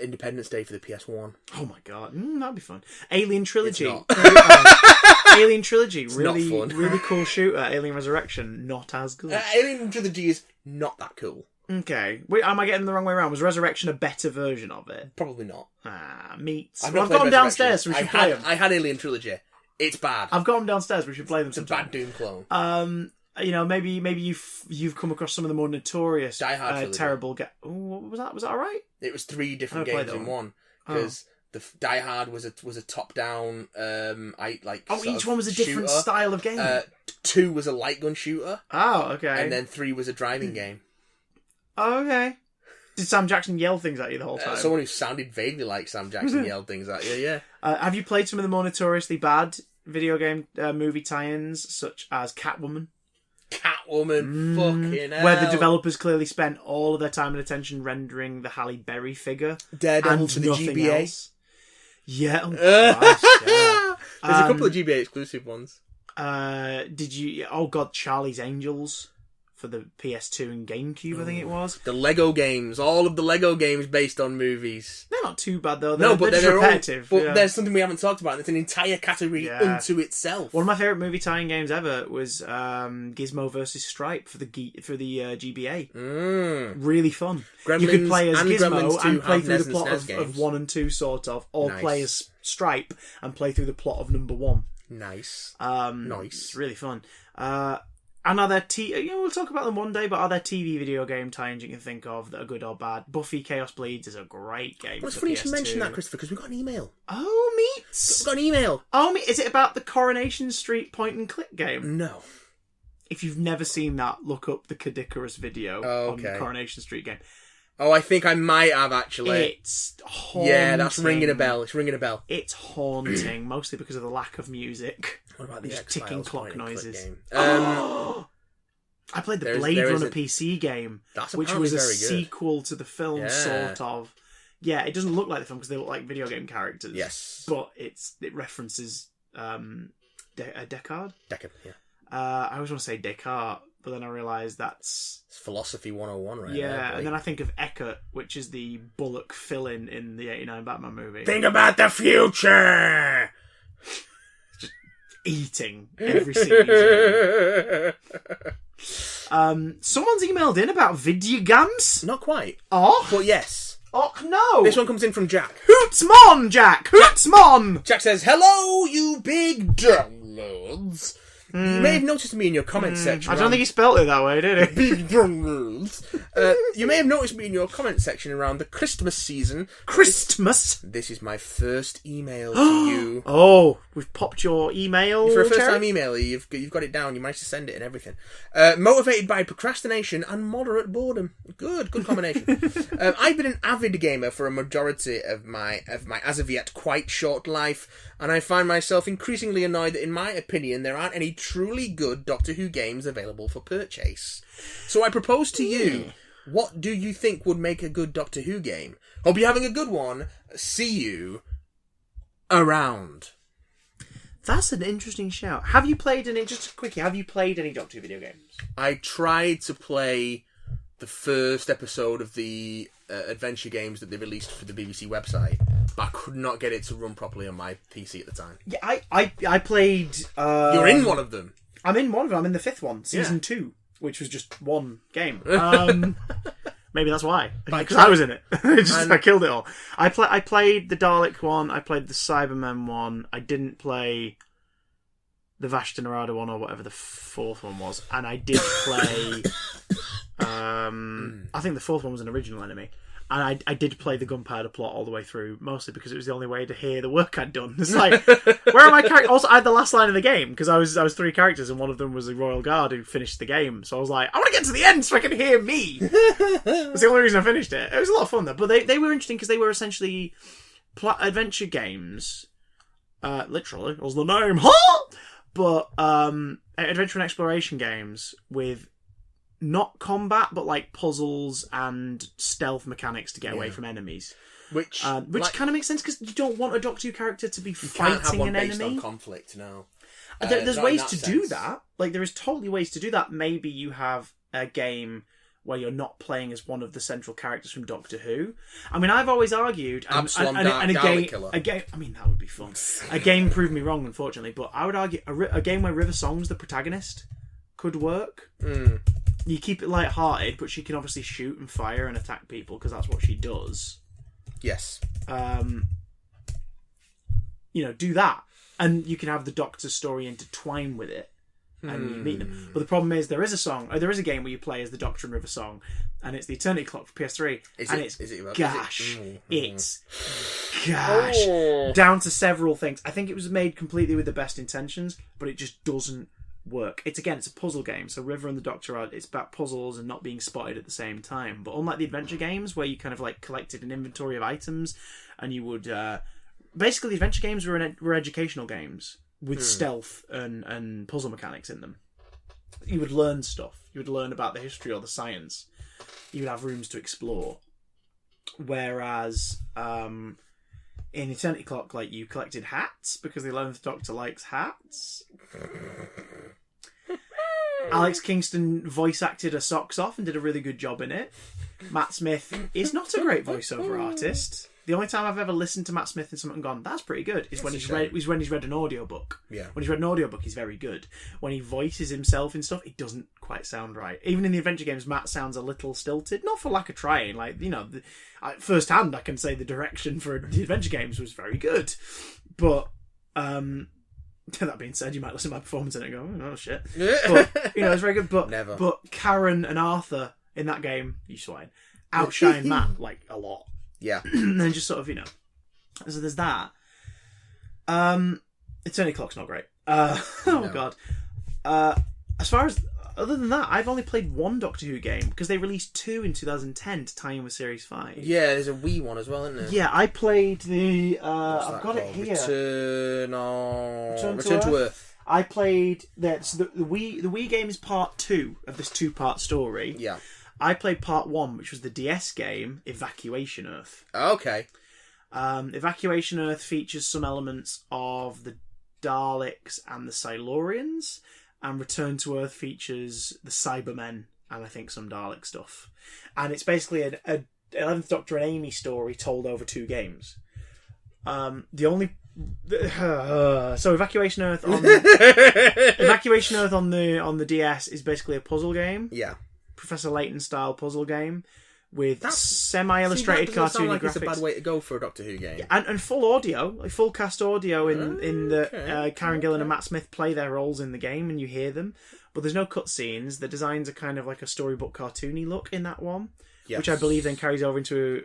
Independence Day for the PS1. Oh my god, that'd be fun. Alien Trilogy. It's not. Alien Trilogy, it's really, not fun. really cool shooter. Alien Resurrection, not as good. Alien Trilogy is not that cool. Okay. Wait, am I getting the wrong way around? Was Resurrection a better version of it? Probably not. Meats. I've got them downstairs, so we should play them. I had Alien Trilogy. It's bad. I've got them downstairs, we should play them sometime. It's a bad Doom clone. Maybe you've come across some of the more notorious Die Hard Trilogy. terrible... what was that? Was that alright? It was 3 different games in one. Because... The Die Hard was a top-down, each one was a different style of game. 2 was a light gun shooter. Oh, okay. And then 3 was a driving game. Oh, okay. Did Sam Jackson yell things at you the whole time? Someone who sounded vaguely like Sam Jackson yelled things at you, yeah. Have you played some of the more notoriously bad video game movie tie-ins, such as Catwoman? Catwoman, fucking hell. Where the developers clearly spent all of their time and attention rendering the Halle Berry figure. Daredevil for the GBA. Else. Yeah. Oh, Christ, yeah. There's a couple of GBA exclusive ones. Did you... Oh, God, Charlie's Angels for the PS2 and GameCube, I think it was. The Lego games, all of the Lego games based on movies. They're not too bad though. They're just repetitive. But there's something we haven't talked about. It's an entire category unto itself. One of my favourite movie tie-in games ever was Gizmo versus Stripe for the GBA. Really fun. Gremlins you could play as and Gizmo Gremlins 2 and play have through NES the plot and SNES of 1 and 2, sort of, or play as Stripe and play through the plot of number 1. Nice. It's really fun. And are there we'll talk about them one day, but are there TV video game tie-ins you can think of that are good or bad? Buffy Chaos Bleeds is a great game. Well, it's funny you should mention that, Christopher, because we got an email. Oh, meets! We got an email. Oh, is it about the Coronation Street point-and-click game? No. If you've never seen that, look up the Kadikarus video on the Coronation Street game. Oh, I think I might have, actually. It's haunting. Yeah, that's ringing a bell. It's ringing a bell. It's haunting, mostly because of the lack of music. What about the just ticking clock noises? Game? I played the Blade Runner PC game, which was a sequel to the film, sort of. Yeah, it doesn't look like the film because they look like video game characters. Yes. But it references Descartes? Descartes, yeah. I always want to say Descartes, but then I realise that's... It's philosophy 101, right? Yeah, and then I think of Eckert, which is the Bullock fill-in in the 89 Batman movie. Think about the future! Just eating every scene. Someone's emailed in about video games. Not quite. Oh? But yes. Oh, no! This one comes in from Jack. Hootsmon, Jack! Hootsmon! Jack says, hello, you big downloads. You may have noticed me in your comment section. I don't think he spelt it that way, did he? Big downloads. You may have noticed me in your comment section around the Christmas season. Christmas? This is my first email to you. Oh, we've popped your email. For a first-time email, you've got it down. You managed to send it and everything. Motivated by procrastination and moderate boredom. Good combination. I've been an avid gamer for a majority of my as of yet quite short life, and I find myself increasingly annoyed that, in my opinion, there aren't any truly good Doctor Who games available for purchase. So I propose to you, what do you think would make a good Doctor Who game? Hope you're having a good one. See you around. That's an interesting shout. Have you played any Doctor Who video games? I tried to play the first episode of the adventure games that they released for the BBC website, but I could not get it to run properly on my PC at the time. Yeah, I played... You're in one of them. I'm in one of them. I'm in the 5th one, Season 2, which was just one game. Maybe that's why. Because I was in it. I killed it all. I played the Dalek one, I played the Cybermen one, I didn't play the Vashta Narada one or whatever the 4th one was, and I did play... I think the 4th one was an original enemy. And I did play the Gunpowder Plot all the way through, mostly because it was the only way to hear the work I'd done. It's like, where are my characters? Also, I had the last line of the game, because I was 3 characters, and one of them was the Royal Guard who finished the game. So I was like, I want to get to the end so I can hear me! That's the only reason I finished it. It was a lot of fun, though. But they were interesting, because they were essentially adventure games. Literally, was the name. But adventure and exploration games with... not combat, but like puzzles and stealth mechanics to get away from enemies. Which kind of makes sense because you don't want a Doctor Who character to be fighting an enemy. Based on conflict, no. There's ways to do that. Like there is totally ways to do that. Maybe you have a game where you're not playing as one of the central characters from Doctor Who. I mean, I've always argued, and a game. I mean, that would be fun. A game proved me wrong, unfortunately. But I would argue a game where River Song's the protagonist could work. You keep it light-hearted, but she can obviously shoot and fire and attack people because that's what she does. Yes. Do that. And you can have the Doctor's story intertwine with it. And you meet them. But the problem is there is a game where you play as the Doctor and River Song, and it's the Eternity Clock for PS3. It's gash. Down to several things. I think it was made completely with the best intentions, but it just doesn't work. It's a puzzle game, so River and the Doctor it's about puzzles and not being spotted at the same time. But unlike the adventure games where you kind of like collected an inventory of items and you would basically the adventure games were educational games with stealth and puzzle mechanics in them. You would learn stuff. You would learn about the history or the science. You would have rooms to explore. Whereas in Eternity Clock, like, you collected hats because the 11th Doctor likes hats. Alex Kingston voice acted her socks off and did a really good job in it. Matt Smith is not a great voiceover artist. The only time I've ever listened to Matt Smith in something and gone, that's pretty good, is when he's read an audiobook. Yeah. When he's read an audiobook, he's very good. When he voices himself in stuff, it doesn't quite sound right. Even in the adventure games, Matt sounds a little stilted. Not for lack of trying. Like, first hand, I can say the direction for the adventure games was very good. But, that being said, you might listen to my performance in it and go, oh shit. But, it's very good. But, Never. But Karen and Arthur in that game, you swine, outshine Matt, like, a lot. Yeah. And then just sort of, so there's that. Eternity Clock's not great. Oh, God. As far as, other than that, I've only played one Doctor Who game, because they released 2 in 2010 to tie in with Series 5. Yeah, there's a Wii one as well, isn't there? Yeah, I played the, I've got it here. Return to Earth. I played, the Wii game is part 2 of this 2-part story. Yeah. I played part 1, which was the DS game, Evacuation Earth. Okay. Evacuation Earth features some elements of the Daleks and the Silurians, and Return to Earth features the Cybermen and I think some Dalek stuff. And it's basically a 11th Doctor and Amy story told over 2 games. So Evacuation Earth on the DS is basically a puzzle game. Yeah. Professor Layton style puzzle game with semi-illustrated cartoony sound like graphics. It's a bad way to go for a Doctor Who game. Yeah, and full audio, like full cast audio in the Karen Gillan and Matt Smith play their roles in the game and you hear them. But there's no cutscenes. The designs are kind of like a storybook cartoony look in that one, which I believe then carries over into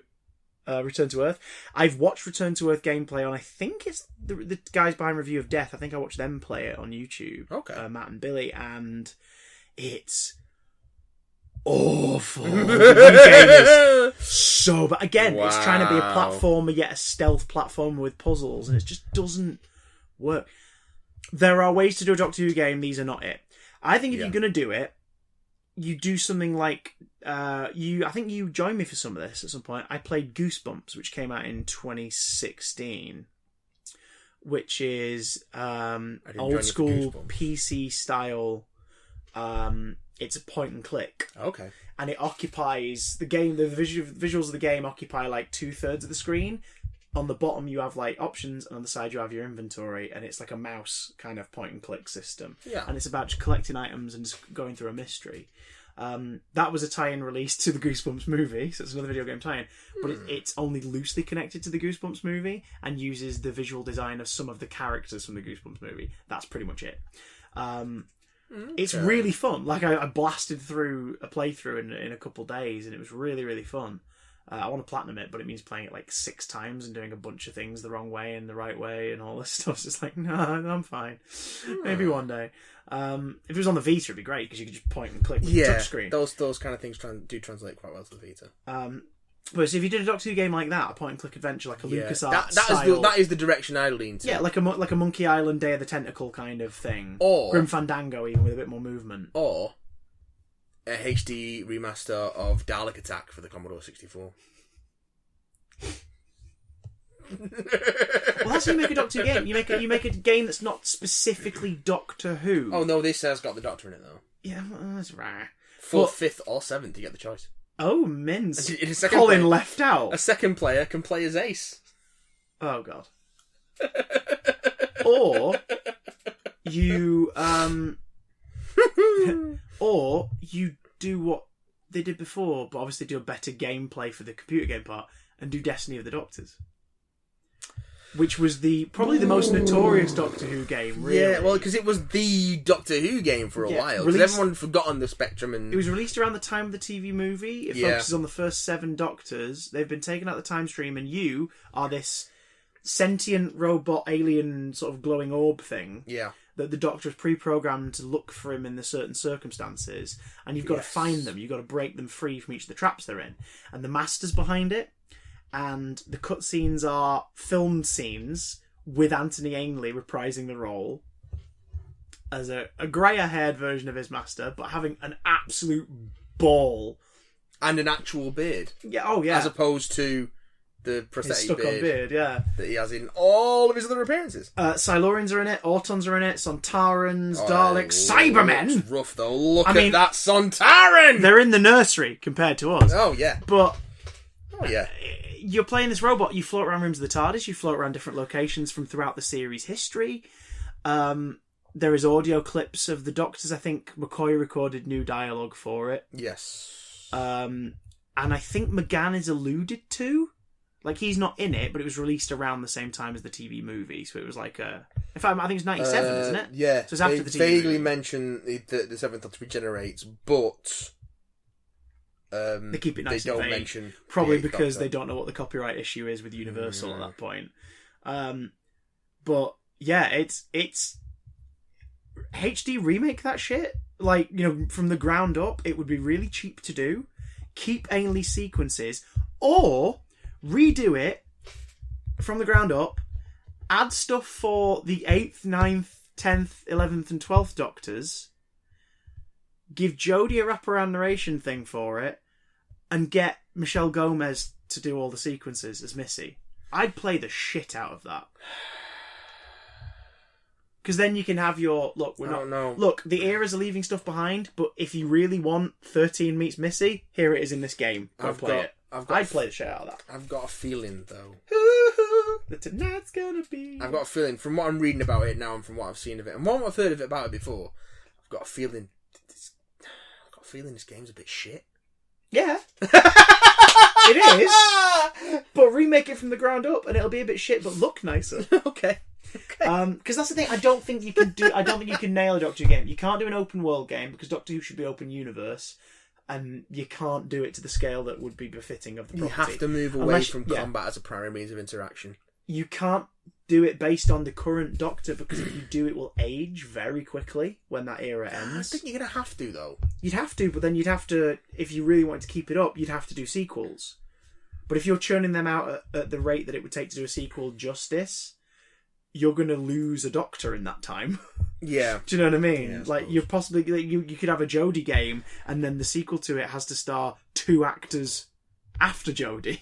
Return to Earth. I've watched Return to Earth gameplay on, I think it's the guys behind Review of Death. I think I watched them play it on YouTube. Okay. Matt and Billy, and it's awful. The game is so bad. Again, it's trying to be a platformer, yet a stealth platformer with puzzles, and it just doesn't work. There are ways to do a Doctor Who game. These are not it. I think if you're going to do it, you do something like I think you joined me for some of this at some point. I played Goosebumps, which came out in 2016, which is old school PC style. It's a point and click. Okay. And it occupies the game. The visuals of the game occupy like 2/3 of the screen. On the bottom you have like options, and on the side you have your inventory, and it's like a mouse kind of point and click system. Yeah. And it's about just collecting items and just going through a mystery. That was a tie-in release to the Goosebumps movie, so it's another video game tie-in, but it's only loosely connected to the Goosebumps movie and uses the visual design of some of the characters from the Goosebumps movie. That's pretty much it. It's really fun. Like I blasted through a playthrough in a couple days, and it was really, really fun. I want to platinum it, but it means playing it like 6 times and doing a bunch of things the wrong way and the right way and all this stuff. It's just like, no, I'm fine. Maybe one day. If it was on the Vita, it'd be great because you could just point and click with the touchscreen. Those kind of things do translate quite well to the Vita. But so if you did a Doctor Who game like that, a point and click adventure, like a LucasArts style, that is the direction I lean to. Yeah, like a Monkey Island Day of the Tentacle kind of thing, or Grim Fandango, even with a bit more movement, or a HD remaster of Dalek Attack for the Commodore 64. Well, that's how you make a Doctor Who game. You make a game that's not specifically Doctor Who. Oh no, this has got the Doctor in it though. Yeah, well, that's rare. 4th, 5th, or 7th, you get the choice. Oh, Mins. Colin left out. A second player can play as Ace. Oh god. Or you or you do what they did before, but obviously do a better gameplay for the computer game part and do Destiny of the Doctors. Which was probably the most notorious Doctor Who game, really. Yeah, well, because it was the Doctor Who game for a while. Because everyone forgot on the Spectrum. And it was released around the time of the TV movie. It focuses on the first 7 Doctors. They've been taken out the time stream, and you are this sentient robot alien sort of glowing orb thing. Yeah. That the Doctor is pre-programmed to look for him in the certain circumstances, and you've got to find them. You've got to break them free from each of the traps they're in. And the Master's behind it. And the cutscenes are filmed scenes with Anthony Ainley reprising the role as a grayer-haired version of his master, but having an absolute ball. And an actual beard. Yeah, oh yeah. As opposed to the His prosthetic stuck-on beard, yeah. that he has in all of his other appearances. Silurians are in it, Autons are in it, Sontarans, Daleks, Cybermen! It's rough, though. Look I at mean, that Sontaran! They're in the nursery compared to us. Oh, yeah. But Oh, yeah. you're playing this robot, you float around rooms of the TARDIS, you float around different locations from throughout the series' history. There is audio clips of the Doctors. I think McCoy recorded new dialogue for it. Yes. And I think McGann is alluded to. Like, he's not in it, but it was released around the same time as the TV movie. So it was like a... In fact, I think it's 97, isn't it? Yeah. So it's after the TV vaguely movie. mention the Seventh Doctor regenerates, but... They keep it nice they and don't vague. mention Probably the Eighth because Doctor. they don't know what the copyright issue is with Universal at that point. But, yeah, it's... HD remake that shit. Like, you know, from the ground up, it would be really cheap to do. Keep Ainley sequences. Or... redo it from the ground up, add stuff for the 8th, 9th, 10th, 11th and 12th Doctors, give Jodie a wraparound narration thing for it, and get Michelle Gomez to do all the sequences as Missy. I'd play the shit out of that. Because then you can have your... Look, Look, the eras are leaving stuff behind, but if you really want 13 meets Missy, here it is in this game. Go play it. I'd play the shit out of that. I've got a feeling, though. That tonight's gonna be... I've got a feeling, from what I'm reading about it now and from what I've seen of it, and what I've heard of it about it before, I've got a feeling... this game's a bit shit. Yeah. It is. But remake it from the ground up and it'll be a bit shit, but look nicer. Okay. Because that's the thing. I don't think you can nail a Doctor Who game. You can't do an open world game because Doctor Who should be open universe, and you can't do it to the scale that would be befitting of the property. You have to move away from combat as a primary means of interaction. You can't do it based on the current Doctor, because if you do, it will age very quickly when that era ends. I think you're going to have to, though. You'd have to, but then you'd have to, if you really wanted to keep it up, you'd have to do sequels. But if you're churning them out at the rate that it would take to do a sequel justice, you're going to lose a Doctor in that time. Yeah. Do you know what I mean? Yeah, like, you're possibly... You could have a Jodie game, and then the sequel to it has to star 2 actors after Jodie.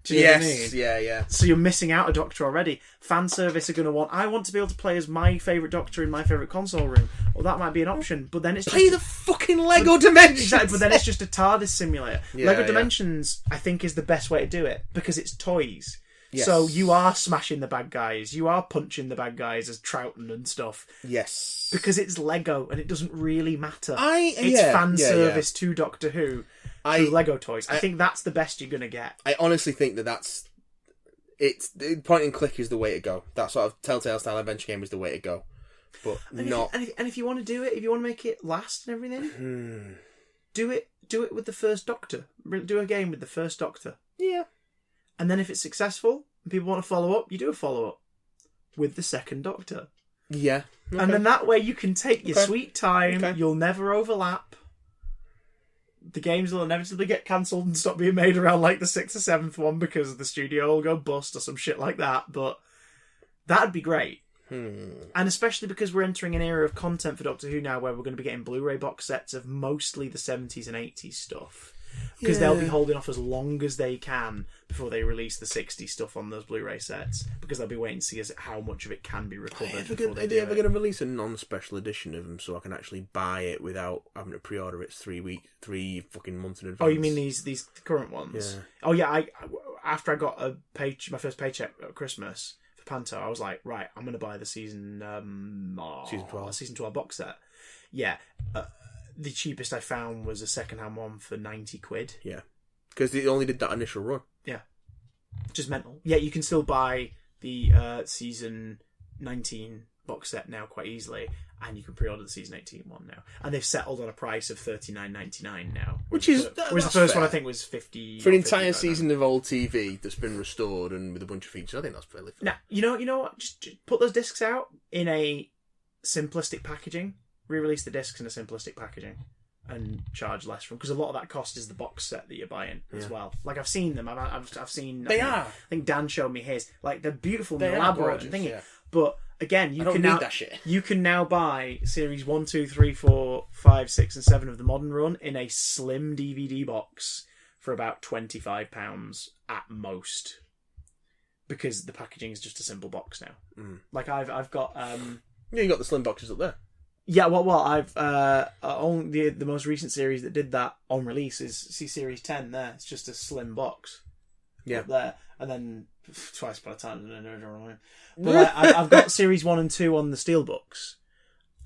Do you know what I mean? Yeah. So you're missing out a Doctor already. Fan service are going to want, I want to be able to play as my favourite Doctor in my favourite console room. Well, that might be an option, but then it's Play the fucking Lego Dimensions! Exactly, but then it's just a TARDIS simulator. Yeah, Lego Dimensions, I think, is the best way to do it, because it's toys. Yes. So you are smashing the bad guys, you are punching the bad guys as Troughton and stuff. Yes. Because it's Lego, and it doesn't really matter. It's fan service to Doctor Who through Lego toys. I think that's the best you're going to get. I honestly think that's... Point and click is the way to go. That sort of Telltale style adventure game is the way to go. But If you want to do it, if you want to make it last and everything, do it with the first Doctor. Do a game with the first Doctor. Yeah. And then if it's successful and people want to follow up, you do a follow up with the second Doctor. Yeah. Okay. And then that way you can take your sweet time. Okay. You'll never overlap. The games will inevitably get cancelled and stop being made around like the 6th or 7th one because the studio will go bust or some shit like that. But that'd be great. And especially because we're entering an era of content for Doctor Who now where we're going to be getting Blu-ray box sets of mostly the 70s and 80s stuff. Because they'll be holding off as long as they can before they release the 60s stuff on those Blu-ray sets. Because they'll be waiting to see how much of it can be recovered. Are they ever going to release a non-special edition of them so I can actually buy it without having to pre-order it 3 fucking months in advance? Oh, you mean these current ones? Yeah. Oh yeah, after I got my first paycheck at Christmas for Panto, I was like, right, I'm going to buy the season 12 box set. Yeah. The cheapest I found was a second-hand one for £90. Yeah. Because they only did that initial run. Yeah. Just mental. Yeah, you can still buy the season 19 box set now quite easily, and you can pre-order the season 18 one now. And they've settled on a price of $39.99 now. Whereas the first one I think was $50. For an entire season of old TV that's been restored and with a bunch of features, I think that's fairly fair. Now, you know what? Just put those discs out in a simplistic packaging. Re-release the discs in a simplistic packaging and charge less for them, because a lot of that cost is the box set that you're buying as well. Like, I've seen them. I've seen. I think Dan showed me his. Like, they're beautiful and elaborate and thingy. Yeah. But again, you can now buy series 1, 2, 3, 4, 5, 6, and 7 of the modern run in a slim DVD box for about £25 at most. because the packaging is just a simple box now. Like I've got Yeah, you got the slim boxes up there. yeah, well, I've only the most recent series that did that on release is Series 10. There, it's just a slim box. Yeah, up there, and then twice by the time. But like, I've got Series 1 and 2 on the steelbooks,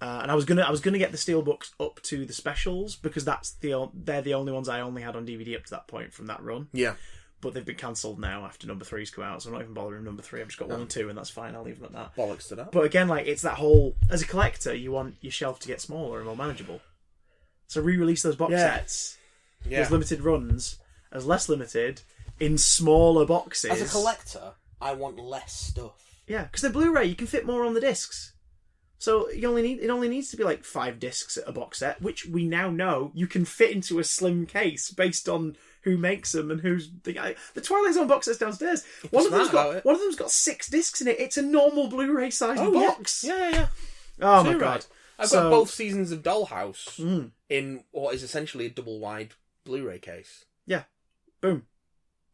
and I was gonna get the steelbooks up to the specials because they're the only ones I only had on DVD up to that point from that run. Yeah. But they've been cancelled now after number 3's come out, so I'm not even bothering with number 3. I've just got 1 and 2, and that's fine. I'll leave them at that. Bollocks to that. But again, like, it's that whole... As a collector, you want your shelf to get smaller and more manageable. So re-release those box sets, those limited runs, as less limited, in smaller boxes. As a collector, I want less stuff. Yeah, because they're Blu-ray, you can fit more on the discs. So it only needs to be like 5 discs at a box set, which we now know you can fit into a slim case based on who makes them and who's the guy. The Twilight Zone box set's downstairs. One of them's got 6 discs in it. It's a normal Blu-ray sized box. Yeah. Oh my god! I've got both seasons of Dollhouse in what is essentially a double wide Blu-ray case. Yeah, boom,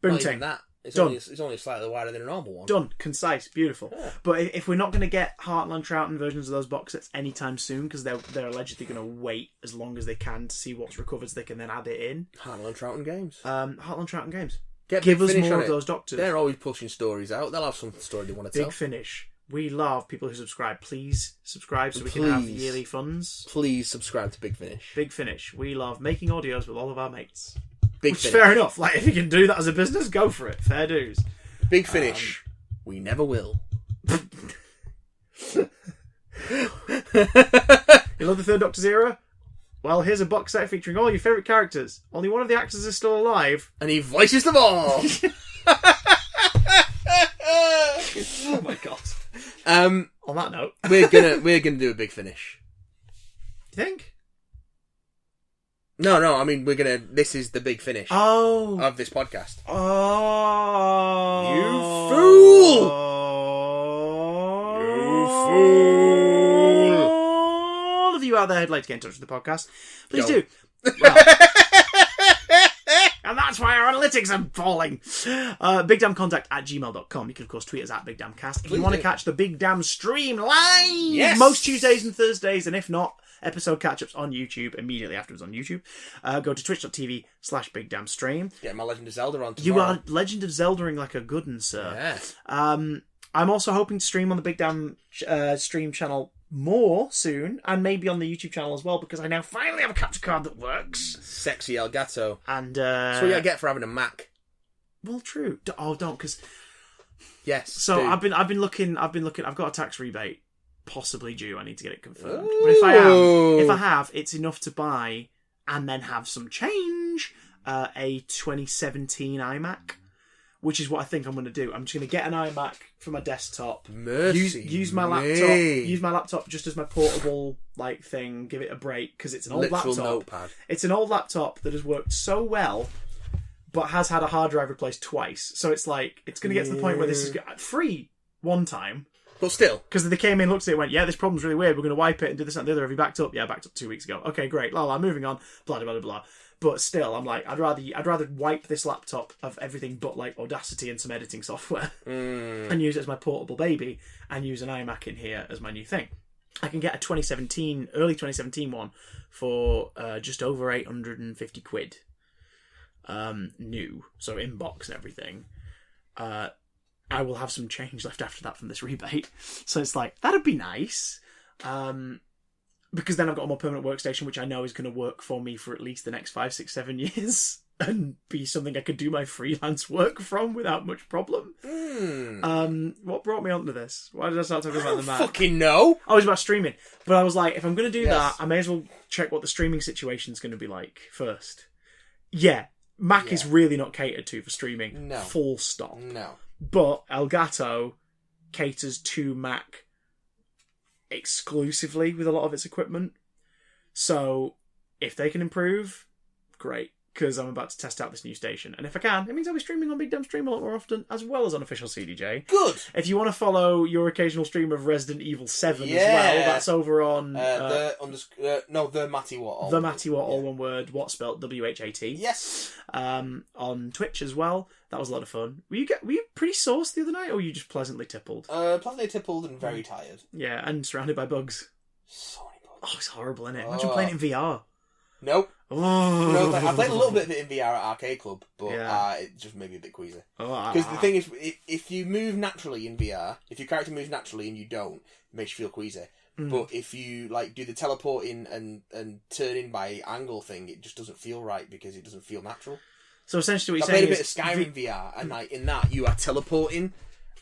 Not ting. even that. It's only slightly wider than a normal one. Done, concise, beautiful. Yeah. But if we're not going to get Heartland Troughton versions of those box sets anytime soon, because they're allegedly going to wait as long as they can to see what's recovered, so they can then add it in. Heartland Troughton games. Heartland Troughton games. Give us more of those Doctors. They're always pushing stories out. They'll have some story they want to tell. Big Finish. We love people who subscribe. Please subscribe so we can have yearly funds. Please subscribe to Big Finish. Big Finish. We love making audios with all of our mates. Which is fair enough. Like, if you can do that as a business, go for it. Fair dues. Big Finish. We never will. You love the Third Doctor's era? Well, here's a box set featuring all your favourite characters. Only one of the actors is still alive. And he voices them all! Oh my god. On that note. we're gonna do a Big Finish. Do you think? No, I mean, this is the big finish of this podcast. Oh. You fool! You fool! All of you out there who'd like to get in touch with the podcast, please Go. do. Well, and that's why our analytics are falling. BigDamnContact@gmail.com. You can, of course, tweet us at BigDamnCast. If you want to catch the Big Damn stream live, most Tuesdays and Thursdays, and if not, episode catch-ups on YouTube immediately afterwards on YouTube. Go to twitch.tv/BigDamnStream. Get my Legend of Zelda on tomorrow. You are Legend of Zelda-ing like a good one, sir. Yeah. I'm also hoping to stream on the Big Damn stream channel more soon, and maybe on the YouTube channel as well, because I now finally have a capture card that works. Sexy Elgato. And that's what you get for having a Mac. Well, true. Don't, because... Yes. So do. I've been looking. I've got a tax rebate possibly due. I need to get it confirmed. Ooh. But if I have, it's enough to buy and then have some change. A 2017 iMac, which is what I think I'm going to do. I'm just going to get an iMac for my desktop. Use my laptop. Use my laptop just as my portable thing. Give it a break because it's an old Literal laptop. Notepad. It's an old laptop that has worked so well, but has had a hard drive replaced twice. So it's going to get to the point where this is free one time. But still. Because they came in, looked at it, and went, yeah, this problem's really weird. We're going to wipe it and do this and the other. Have you backed up? Yeah, backed up 2 weeks ago. Okay, great. Moving on. Blah, blah, blah, blah. But still, I'm like, I'd rather wipe this laptop of everything but Audacity and some editing software and use it as my portable baby and use an iMac in here as my new thing. I can get a early 2017 one for just over 850 quid. New. So in box and everything. I will have some change left after that from this rebate. So it's that'd be nice. Because then I've got a more permanent workstation, which I know is going to work for me for at least the next 5, 6, 7 years and be something I could do my freelance work from without much problem. What brought me onto this? Why did I start talking about the Mac? Fucking no. I was about streaming. But I was like, if I'm going to do that, I may as well check what the streaming situation is going to be like first. Yeah, Mac is really not catered to for streaming. No. Full stop. No. But Elgato caters to Mac exclusively with a lot of its equipment. So if they can improve, great. because I'm about to test out this new station. And if I can, it means I'll be streaming on Big Damn Stream a lot more often, as well as on Official CDJ. Good. If you want to follow your occasional stream of Resident Evil 7 as well, that's over on... the Matty Watt. The Matty Watt, all one word, Watt spelt WHAT. Yes. On Twitch as well. That was a lot of fun. Were you pretty sauced the other night, or were you just pleasantly tippled? Pleasantly tippled and very tired. Yeah, and surrounded by bugs. So many bugs. Oh, it's horrible, isn't it? Imagine playing it in VR. Nope. Oh. No, I played a little bit of it in VR at Arcade Club, but it just made me a bit queasy. Because the thing is, if you move naturally in VR, if your character moves naturally and you don't, it makes you feel queasy. But if you do the teleporting and turn in by angle thing, it just doesn't feel right because it doesn't feel natural. So essentially what I you're saying played a bit of Skyrim VR, and in that you are teleporting,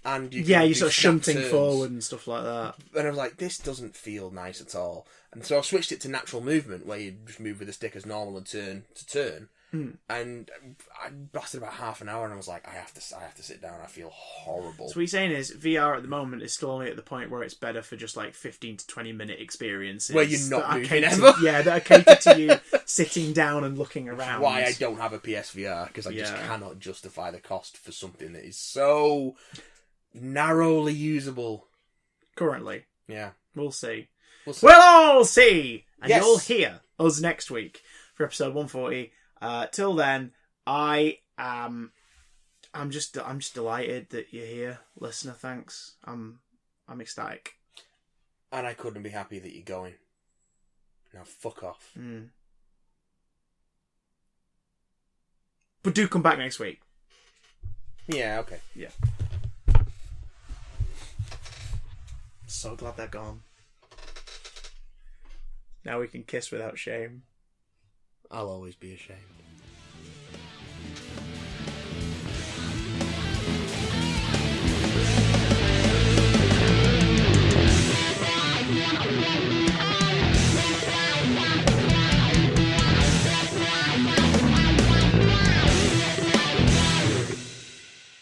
and you you're sort of shunting forward and stuff like that. And I was like, this doesn't feel nice at all. And so I switched it to natural movement, where you just move with the stick as normal and turn to turn. And I lasted about half an hour, and I was like, I have to sit down. I feel horrible. So what you're saying is VR at the moment is still only at the point where it's better for just 15 to 20 minute experiences where you're not moving ever. That are catered to you sitting down and looking around. Why I don't have a PSVR, because I just cannot justify the cost for something that is so narrowly usable currently. Yeah, we'll see. We'll all see, and yes. You'll hear us next week for episode 140. Till then, I'm just delighted that you're here, listener. Thanks. I'm ecstatic, and I couldn't be happy that you're going. Now fuck off. But do come back next week. Yeah. Okay. Yeah. So glad they're gone. Now we can kiss without shame. I'll always be ashamed.